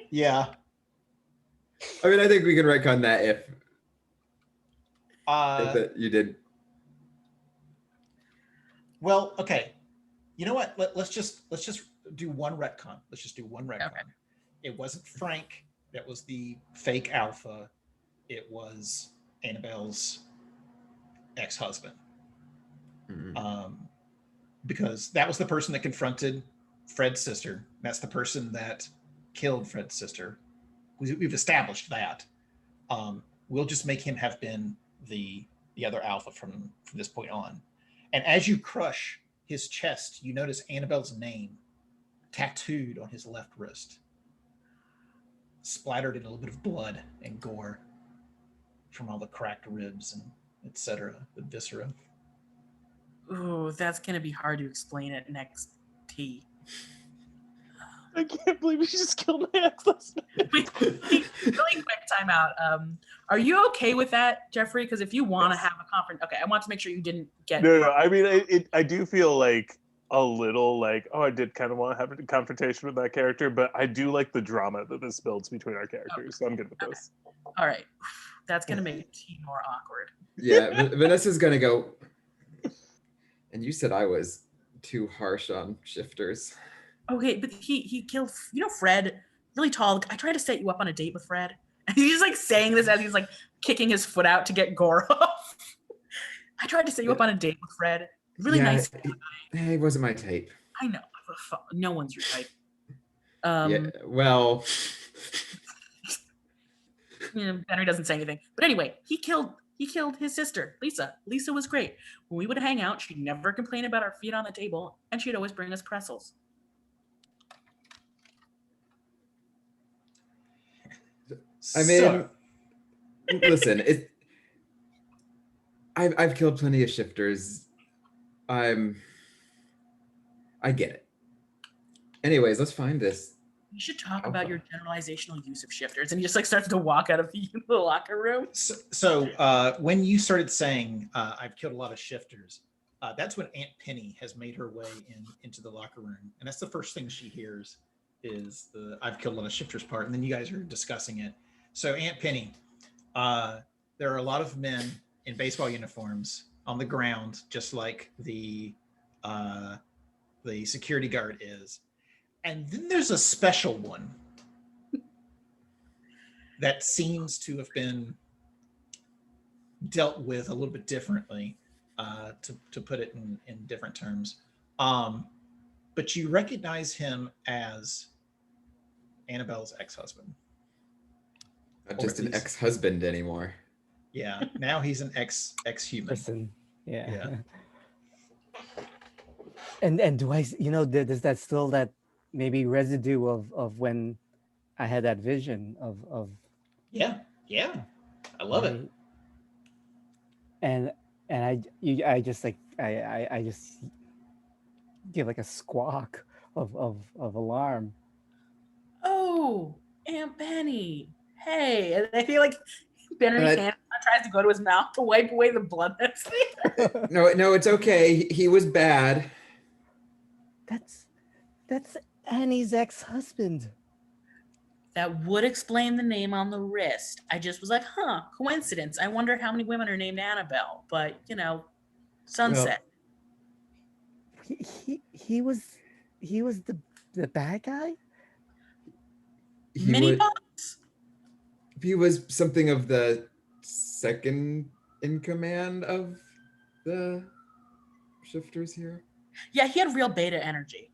Yeah. I mean, I think we can retcon that if that you did. Well, okay. You know what? Let's just do one retcon. Let's just do one retcon. Okay. It wasn't Frank that was the fake alpha. It was Annabelle's ex-husband. Mm-hmm. Because that was the person that confronted Fred's sister. That's the person that killed Fred's sister. We've established that. We'll just make him have been the other alpha from this point on. And as you crush his chest, you notice Annabelle's name tattooed on his left wrist, splattered in a little bit of blood and gore from all the cracked ribs and etc. The viscera. Ooh, that's gonna be hard to explain at next tea. I can't believe you just killed my ex last night. Really quick timeout. Are you okay with that, Jeffrey? Because if you want to have a conference, okay, I want to make sure you didn't get. No. I mean, I do feel like a little like, oh, I did kind of want to have a confrontation with that character, but I do like the drama that this builds between our characters, so I'm good with this. All right, that's gonna make it more awkward. Yeah, Vanessa's gonna go. And you said I was too harsh on shifters. Okay, but he killed, Fred, really tall. I tried to set you up on a date with Fred. And he's like saying this as he's like kicking his foot out to get gore off. I tried to set you up on a date with Fred. Really nice guy. He wasn't my type. I know. No one's your type. Yeah, well. Henry doesn't say anything. But anyway, he killed his sister, Lisa. Lisa was great. When we would hang out, she'd never complain about our feet on the table, and she'd always bring us pretzels. I mean, listen, I've killed plenty of shifters. I get it. Anyways, let's find this You should talk Alpha. about your generalizational use of shifters, and he just like starts to walk out of the locker room. So when you started saying I've killed a lot of shifters, that's when Aunt Penny has made her way into the locker room, and that's the first thing she hears is the I've killed a lot of shifters part, and then you guys are discussing it. So Aunt Penny, there are a lot of men in baseball uniforms on the ground, just like the security guard is, and then there's a special one that seems to have been dealt with a little bit differently, to put it in different terms. But you recognize him as Annabelle's ex-husband. Not just an ex-husband anymore. Yeah, now he's an ex-human. Person. Yeah. Yeah. And do I, does that still that maybe residue of when I had that vision of Yeah, I love it. right? And I just like I just give like a squawk of alarm. Oh, Aunt Penny. Hey, and I feel like Benry's hand tries to go to his mouth to wipe away the blood that's there. No, it's okay. He was bad. That's Annie's ex-husband. That would explain the name on the wrist. I just was like, coincidence. I wonder how many women are named Annabelle. But, sunset. He was the bad guy? Mini box? He was something of the second in command of the shifters here. Yeah, he had real beta energy.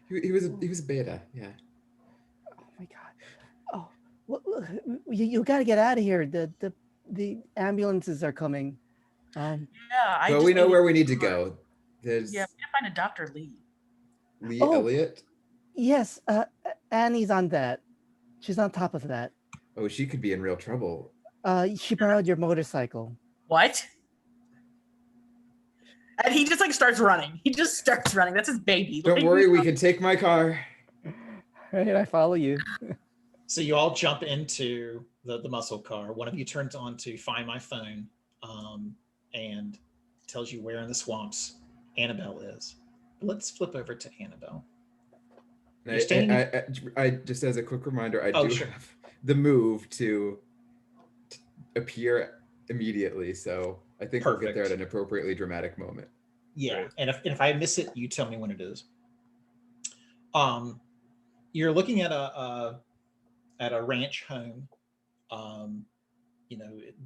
He was a beta, yeah. Oh my god! Oh, well, you got to get out of here. The ambulances are coming. Well, we know where we need to go. There's we gotta find a Dr. Lee. Lee Elliott. Yes, Annie's on that. She's on top of that. Oh, she could be in real trouble. She borrowed your motorcycle. What? And he just like starts running. He just starts running. That's his baby. Don't worry, we can take my car. Right, I follow you. So you all jump into the muscle car. One of you turns on to Find My Phone, and tells you where in the swamps Annabelle is. Let's flip over to Annabelle. I just as a quick reminder, I do have the move to appear immediately, so I think we'll get there at an appropriately dramatic moment. Yeah, right. And if I miss it, you tell me when it is. You're looking at a ranch home,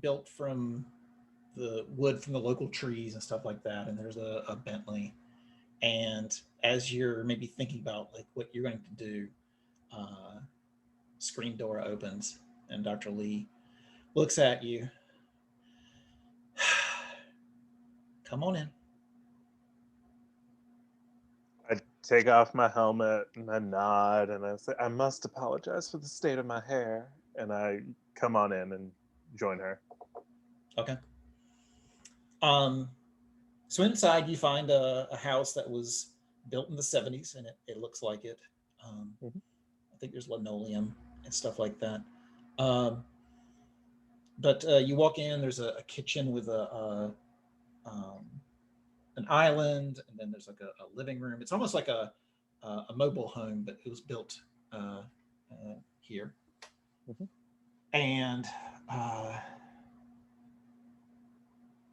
built from the wood from the local trees and stuff like that, and there's a Bentley. And as you're maybe thinking about like what you're going to do, screen door opens and Dr. Lee looks at you. Come on in. I take off my helmet and I nod and I say, I must apologize for the state of my hair. And I come on in and join her. Okay. So inside you find a house that was built in the 70s, and it looks like it. I think there's linoleum and stuff like that. But you walk in, there's a kitchen with an island, and then there's like a living room. It's almost like a mobile home, but it was built here. And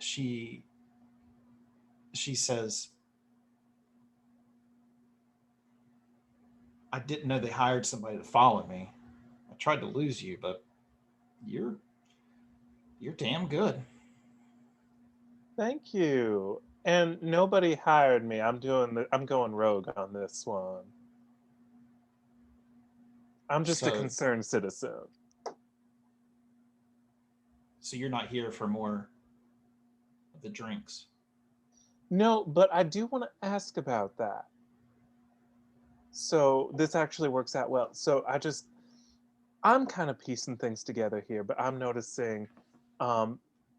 she says, I didn't know they hired somebody to follow me. I tried to lose you, but you're damn good. Thank you. And nobody hired me. I'm going rogue on this one. I'm just a concerned citizen. So you're not here for more of the drinks? No, but I do want to ask about that. So this actually works out well. So I'm kind of piecing things together here, but I'm noticing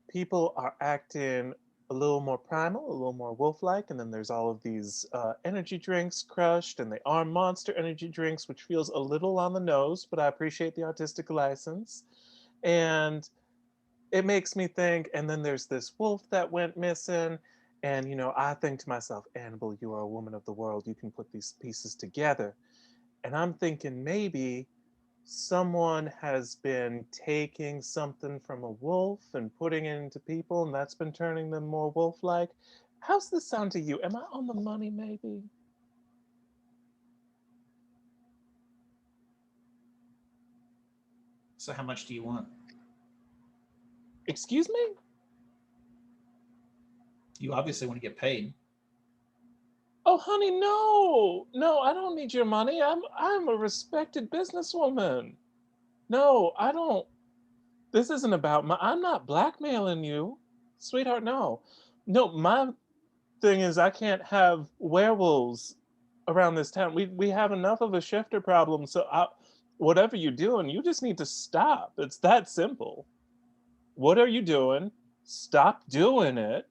people are acting a little more primal, a little more wolf-like, and then there's all of these energy drinks crushed, and they are monster energy drinks, which feels a little on the nose, but I appreciate the artistic license. And it makes me think, and then there's this wolf that went missing, and I think to myself, Annabelle, you are a woman of the world, you can put these pieces together. And I'm thinking maybe someone has been taking something from a wolf and putting it into people, and that's been turning them more wolf-like. How's this sound to you? Am I on the money, maybe? So how much do you want? Excuse me? You obviously want to get paid. Oh, honey, no. No, I don't need your money. I'm a respected businesswoman. No, I don't. This isn't about I'm not blackmailing you. Sweetheart, no. No, my thing is I can't have werewolves around this town. We have enough of a shifter problem, so whatever you're doing, you just need to stop. It's that simple. What are you doing? Stop doing it.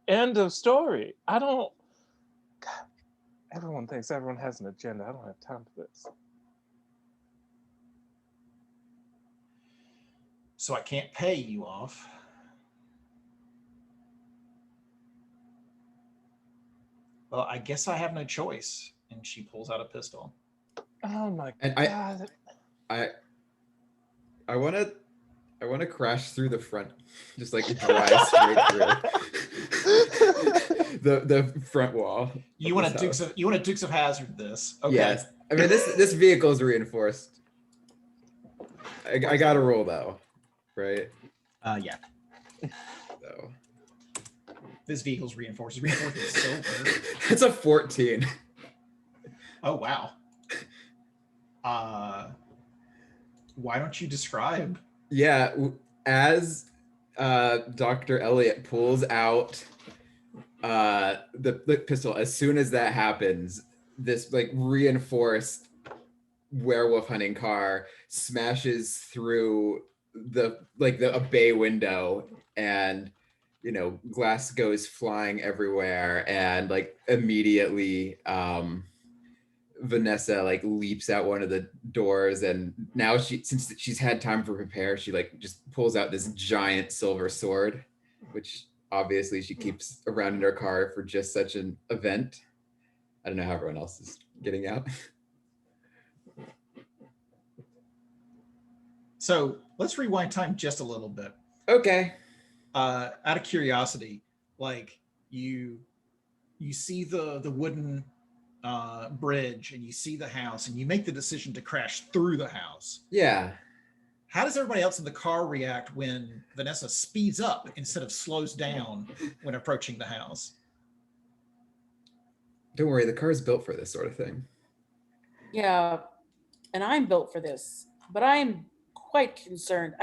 End of story. I don't. God, everyone thinks everyone has an agenda. I don't have time for this. So I can't pay you off. Well, I guess I have no choice. And she pulls out a pistol. Oh my And God. I want to crash through the front, just like drive straight through the front wall. You want to Dukes of Hazzard this? Okay. Yes, I mean this vehicle is reinforced. I got to roll though, right? Yeah. So This vehicle's reinforced. Reinforced with silver. it's a 14. Oh wow. Why don't you describe? Yeah, as Dr. Elliot pulls out the pistol, as soon as that happens, this like reinforced werewolf hunting car smashes through a bay window, and glass goes flying everywhere, and like immediately Vanessa like leaps out one of the doors, and now since she's had time to prepare, she like just pulls out this giant silver sword, which obviously she keeps around in her car for just such an event. I don't know how everyone else is getting out. So let's rewind time just a little bit. Okay. Out of curiosity, like you see the wooden bridge, and you see the house, and you make the decision to crash through the house. Yeah. How does everybody else in the car react when Vanessa speeds up instead of slows down when approaching the house? Don't worry, the car's built for this sort of thing. Yeah, and I'm built for this, but I'm quite concerned.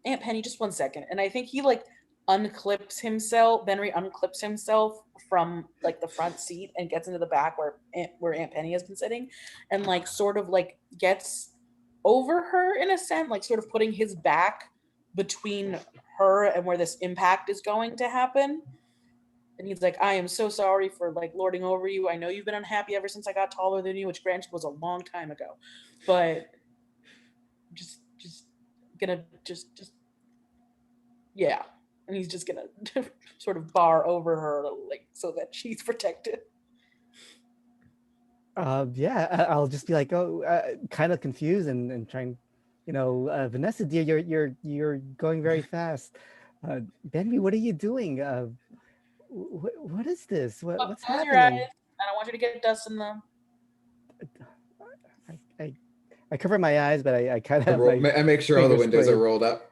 Aunt Penny, just 1 second. And I think he like unclips himself, Benry unclips himself from like the front seat and gets into the back where Aunt Penny has been sitting, and like sort of like gets over her in a sense, like sort of putting his back between her and where this impact is going to happen. And he's like, I am so sorry for like lording over you. I know you've been unhappy ever since I got taller than you, which granted was a long time ago. But just gonna just yeah. And he's just gonna sort of bar over her like so that she's protected. Yeah, I'll just be like, kind of confused and trying, Vanessa, dear, you're going very fast. Benby, what are you doing? What is this? What's Close your eyes. happening? I don't want you to get dust in them. I cover my eyes, but I kind of I make sure all the windows are rolled up.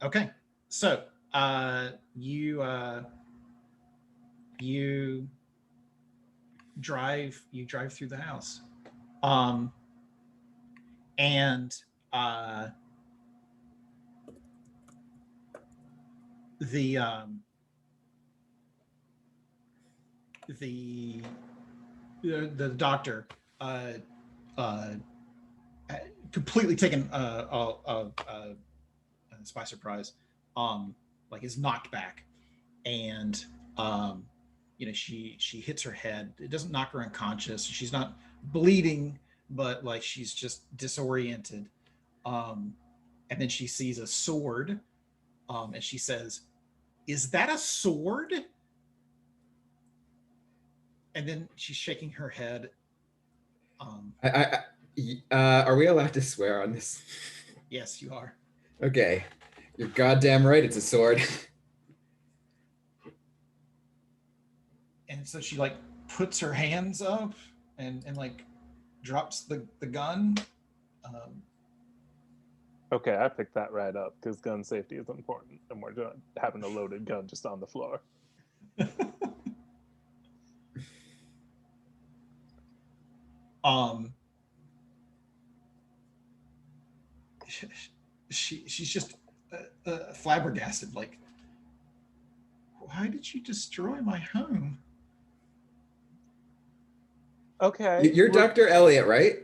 Okay, so you drive through the house, and the doctor completely taken by surprise, like is knocked back, and um, she hits her head. It doesn't knock her unconscious. She's not bleeding, but like she's just disoriented. Um, and then she sees a sword, and she says, "Is that a sword?" And then she's shaking her head. Um, Are we allowed to swear on this? yes, you are. Okay, you're goddamn right. It's a sword. And so she like puts her hands up and like drops the gun. Um, Okay, I picked that right up because gun safety is important, and we're just having a loaded gun just on the floor. um, she's just flabbergasted. Like, why did you destroy my home? Okay, You're Dr. Elliot, right?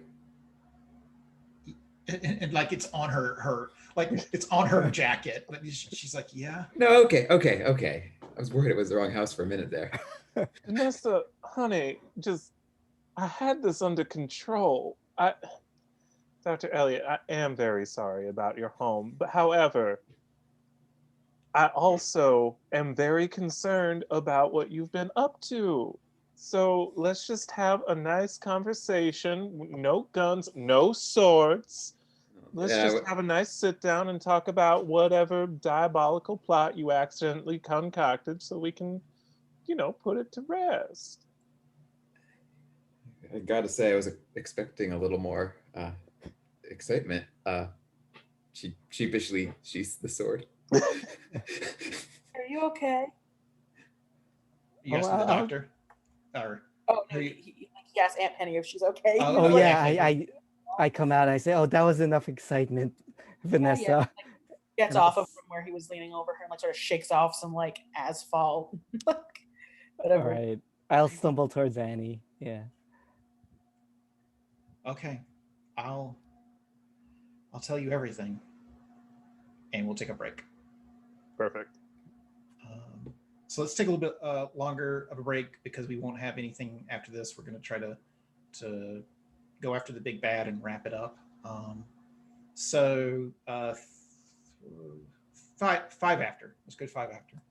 And like it's on her like it's on her jacket. But she's like, yeah. No, okay. I was worried it was the wrong house for a minute there. Nesta, honey, just I had this under control. Dr. Elliot, I am very sorry about your home, but however, I also am very concerned about what you've been up to. So let's just have a nice conversation. No guns, no swords. Let's Yeah, just have a nice sit down and talk about whatever diabolical plot you accidentally concocted so we can, put it to rest. I gotta say, I was expecting a little more excitement. She sheepishly sheaths the sword. Are you okay? You asked the doctor, or Oh no, who you, he asked Aunt Penny if she's okay. Oh, He was Oh okay, like, yeah, okay. I come out and I say, oh, that was enough excitement, Vanessa. like, gets And I'll off of from where he was leaning over her and like sort of shakes off some like asphalt. All Whatever. right, I'll stumble towards Annie. Yeah. Okay, I'll tell you everything, and we'll take a break. Perfect. So let's take a little bit longer of a break because we won't have anything after this. We're going to try to go after the big bad and wrap it up. So five after. Let's go 5 after.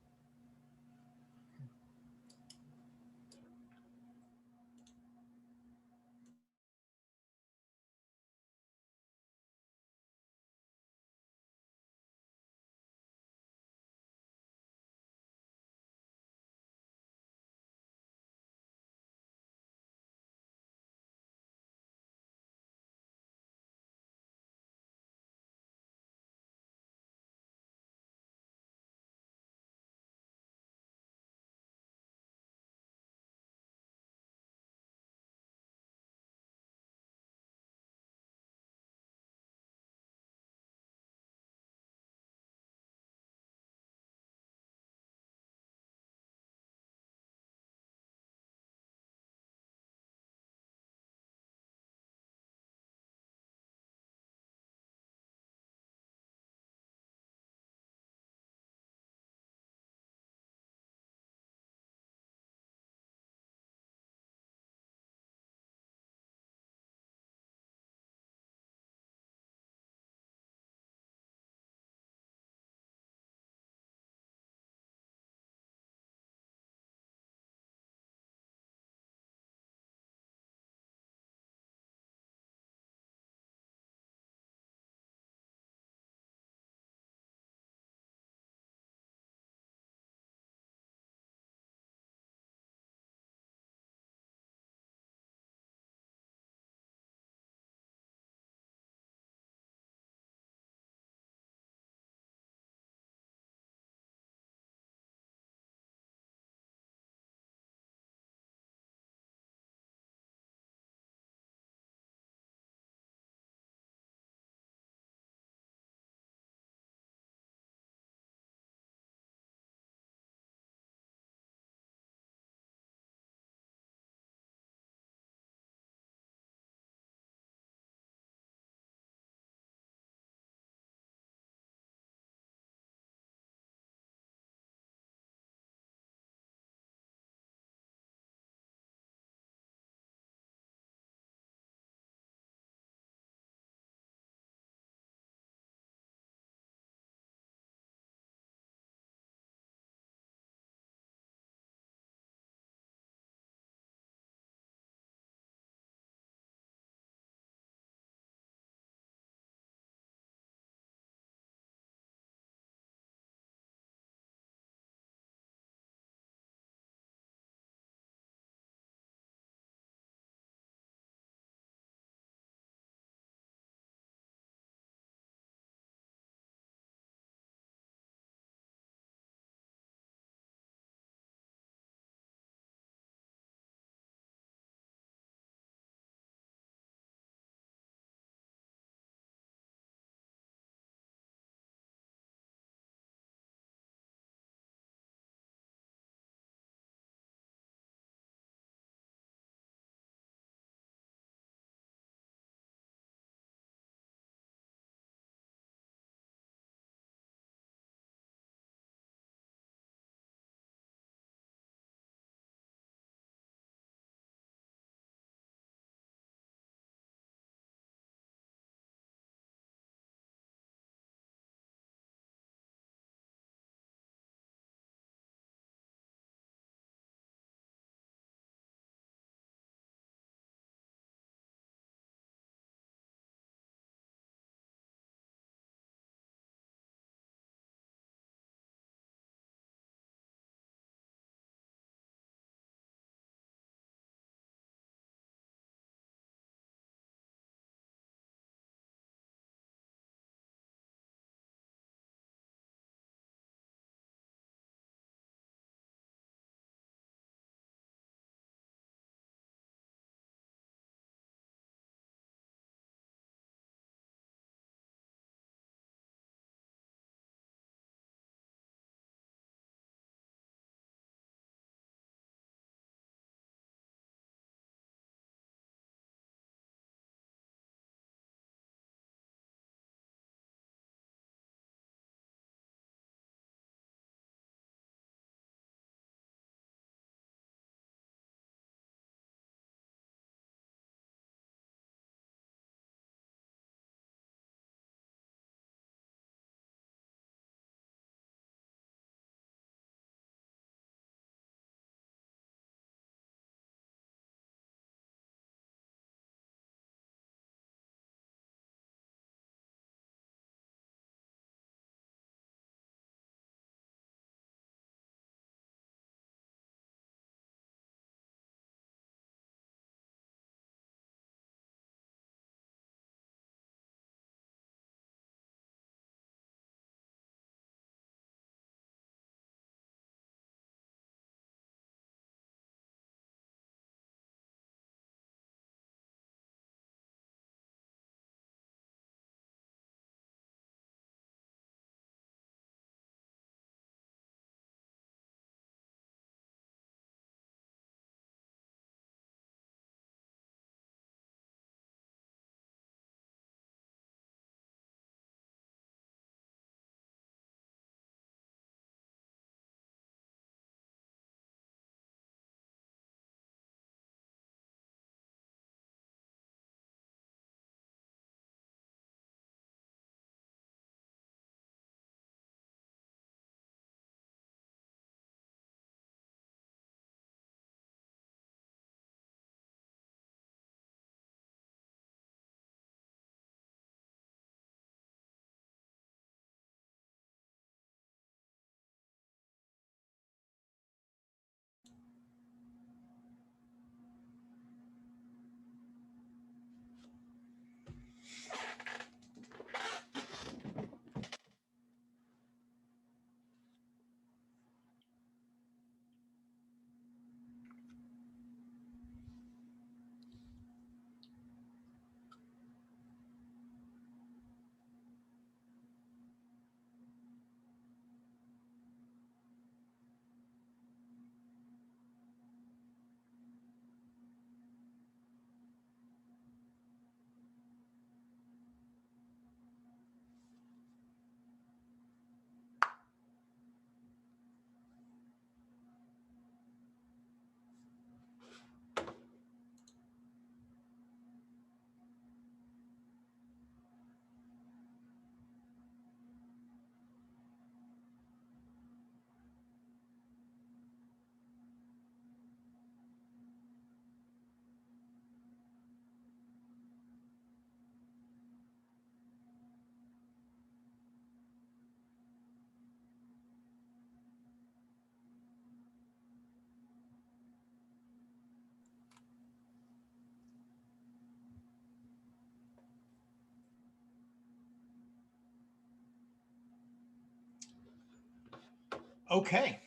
Okay.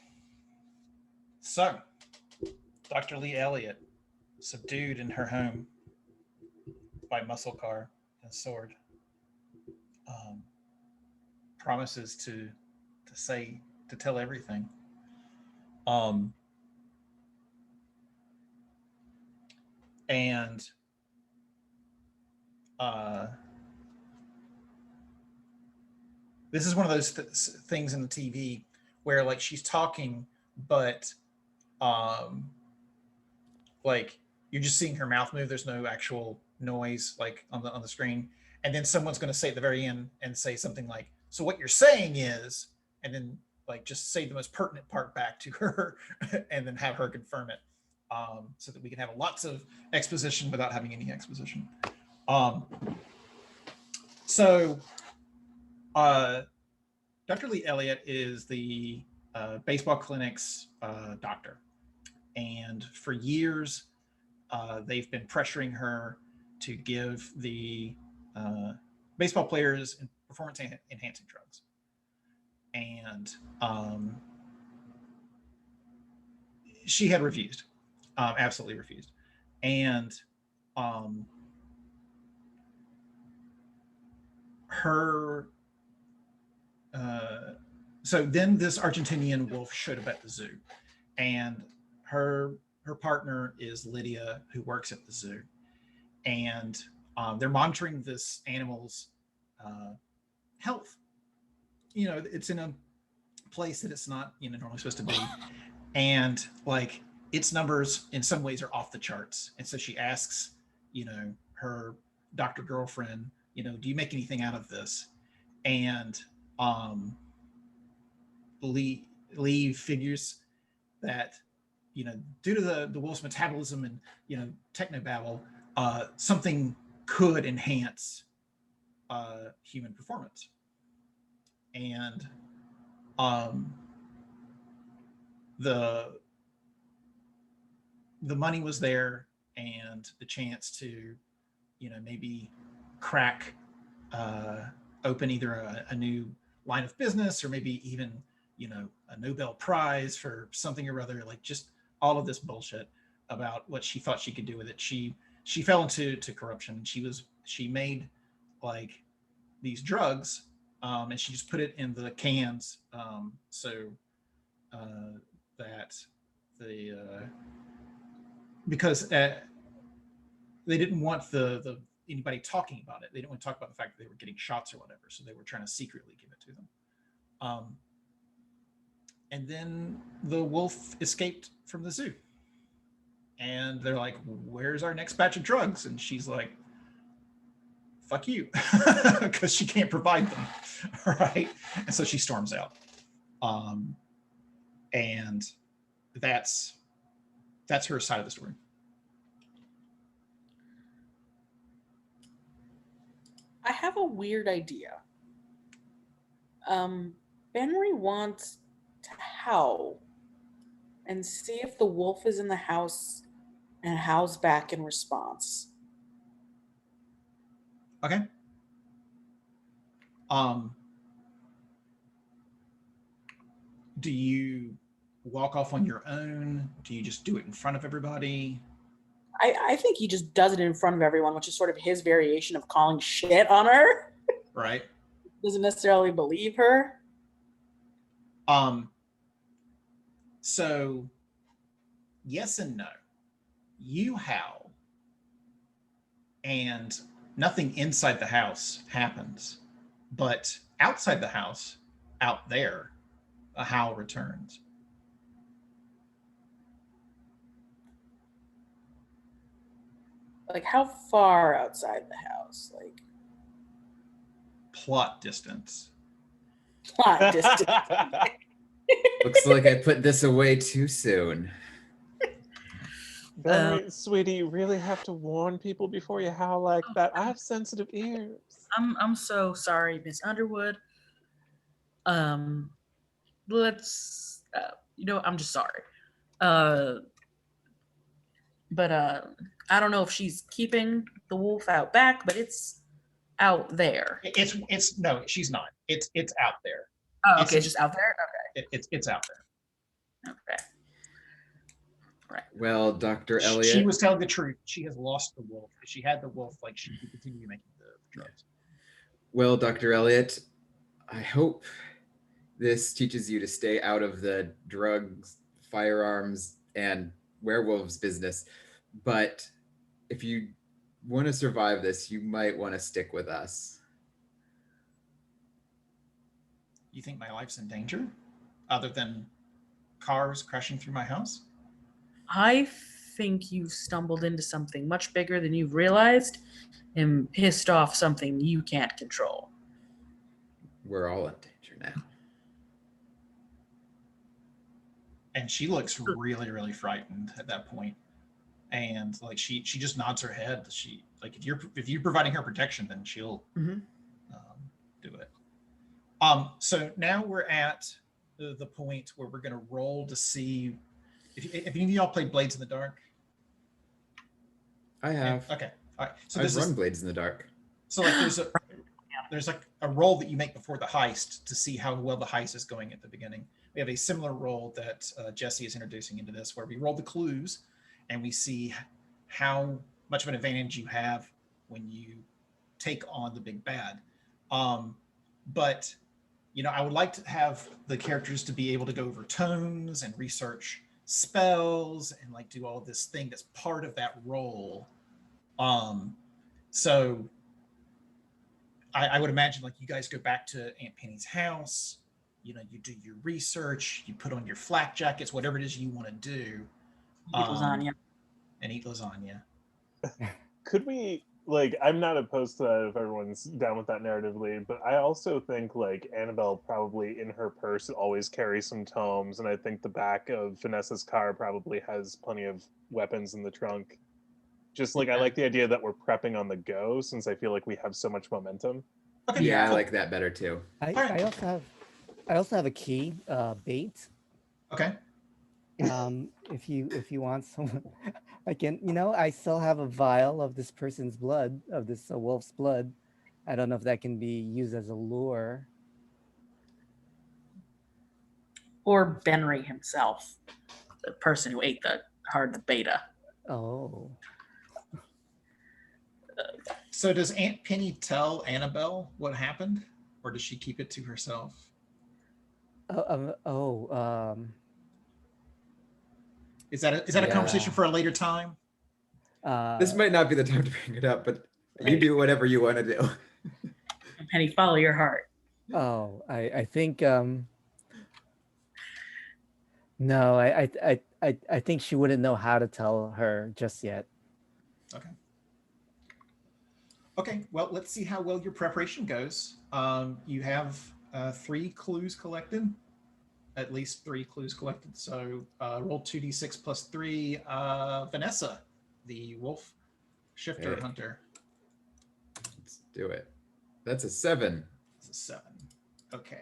So, Dr. Lee Elliott, subdued in her home by muscle car and sword, um, promises to tell everything. Um, and uh, this is one of those things in the TV where like she's talking, but um, like you're just seeing her mouth move. There's no actual noise like on the screen. And then someone's going to say at the very end and say something like, "So what you're saying is," and then like just say the most pertinent part back to her, and then have her confirm it, so that we can have lots of exposition without having any exposition. Um, so, Dr. Lee Elliott is the baseball clinic's doctor, and for years they've been pressuring her to give the baseball players performance enhancing drugs, and she had refused, absolutely refused, and um, her. So then this Argentinian wolf showed up at the zoo, and her partner is Lydia, who works at the zoo, and they're monitoring this animal's uh, health. You know, it's in a place that it's not normally supposed to be, and like its numbers in some ways are off the charts. And so she asks, her doctor girlfriend, do you make anything out of this? And um, Lee figures that due to the wolf's metabolism and technobabble, something could enhance human performance, and um, the the money was there, and the chance to maybe crack uh, open either a new line of business, or maybe even a Nobel Prize for something or other, like just all of this bullshit about what she thought she could do with it. She fell into corruption. She made like these drugs, and she just put it in the cans, so that the because they didn't want the anybody talking about it. They didn't want to talk about the fact that they were getting shots or whatever, so they were trying to secretly give it to them. And then the wolf escaped from the zoo, and they're like, "Where's our next batch of drugs?" And she's like, "Fuck you," because she can't provide them, right? And so she storms out, and that's her side of the story. I have a weird idea. Benry wants to howl and see if the wolf is in the house and howls back in response. Okay. Do you walk off on your own? Do you just do it in front of everybody? I think he just does it in front of everyone, which is sort of his variation of calling shit on her. Right. Doesn't necessarily believe her. So yes and no. You howl, and nothing inside the house happens, but outside the house, out there, a howl returns. Like, how far outside the house? Like, Plot distance. plot distance. Looks like I put this away too soon. Benry, sweetie, you really have to warn people before you howl like that. I have sensitive ears. I'm so sorry, Miss Underwood. Let's I'm just sorry. But I don't know if she's keeping the wolf out back, but it's out there. It's no, she's not. It's out there. Oh, okay, it's just out there. It's out there. Okay. Right. Well, Dr. She Elliot, was telling the truth. She has lost the wolf. If she had the wolf, like she could continue making the drugs. well, Dr. Elliot, I hope this teaches you to stay out of the drugs, firearms, and werewolves business. But if you want to survive this, you might want to stick with us. You think my life's in danger, other than cars crashing through my house? I think you've stumbled into something much bigger than you've realized and pissed off something you can't control. We're all in danger now. And she looks really, really frightened at that point. And like she just nods her head. She like if you're providing her protection, then she'll do it. So now we're at the point where we're going to roll to see if any of y'all played Blades in the Dark. I have. Okay. All right. So I've run Blades in the Dark. So like there's like a roll that you make before the heist to see how well the heist is going at the beginning. We have a similar roll that Jesse is introducing into this, where we roll the clues and we see how much of an advantage you have when you take on the big bad. But I would like to have the characters to be able to go over tones and research spells and like do all of this thing that's part of that role. So I would imagine like you guys go back to Aunt Penny's house, you do your research, you put on your flak jackets, whatever it is you want to do. Eat lasagna. And eat lasagna. Could we, like, I'm not opposed to that if everyone's down with that narratively, but I also think like Annabelle probably in her purse always carries some tomes, and I think the back of Vanessa's car probably has plenty of weapons in the trunk. Just like I like the idea that we're prepping on the go, since I feel like we have so much momentum. Okay. Yeah, I cool. like that better too. I also have a key bait. Okay. If you want someone, I can. I still have a vial of this person's blood, of this wolf's blood. I don't know if that can be used as a lure. Or Benry himself, the person who ate the beta. Oh. So does Aunt Penny tell Annabelle what happened, or does she keep it to herself? Is that a conversation for a later time? This might not be the time to bring it up, but you do whatever you want to do. Penny, follow your heart. Oh, I think no, I think she wouldn't know how to tell her just yet. Okay. Okay, well, let's see how well your preparation goes. You have 3 clues collected, at least 3 clues collected. So roll 2d6 plus 3. Vanessa, the wolf shifter hunter. Let's do it. That's a 7. It's a 7. Okay.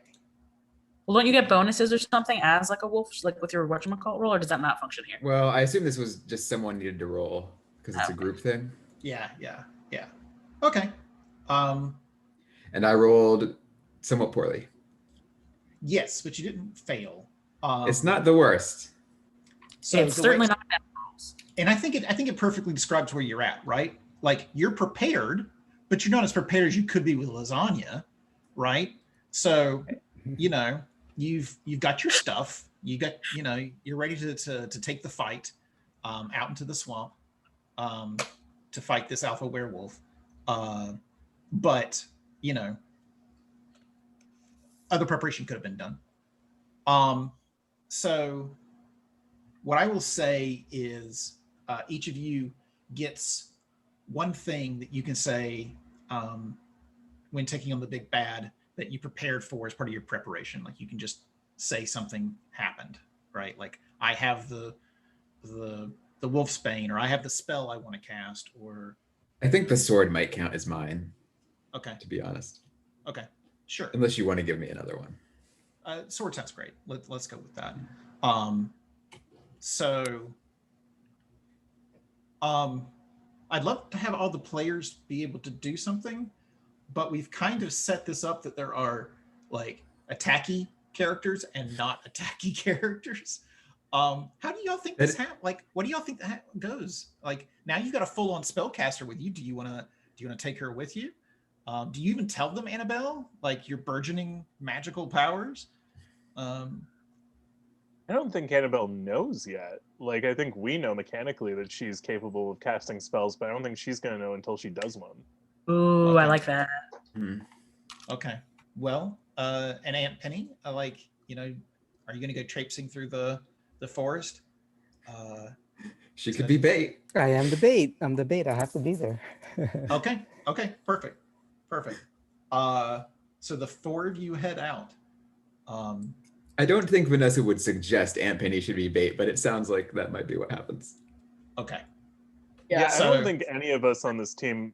Well, don't you get bonuses or something as like a wolf, like with your whatchamacallit roll, or does that not function here? Well, I assume this was just someone needed to roll because it's a group thing. Yeah. Okay. And I rolled somewhat poorly. Yes, but you didn't fail. It's not the worst. So it's certainly not bad rolls. And I think it perfectly describes where you're at, right? Like you're prepared, but you're not as prepared as you could be with lasagna, right? So, you've got your stuff. You got, you're ready to take the fight out into the swamp to fight this alpha werewolf. But other preparation could have been done. So what I will say is each of you gets one thing that you can say when taking on the big bad that you prepared for as part of your preparation. Like you can just say something happened, right? Like I have the wolf's bane, or I have the spell I want to cast, or I think the sword might count as mine. Okay. To be honest. Okay. Sure. Unless you want to give me another one. Sword sounds great. Let's go with that. So I'd love to have all the players be able to do something, but we've kind of set this up that there are like attacky characters and not attacky characters. How do y'all think this like? What do y'all think that goes? Like now you've got a full-on spellcaster with you. Do you want to take her with you? Do you even tell them, Annabelle, like your burgeoning magical powers? I don't think Annabelle knows yet. Like, I think we know mechanically that she's capable of casting spells, but I don't think she's going to know until she does one. Ooh, Okay. I like that. Okay. Well, and Aunt Penny, are you going to go traipsing through the forest? She could be bait. I am the bait. I'm the bait. I have to be there. Okay. Perfect. So the four of you head out. I don't think Vanessa would suggest Aunt Penny should be bait, but it sounds like that might be what happens. Okay. Yeah, so, I don't think any of us on this team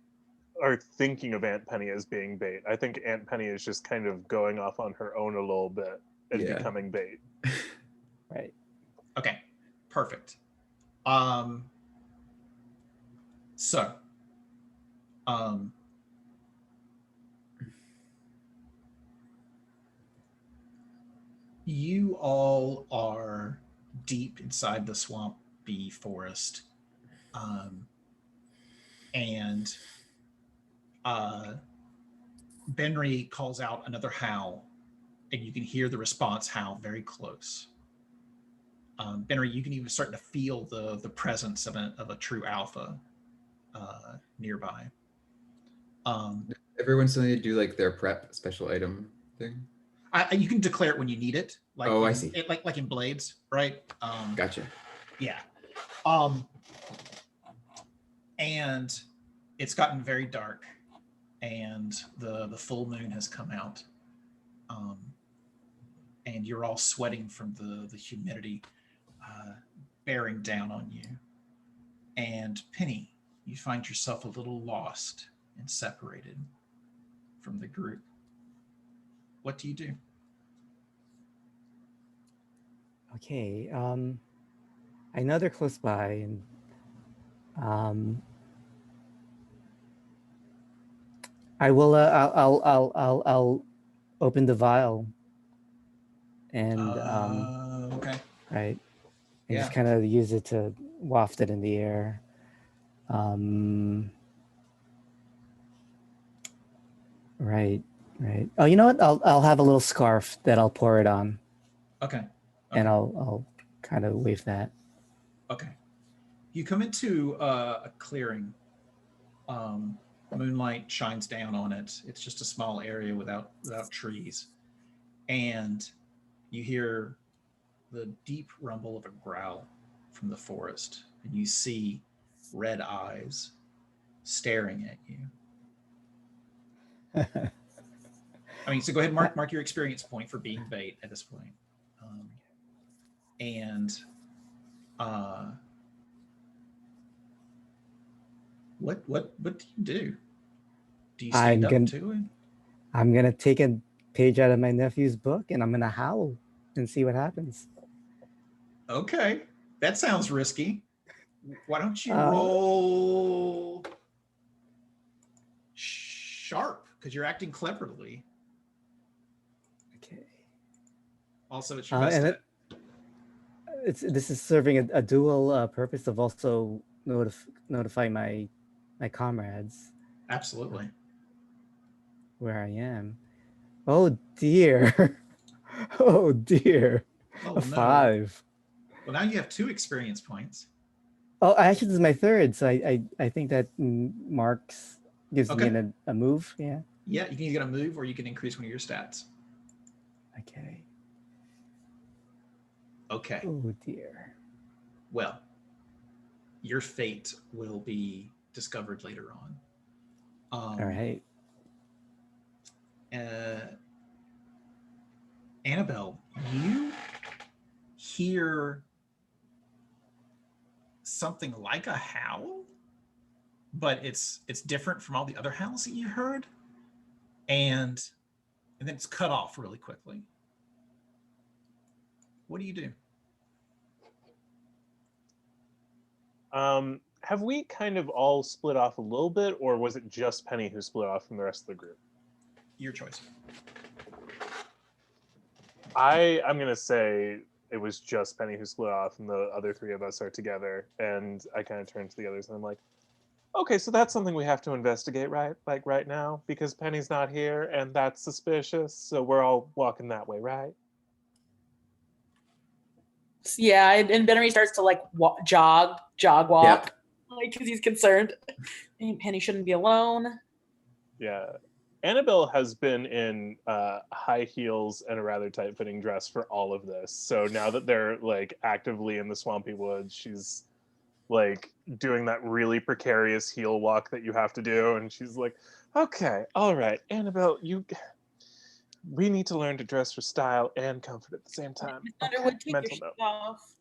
are thinking of Aunt Penny as being bait. I think Aunt Penny is just kind of going off on her own a little bit and becoming bait. Right. Okay. Perfect. So, you all are deep inside the swampy forest, and Benry calls out another howl, and you can hear the response howl very close. Benry, you can even start to feel the presence of a true alpha nearby. Everyone still need to do like their prep special item thing. You can declare it when you need it. Like I see. Like in Blades, right? Gotcha. Yeah. And it's gotten very dark, and the full moon has come out, and you're all sweating from the humidity bearing down on you. And Penny, you find yourself a little lost and separated from the group. What do you do? Okay. I know they're close by, and I will. I'll open the vial, and okay. right, and Yeah. just kind of use it to waft it in the air. Right. Oh, you know what? I'll have a little scarf that I'll pour it on. Okay. And I'll kind of wave that. Okay. You come into a clearing. Moonlight shines down on it. It's just a small area without trees, and you hear the deep rumble of a growl from the forest, and you see red eyes staring at you. I mean, so go ahead and mark your experience point for being bait at this point. What do you do? Do you stand up to it? I'm gonna take a page out of my nephew's book, and I'm gonna howl and see what happens. Okay, that sounds risky. Why don't you roll sharp, because you're acting cleverly. Okay. Also, it's your best. This is serving a dual purpose of also notifying my comrades. Absolutely. Where I am. Oh dear. Oh dear. Oh, a 5. Well, now you have 2 experience points. Oh, actually, this is my 3rd, so I think that marks gives me a move. Yeah. Yeah, you can either get a move or you can increase one of your stats. Okay. Okay. Oh dear. Well, your fate will be discovered later on. All right. Annabelle, you hear something like a howl, but it's different from all the other howls that you heard, and then it's cut off really quickly. What do you do? Have we kind of all split off a little bit, or was it just Penny who split off from the rest of the group? Your choice. I'm gonna say it was just Penny who split off, and the other three of us are together. And I kind of turn to the others, and I'm like, okay, so that's something we have to investigate, right? Like right now, because Penny's not here, and that's suspicious. So we're all walking that way, right? Yeah, and Benry starts to like jog walk, like because he's concerned. And Penny shouldn't be alone. Yeah. Annabelle has been in high heels and a rather tight-fitting dress for all of this. So now that they're like actively in the swampy woods, she's like doing that really precarious heel walk that you have to do, and she's like, "Okay, all right, Annabelle, we need to learn to dress for style and comfort at the same time." Miss Okay, Underwood, take mental your shoes note. off.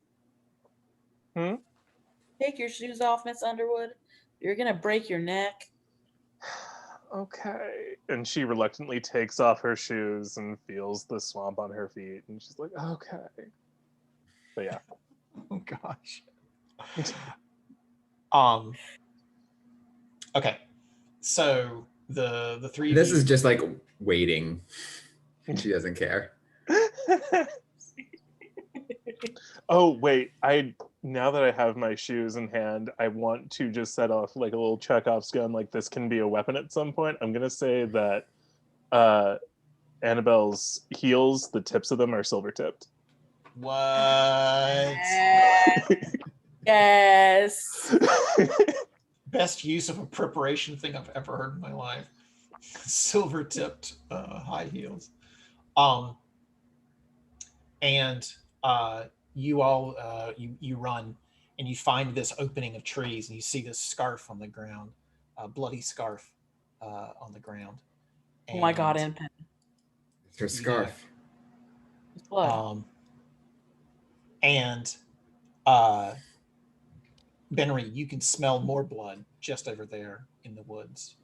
Hmm? Take your shoes off, Miss Underwood. You're gonna break your neck. Okay. And she reluctantly takes off her shoes and feels the swamp on her feet, and she's like, "Okay." But yeah. Oh gosh. Um. Okay. So the three of This you. is just like waiting. She doesn't care. Oh wait, now that I have my shoes in hand, I want to just set off like a little Chekhov's gun, like this can be a weapon at some point. I'm gonna say that Annabelle's heels, the tips of them are silver tipped. What? Yes. Best use of a preparation thing I've ever heard in my life. Silver tipped high heels. And you all you run and you find this opening of trees and you see this scarf on the ground, a bloody scarf on the ground. Oh my God, And and Penny. It's her scarf. It's blood. And Benry, you can smell more blood just over there in the woods.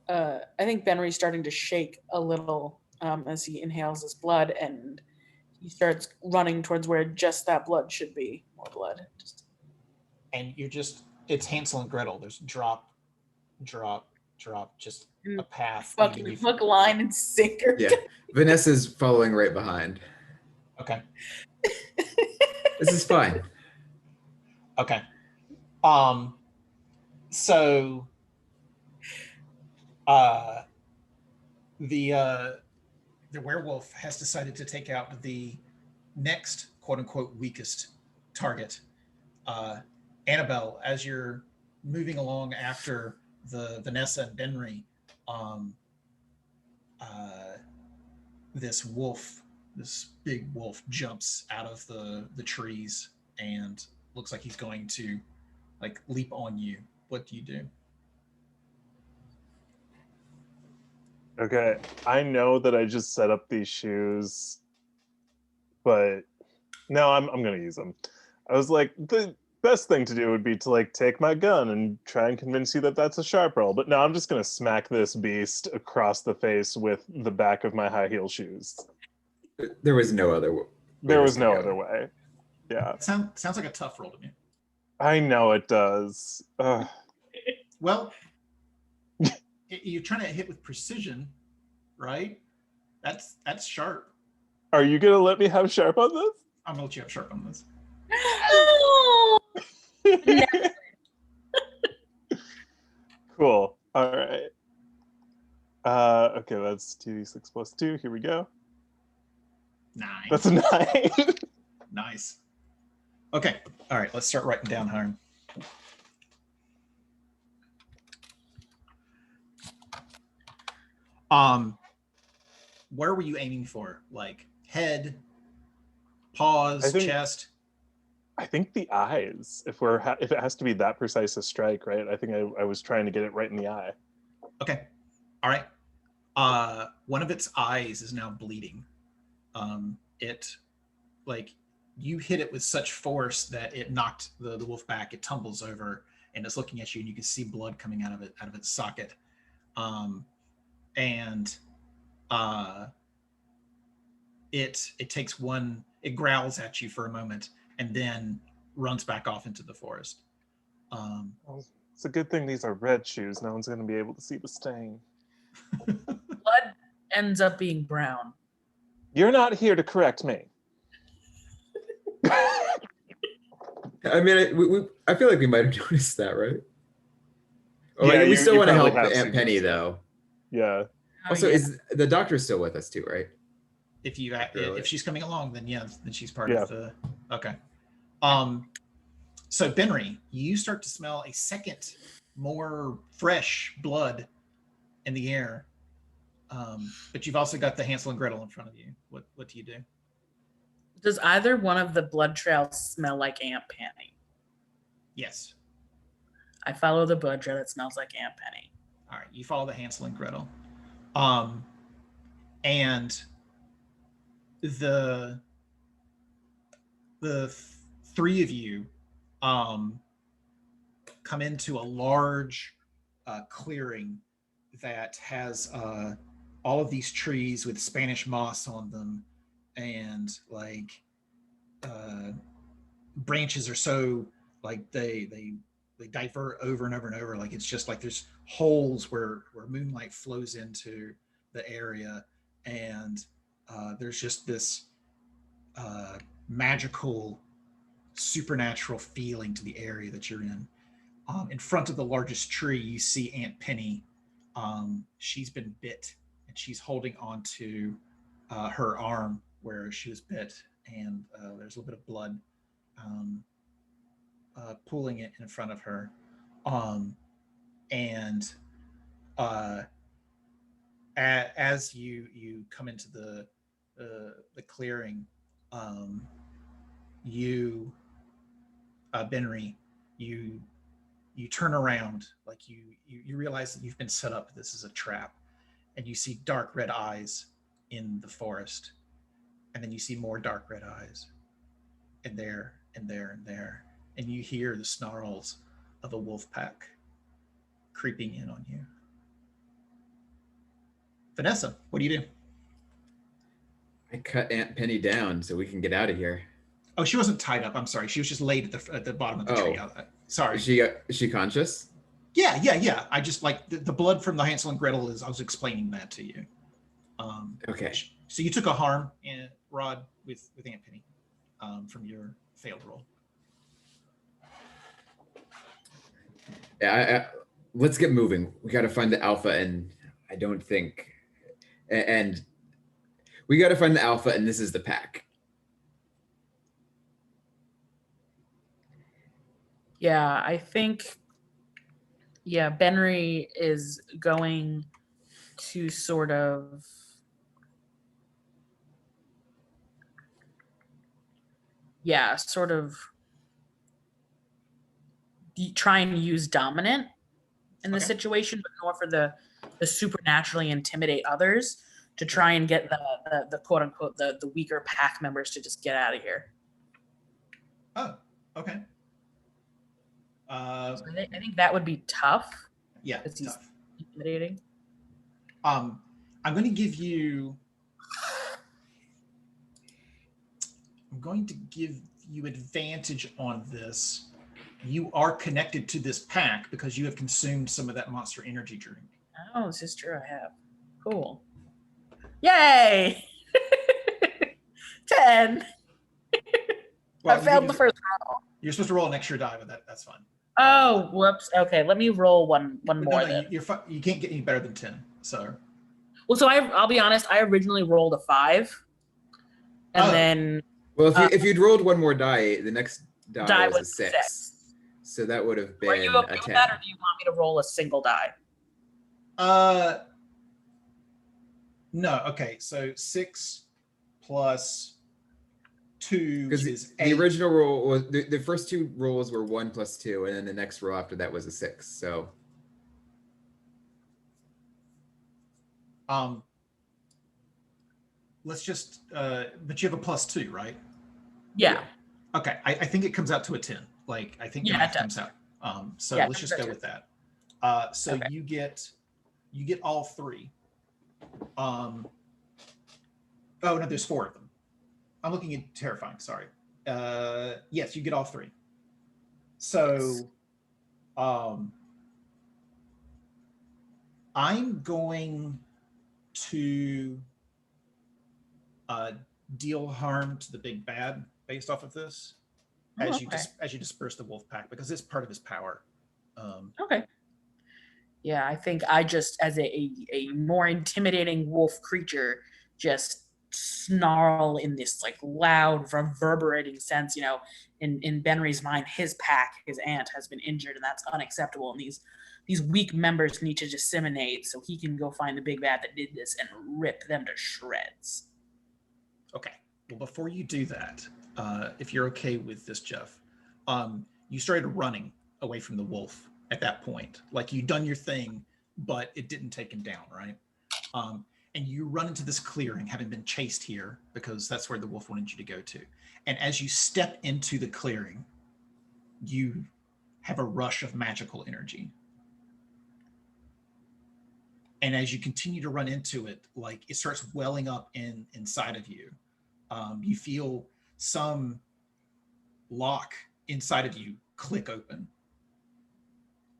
I think Benry's starting to shake a little as he inhales his blood, and he starts running towards where just that blood should be. More blood. And it's Hansel and Gretel. There's drop, drop, drop, just a path. Fucking hook, line, and sinker. Yeah. Vanessa's following right behind. Okay. This is fine. Okay. So the werewolf has decided to take out the next quote unquote weakest target. Annabelle, as you're moving along after the Vanessa and Benry, this wolf, this big wolf, jumps out of the trees and looks like he's going to like leap on you. What do you do? Okay, I know that I just set up these shoes, but no, I'm gonna use them. I was like, the best thing to do would be to like take my gun and try and convince you that that's a sharp roll. But no, I'm just gonna smack this beast across the face with the back of my high heel shoes. There was no other way. There was no other way. Yeah. Sounds like a tough roll to me. I know it does. Ugh. Well, you're trying to hit with precision, right? That's sharp. Are you gonna let me have sharp on this? I'm gonna let you have sharp on this. Cool. All right. Okay, that's 2d6 plus 2. Here we go. 9. That's a 9. Nice. Okay. All right. Let's start writing down, Harm. Where were you aiming for? Like head, paws, chest? I think the eyes. If it has to be that precise a strike, right? I think I was trying to get it right in the eye. Okay. All right. One of its eyes is now bleeding. It like you hit it with such force that it knocked the wolf back. It tumbles over and it's looking at you, and you can see blood coming out of its socket. And it takes one. It growls at you for a moment and then runs back off into the forest. Well, it's a good thing these are red shoes. No one's going to be able to see the stain. Blood ends up being brown. You're not here to correct me. I mean, I feel like we might have noticed that, right? Oh, Yeah, we still you want to probably help have Aunt seen Penny, this. though. Yeah. Oh, Also, yeah. is the doctor still with us too, right? If she's coming along, then yeah, then she's part Yeah. of the. Okay. So Benry, you start to smell a second, more fresh blood in the air. But you've also got the Hansel and Gretel in front of you. What do you do? Does either one of the blood trails smell like Aunt Penny? Yes. I follow the blood trail that smells like Aunt Penny. All right. You follow the Hansel and Gretel. And the three of you come into a large clearing that has all of these trees with Spanish moss on them, and like branches are so like they divert over and over and over. Like it's just like there's holes where moonlight flows into the area, and there's just this magical, supernatural feeling to the area that you're in. In front of the largest tree, you see Aunt Penny. She's been bit, and she's holding on to her arm where she was bit, and there's a little bit of blood um, pooling it in front of her. And uh, as you come into the clearing, you Benry, you turn around, like you realize that you've been set up. This is a trap, and you see dark red eyes in the forest, and then you see more dark red eyes, and there and there and there, and you hear the snarls of a wolf pack creeping in on you. Vanessa, what do you do? I cut Aunt Penny down so we can get out of here. Oh, she wasn't tied up. I'm sorry. She was just laid at the bottom of the tree. Sorry. Is she conscious? Yeah. I just like the blood from the Hansel and Gretel is. I was explaining that to you. Okay. So you took a harm, Rod, with Aunt Penny, from your failed roll. Yeah. Let's get moving. We got to find the alpha, and I don't think, and we got to find the alpha, and this is the pack. Yeah, I think, Benry is going to sort of try and use dominant in the situation, but more for the supernaturally intimidate others to try and get the quote unquote the weaker pack members to just get out of here. Oh, okay. So I think that would be tough. Yeah, because he's tough. intimidating. I'm going to give you. I'm going to give you advantage on this. You are connected to this pack because you have consumed some of that monster energy drink. Oh, this is true. I have. Cool. Yay! 10. Well, I failed the first roll. You're supposed to roll an extra die, but that's fine. Oh, whoops. Okay, let me roll one more. No, you can't get any better than 10. So. Well, so I'll be honest. I originally rolled a 5, and then. Well, if you'd rolled one more die, the next die was a 6. So that would have been Are you okay a 10. with that, or do you want me to roll a single die? No. Okay. So 6 plus 2 is 8. The original roll was the first 2 rolls were 1 plus 2, and then the next roll after that was a 6. So. Let's just. But you have a plus 2, right? Yeah. Okay. I think it comes out to a 10. Like I think the math comes out. So let's just go with that. So okay. you get all 3. Oh no, there's 4 of them. I'm looking at terrifying. Sorry. Yes, you get all 3. So, I'm going to uh, deal harm to the big bad based off of this Oh, as you okay. as you disperse the wolf pack because it's part of his power. Okay. Yeah, I think I just, as a more intimidating wolf creature, just snarl in this like loud, reverberating sense. In Benry's mind, his pack, his aunt, has been injured, and that's unacceptable. And these weak members need to disseminate so he can go find the big bad that did this and rip them to shreds. Okay. Well, before you do that, if you're okay with this, Jeff, you started running away from the wolf at that point. Like you'd done your thing, but it didn't take him down, right? And you run into this clearing, having been chased here because that's where the wolf wanted you to go to. And as you step into the clearing, you have a rush of magical energy. And as you continue to run into it, like it starts welling up inside of you. You feel some lock inside of you click open,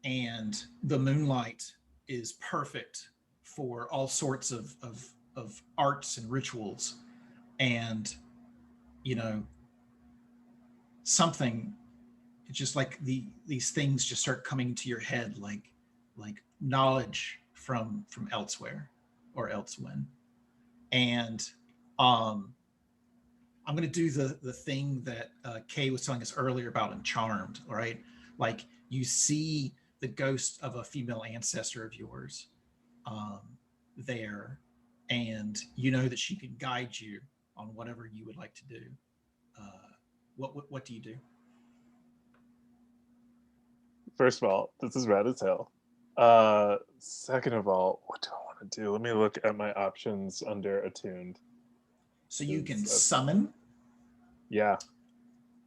and the moonlight is perfect for all sorts of arts and rituals. And you know something, it's just like these things just start coming to your head, like knowledge from elsewhere or elsewhen. And I'm going to do the thing that Kay was telling us earlier about in Charmed, right? Like you see the ghost of a female ancestor of yours um, there, and you know that she can guide you on whatever you would like to do. What do you do? First of all, this is rad as hell. Second of all, what do I want to do? Let me look at my options under attuned. So you can summon. Yeah.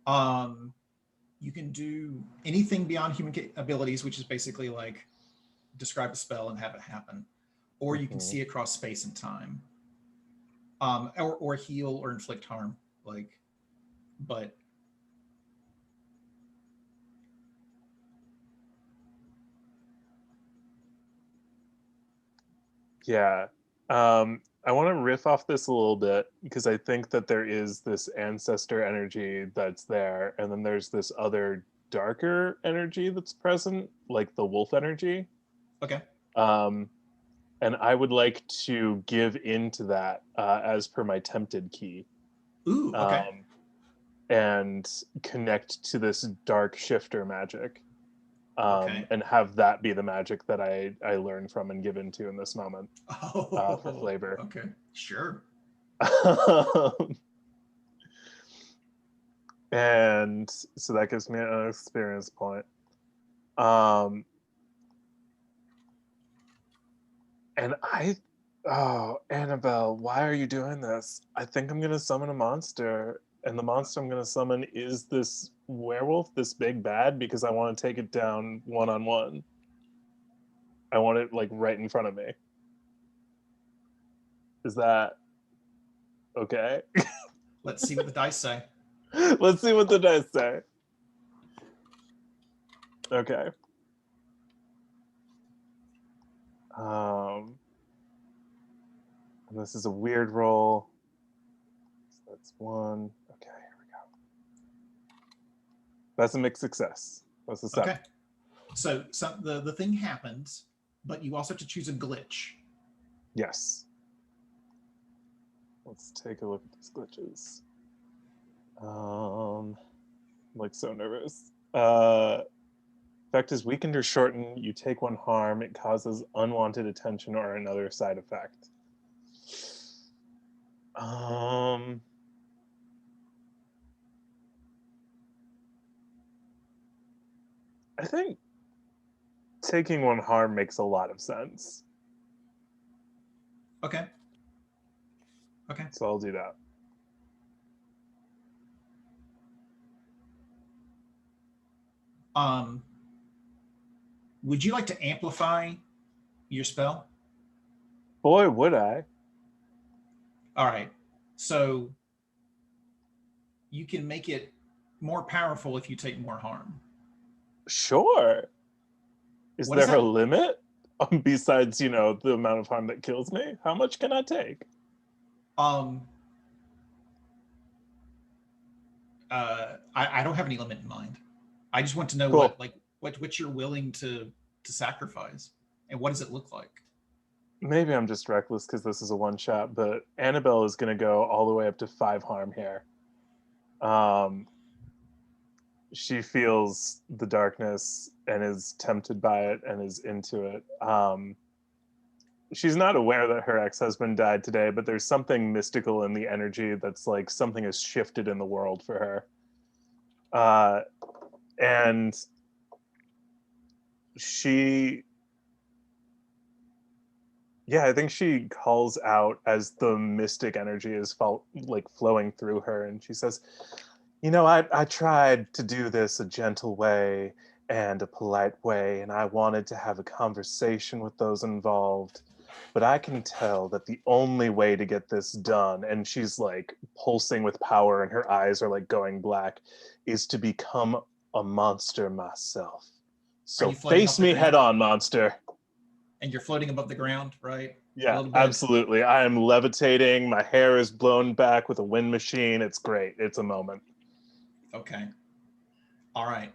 You can do anything beyond human abilities, which is basically like describe a spell and have it happen, or you can see across space and time, or heal or inflict harm. But Yeah. I want to riff off this a little bit because I think that there is this ancestor energy that's there, and then there's this other darker energy that's present, like the wolf energy. Okay. And I would like to give into that as per my tempted key. Ooh. Okay. And connect to this dark shifter magic. Okay. And have that be the magic that I learn from and give into in this moment for flavor. Okay, sure. And so that gives me an experience point. And Annabelle, why are you doing this? I think I'm gonna summon a monster, and the monster I'm gonna summon is this werewolf, this big bad, because I want to take it down one-on-one. I want it like right in front of me. Is that okay? Let's see what the dice say. Let's see what the dice say. Okay. And this is a weird roll. So that's one. Okay, here we go. That's a mixed success. That's a 7. Okay. So the thing happens, but you also have to choose a glitch. Yes. Let's take a look at these glitches. I'm like so nervous. Effect is weakened or shortened. You take 1 harm. It causes unwanted attention or another side effect. I think taking 1 harm makes a lot of sense. Okay. Okay. So I'll do that. Would you like to amplify your spell? Boy, would I. All right. So you can make it more powerful if you take more harm. Sure. Is What is there a that? limit besides, the amount of harm that kills me? How much can I take? I don't have any limit in mind. I just want to know Cool. what you're willing to sacrifice, and what does it look like? Maybe I'm just reckless because this is a one shot, but Annabelle is going to go all the way up to 5 harm here. Um, she feels the darkness and is tempted by it and is into it. She's not aware that her ex-husband died today, but there's something mystical in the energy that's like something has shifted in the world for her. And she, yeah, I think she calls out as the mystic energy is like flowing through her, and she says, I tried to do this a gentle way and a polite way, and I wanted to have a conversation with those involved. But I can tell that the only way to get this done, and she's like pulsing with power and her eyes are like going black, is to become a monster myself. Are So you floating off face the me ground? head on, monster. And you're floating above the ground, right? A Yeah, little bit. absolutely. I am levitating. My hair is blown back with a wind machine. It's great. It's a moment. Okay. All right.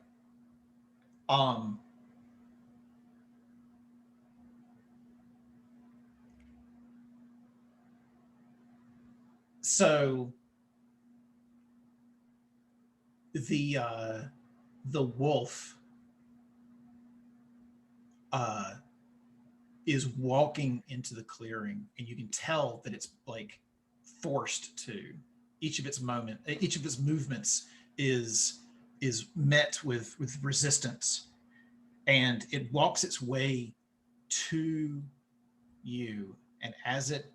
Um. So the wolf uh is walking into the clearing, and you can tell that it's like forced to. Each of its movements is met with resistance, and it walks its way to you. And as it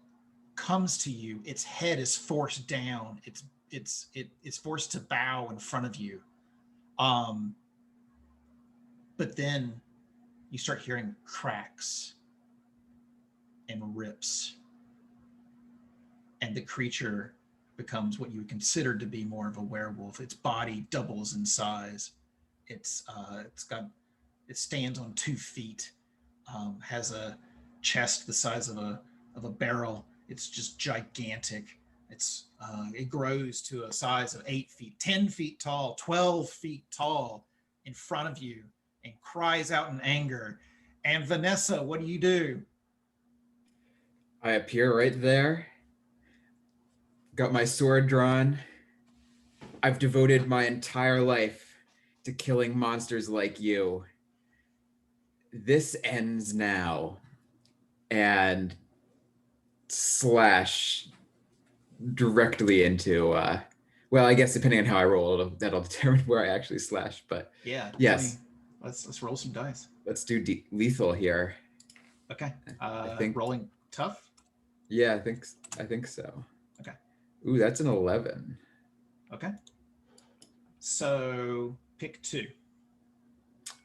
comes to you, its head is forced down. It's forced to bow in front of you. Um, but then you start hearing cracks and rips, and the creature becomes what you would consider to be more of a werewolf. Its body doubles in size. It stands on 2 feet, has a chest the size of a barrel. It's just gigantic. It grows to a size of 8 feet, 10 feet tall, 12 feet tall in front of you, and cries out in anger. And Vanessa, what do you do? I appear right there, got my sword drawn. I've devoted my entire life to killing monsters like you. This ends now. And slash directly into well, I guess depending on how I roll, that'll determine where I actually slash. But Yeah, yes, let's roll some dice. let's do lethal here. Okay. I think Rolling tough. yeah, I think so. Okay. Ooh, that's an 11. Okay. So pick two.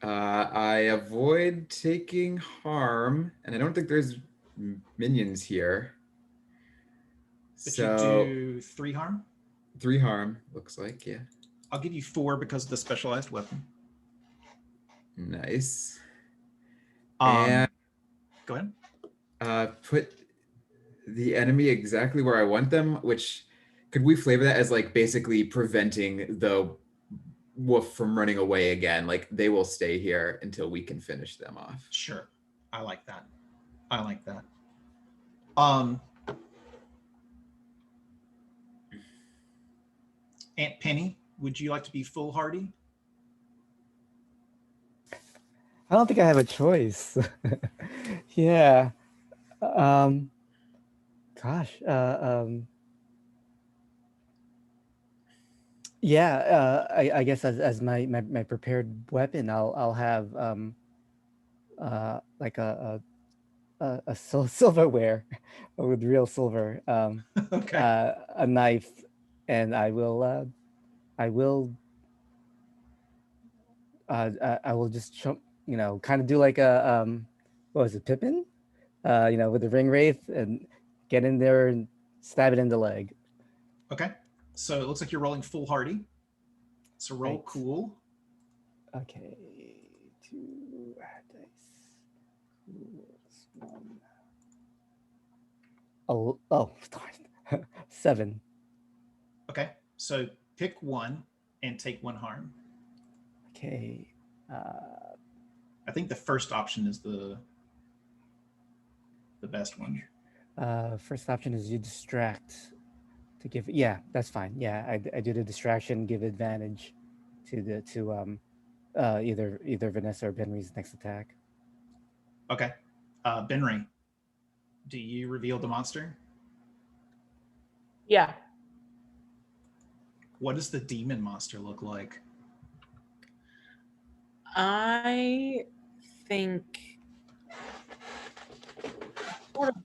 I avoid taking harm, and I don't think there's minions here. But So you do 3 harm. 3 harm looks like, yeah. I'll give you 4 because of the specialized weapon. Nice. Um, And go ahead. Put the enemy exactly where I want them, which could we flavor that as like basically preventing the wolf from running away again? Like they will stay here until we can finish them off. Sure. I like that. I like that. Um, Aunt Penny, would you like to be foolhardy? I don't think I have a choice. Yeah. Um, gosh. Yeah. I guess as my prepared weapon, I'll have like a silverware with real silver, Okay. a knife, and I will I will just kind of do like a what was it, Pippin? With the ring wraith and get in there and stab it in the leg. Okay. So it looks like you're rolling foolhardy. So roll Right. cool. Okay, 2 dice. One. Oh, darn. 7. Okay. So pick one. and take 1 harm. Okay. I think the first option is the best one. First option is you distract to give. Yeah, that's fine. Yeah, I do the distraction, give advantage to either Vanessa or Benry's next attack. Okay. Benry, do you reveal the monster? Yeah. What does the demon monster look like? I think sort of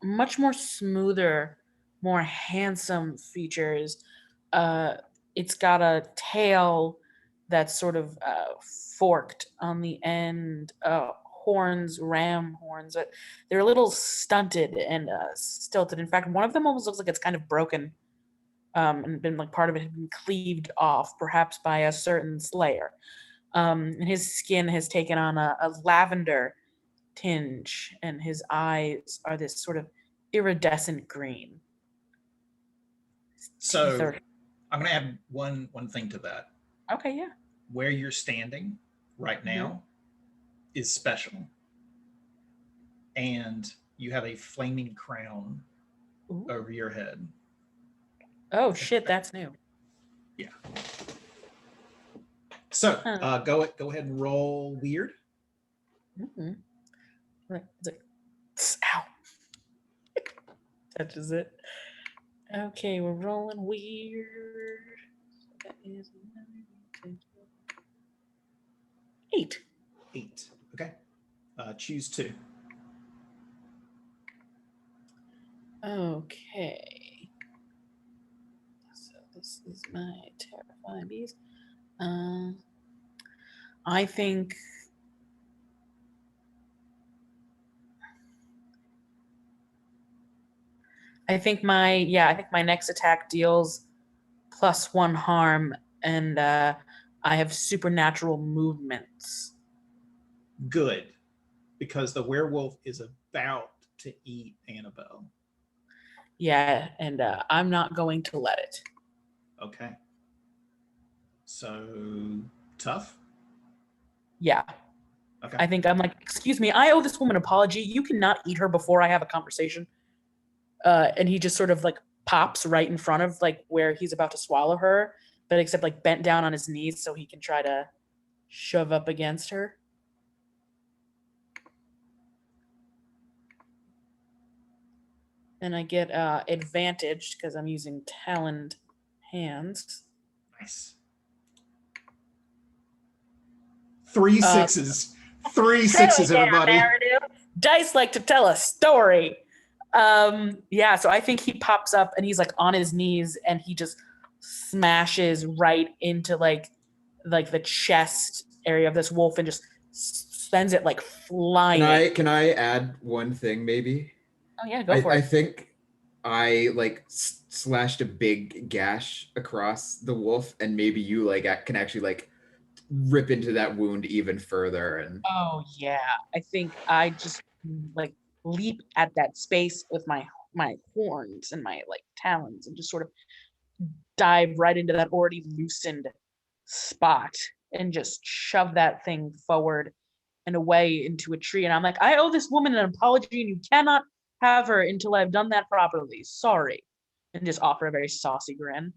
much more smoother, more handsome features. It's got a tail that's sort of forked on the end, horns, ram horns. They're a little stunted and stilted. In fact, one of them almost looks like it's kind of broken, and been like part of it had been cleaved off, perhaps by a certain slayer. And his skin has taken on a lavender tinge, and his eyes are this sort of iridescent green. So I'm going to add one thing to that. Okay, yeah. Where you're standing right now is special. And you have a flaming crown over your head. Oh, shit, that's new. Yeah. So go ahead and roll weird. Mm-hmm. Right. It's like, ow. Touches it. Okay, we're rolling weird. That is 8. 8. Okay. Choose 2. Okay. So this is my terrifying beast. I think my next attack deals +1 harm, and I have supernatural movements. Good, because the werewolf is about to eat Annabelle. Yeah, and I'm not going to let it. Okay. So tough? Yeah. Okay. I think I'm like, excuse me, I owe this woman an apology. You cannot eat her before I have a conversation. And he just sort of like pops right in front of like where he's about to swallow her, but except like bent down on his knees so he can try to shove up against her. And I get advantage because I'm using taloned hands. Nice. 3 sixes. 3 sixes, everybody. Narrative. Dice like to tell a story. Yeah, so I think he pops up and he's like on his knees and he just smashes right into like the chest area of this wolf and just sends it like flying. Can I add one thing maybe? Oh yeah, go for it. I think I like slashed a big gash across the wolf, and maybe you like can actually like rip into that wound even further. And oh yeah, I think I just like leap at that space with my horns and my like talons and just sort of dive right into that already loosened spot and just shove that thing forward and away into a tree. And I'm like, I owe this woman an apology and you cannot have her until I've done that properly. Sorry. And just offer a very saucy grin.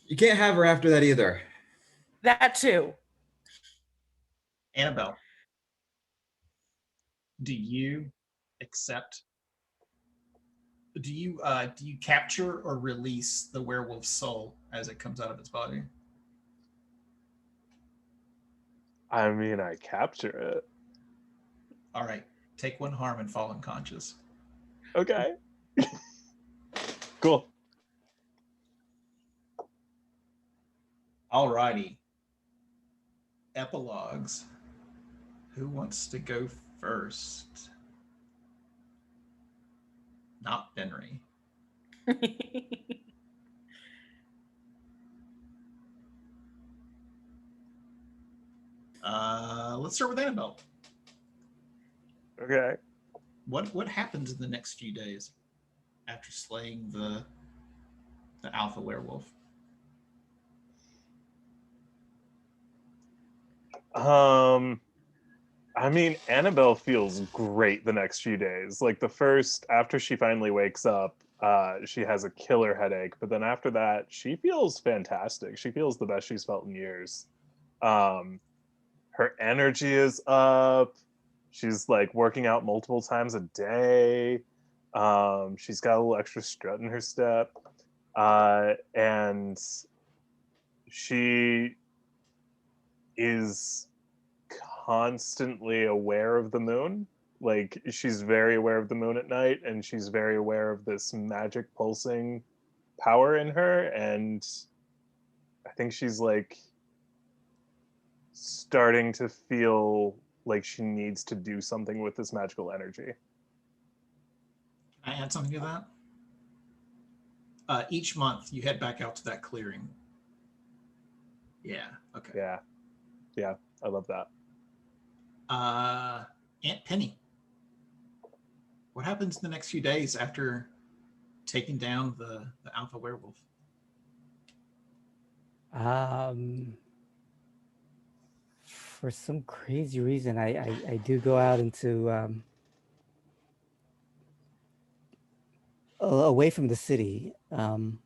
you can't have her after that either. That too. Annabelle, do you accept? Do you capture or release the werewolf's soul as it comes out of its body? I mean, I capture it. All right. Take 1 harm and fall unconscious. Okay. Cool. All righty. Epilogues. Who wants to go first? Not Benry. Let's start with Annabelle. Okay. What happens in the next few days after slaying the alpha werewolf? I mean, Annabelle feels great the next few days. Like the first, after she finally wakes up, she has a killer headache. But then after that, she feels fantastic. She feels the best she's felt in years. Um, her energy is up. She's like working out multiple times a day. She's got a little extra strut in her step. And she is constantly aware of the moon. Like she's very aware of the moon at night, and she's very aware of this magic pulsing power in her. And I think she's like starting to feel like she needs to do something with this magical energy. Can I add something to that? Each month you head back out to that clearing. Yeah. Okay. Yeah, I love that. Aunt Penny. What happens in the next few days after taking down the alpha werewolf? For some crazy reason, I do go out into away from the city, and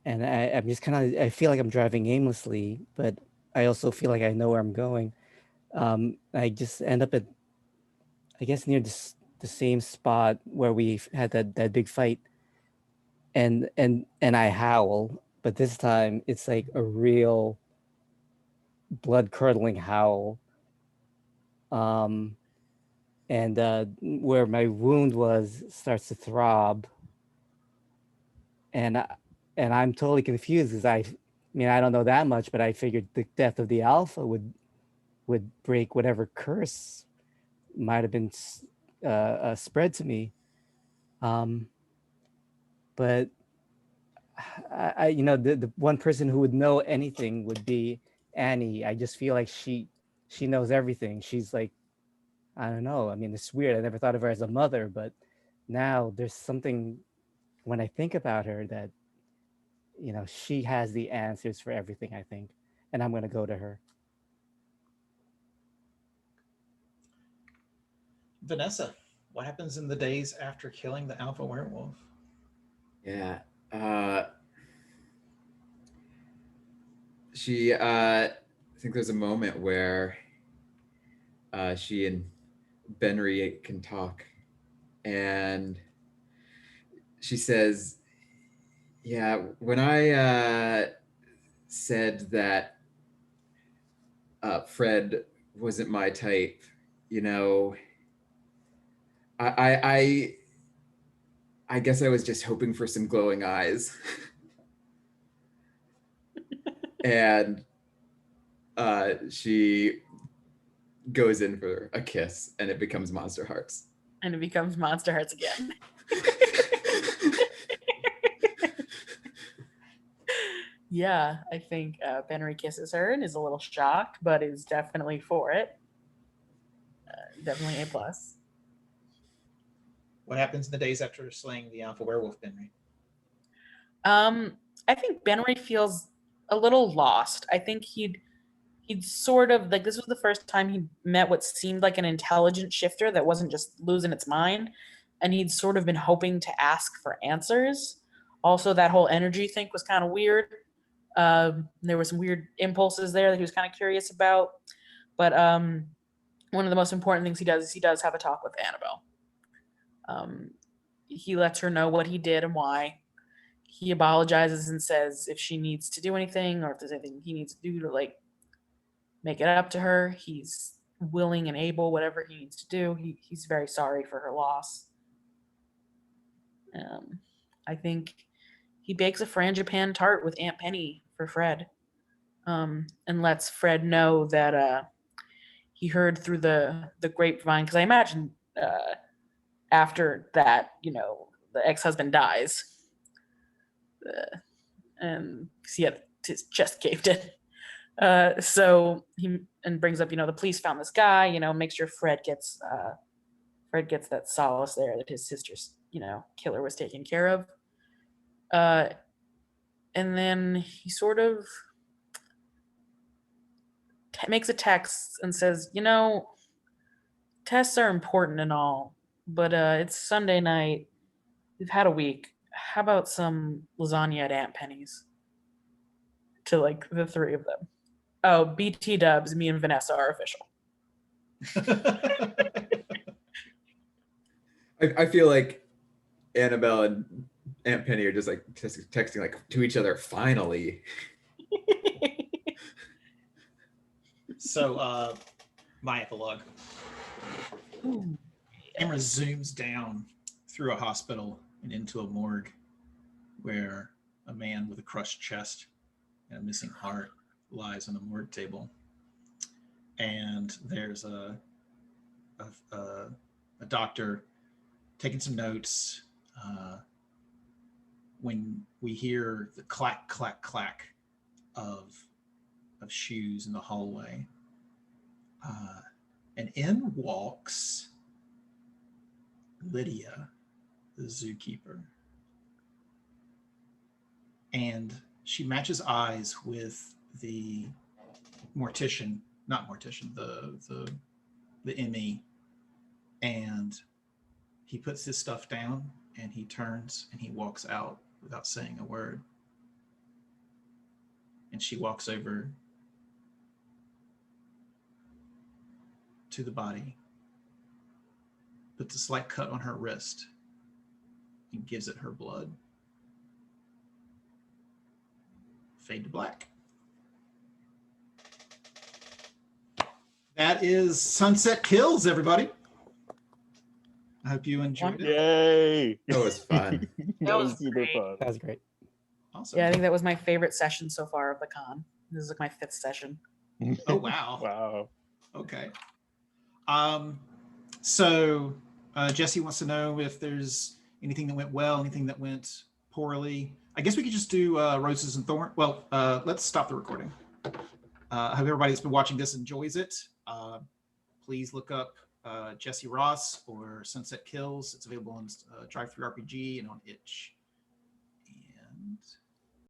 I'm just kind of I feel like I'm driving aimlessly, but I also feel like I know where I'm going. I just end up at, I guess, near the same spot where we had that big fight, and I howl, but this time it's like a real blood curdling howl. And where my wound was starts to throb, and I'm totally confused because I mean I don't know that much, but I figured the death of the alpha would break whatever curse might have been spread to me. But you know, the one person who would know anything would be Annie. I just feel like she knows everything. She's like, I don't know. I mean, it's weird. I never thought of her as a mother, but now there's something when I think about her that, you know, she has the answers for everything, I think, and I'm gonna go to her. Vanessa, what happens in the days after killing the alpha werewolf? Yeah. She I think there's a moment where she and Benry can talk, and she says, "Yeah, when I said that Fred wasn't my type, you know, I I I, I guess I was just hoping for some glowing eyes." And she goes in for a kiss, and it becomes Monster Hearts. And it becomes Monster Hearts again. Yeah, I think Benry kisses her and is a little shocked, but is definitely for it. Definitely A+. What happens in the days after slaying the alpha werewolf, Benry? I think Benry feels a little lost. I think he'd sort of like, this was the first time he met what seemed like an intelligent shifter that wasn't just losing its mind, and he'd sort of been hoping to ask for answers. Also, that whole energy thing was kind of weird. There were some weird impulses there that he was kind of curious about. But one of the most important things he does is he does have a talk with Annabelle. Um, he lets her know what he did and why. He apologizes and says if she needs to do anything or if there's anything he needs to do to like make it up to her, he's willing and able, whatever he needs to do. He's very sorry for her loss. I think he bakes a frangipane tart with Aunt Penny for Fred, and lets Fred know that he heard through the grapevine, because I imagine after that, you know, the ex-husband dies, and he had his chest caved in. So he and brings up, you know, the police found this guy, you know, makes sure Fred gets that solace there that his sister's, you know, killer was taken care of. And then he sort of makes a text and says, tests are important and all, but it's Sunday night. We've had a week. How about some lasagna at Aunt Penny's? To like the three of them. Oh, BT dubs, me and Vanessa are official. I feel like Annabelle and Aunt Penny are just like texting like to each other. Finally. So, my epilogue. Camera zooms down through a hospital and into a morgue where a man with a crushed chest and a missing heart lies on the morgue table. And there's a doctor taking some notes when we hear the clack, clack, clack of shoes in the hallway. And in walks Lydia, the zookeeper. And she matches eyes with the mortician, not mortician, the ME. And he puts his stuff down and he turns and he walks out without saying a word. And she walks over to the body, puts a slight cut on her wrist, and gives it her blood. Fade to black. That is Sunset Kills, everybody. I hope you enjoyed it. Yay! That was fun. That was was super great. fun. That was great. Awesome. Yeah, I think that was my favorite session so far of the con. This is like my 5th session. Oh, wow. Wow. Okay. So Jesse wants to know if there's anything that went well, anything that went poorly. I guess we could just do Roses and Thorns. Well, let's stop the recording. I hope everybody that's been watching this enjoys it. Please look up Jesse Ross or Sunset Kills. It's available on Drive-Thru RPG and on itch. And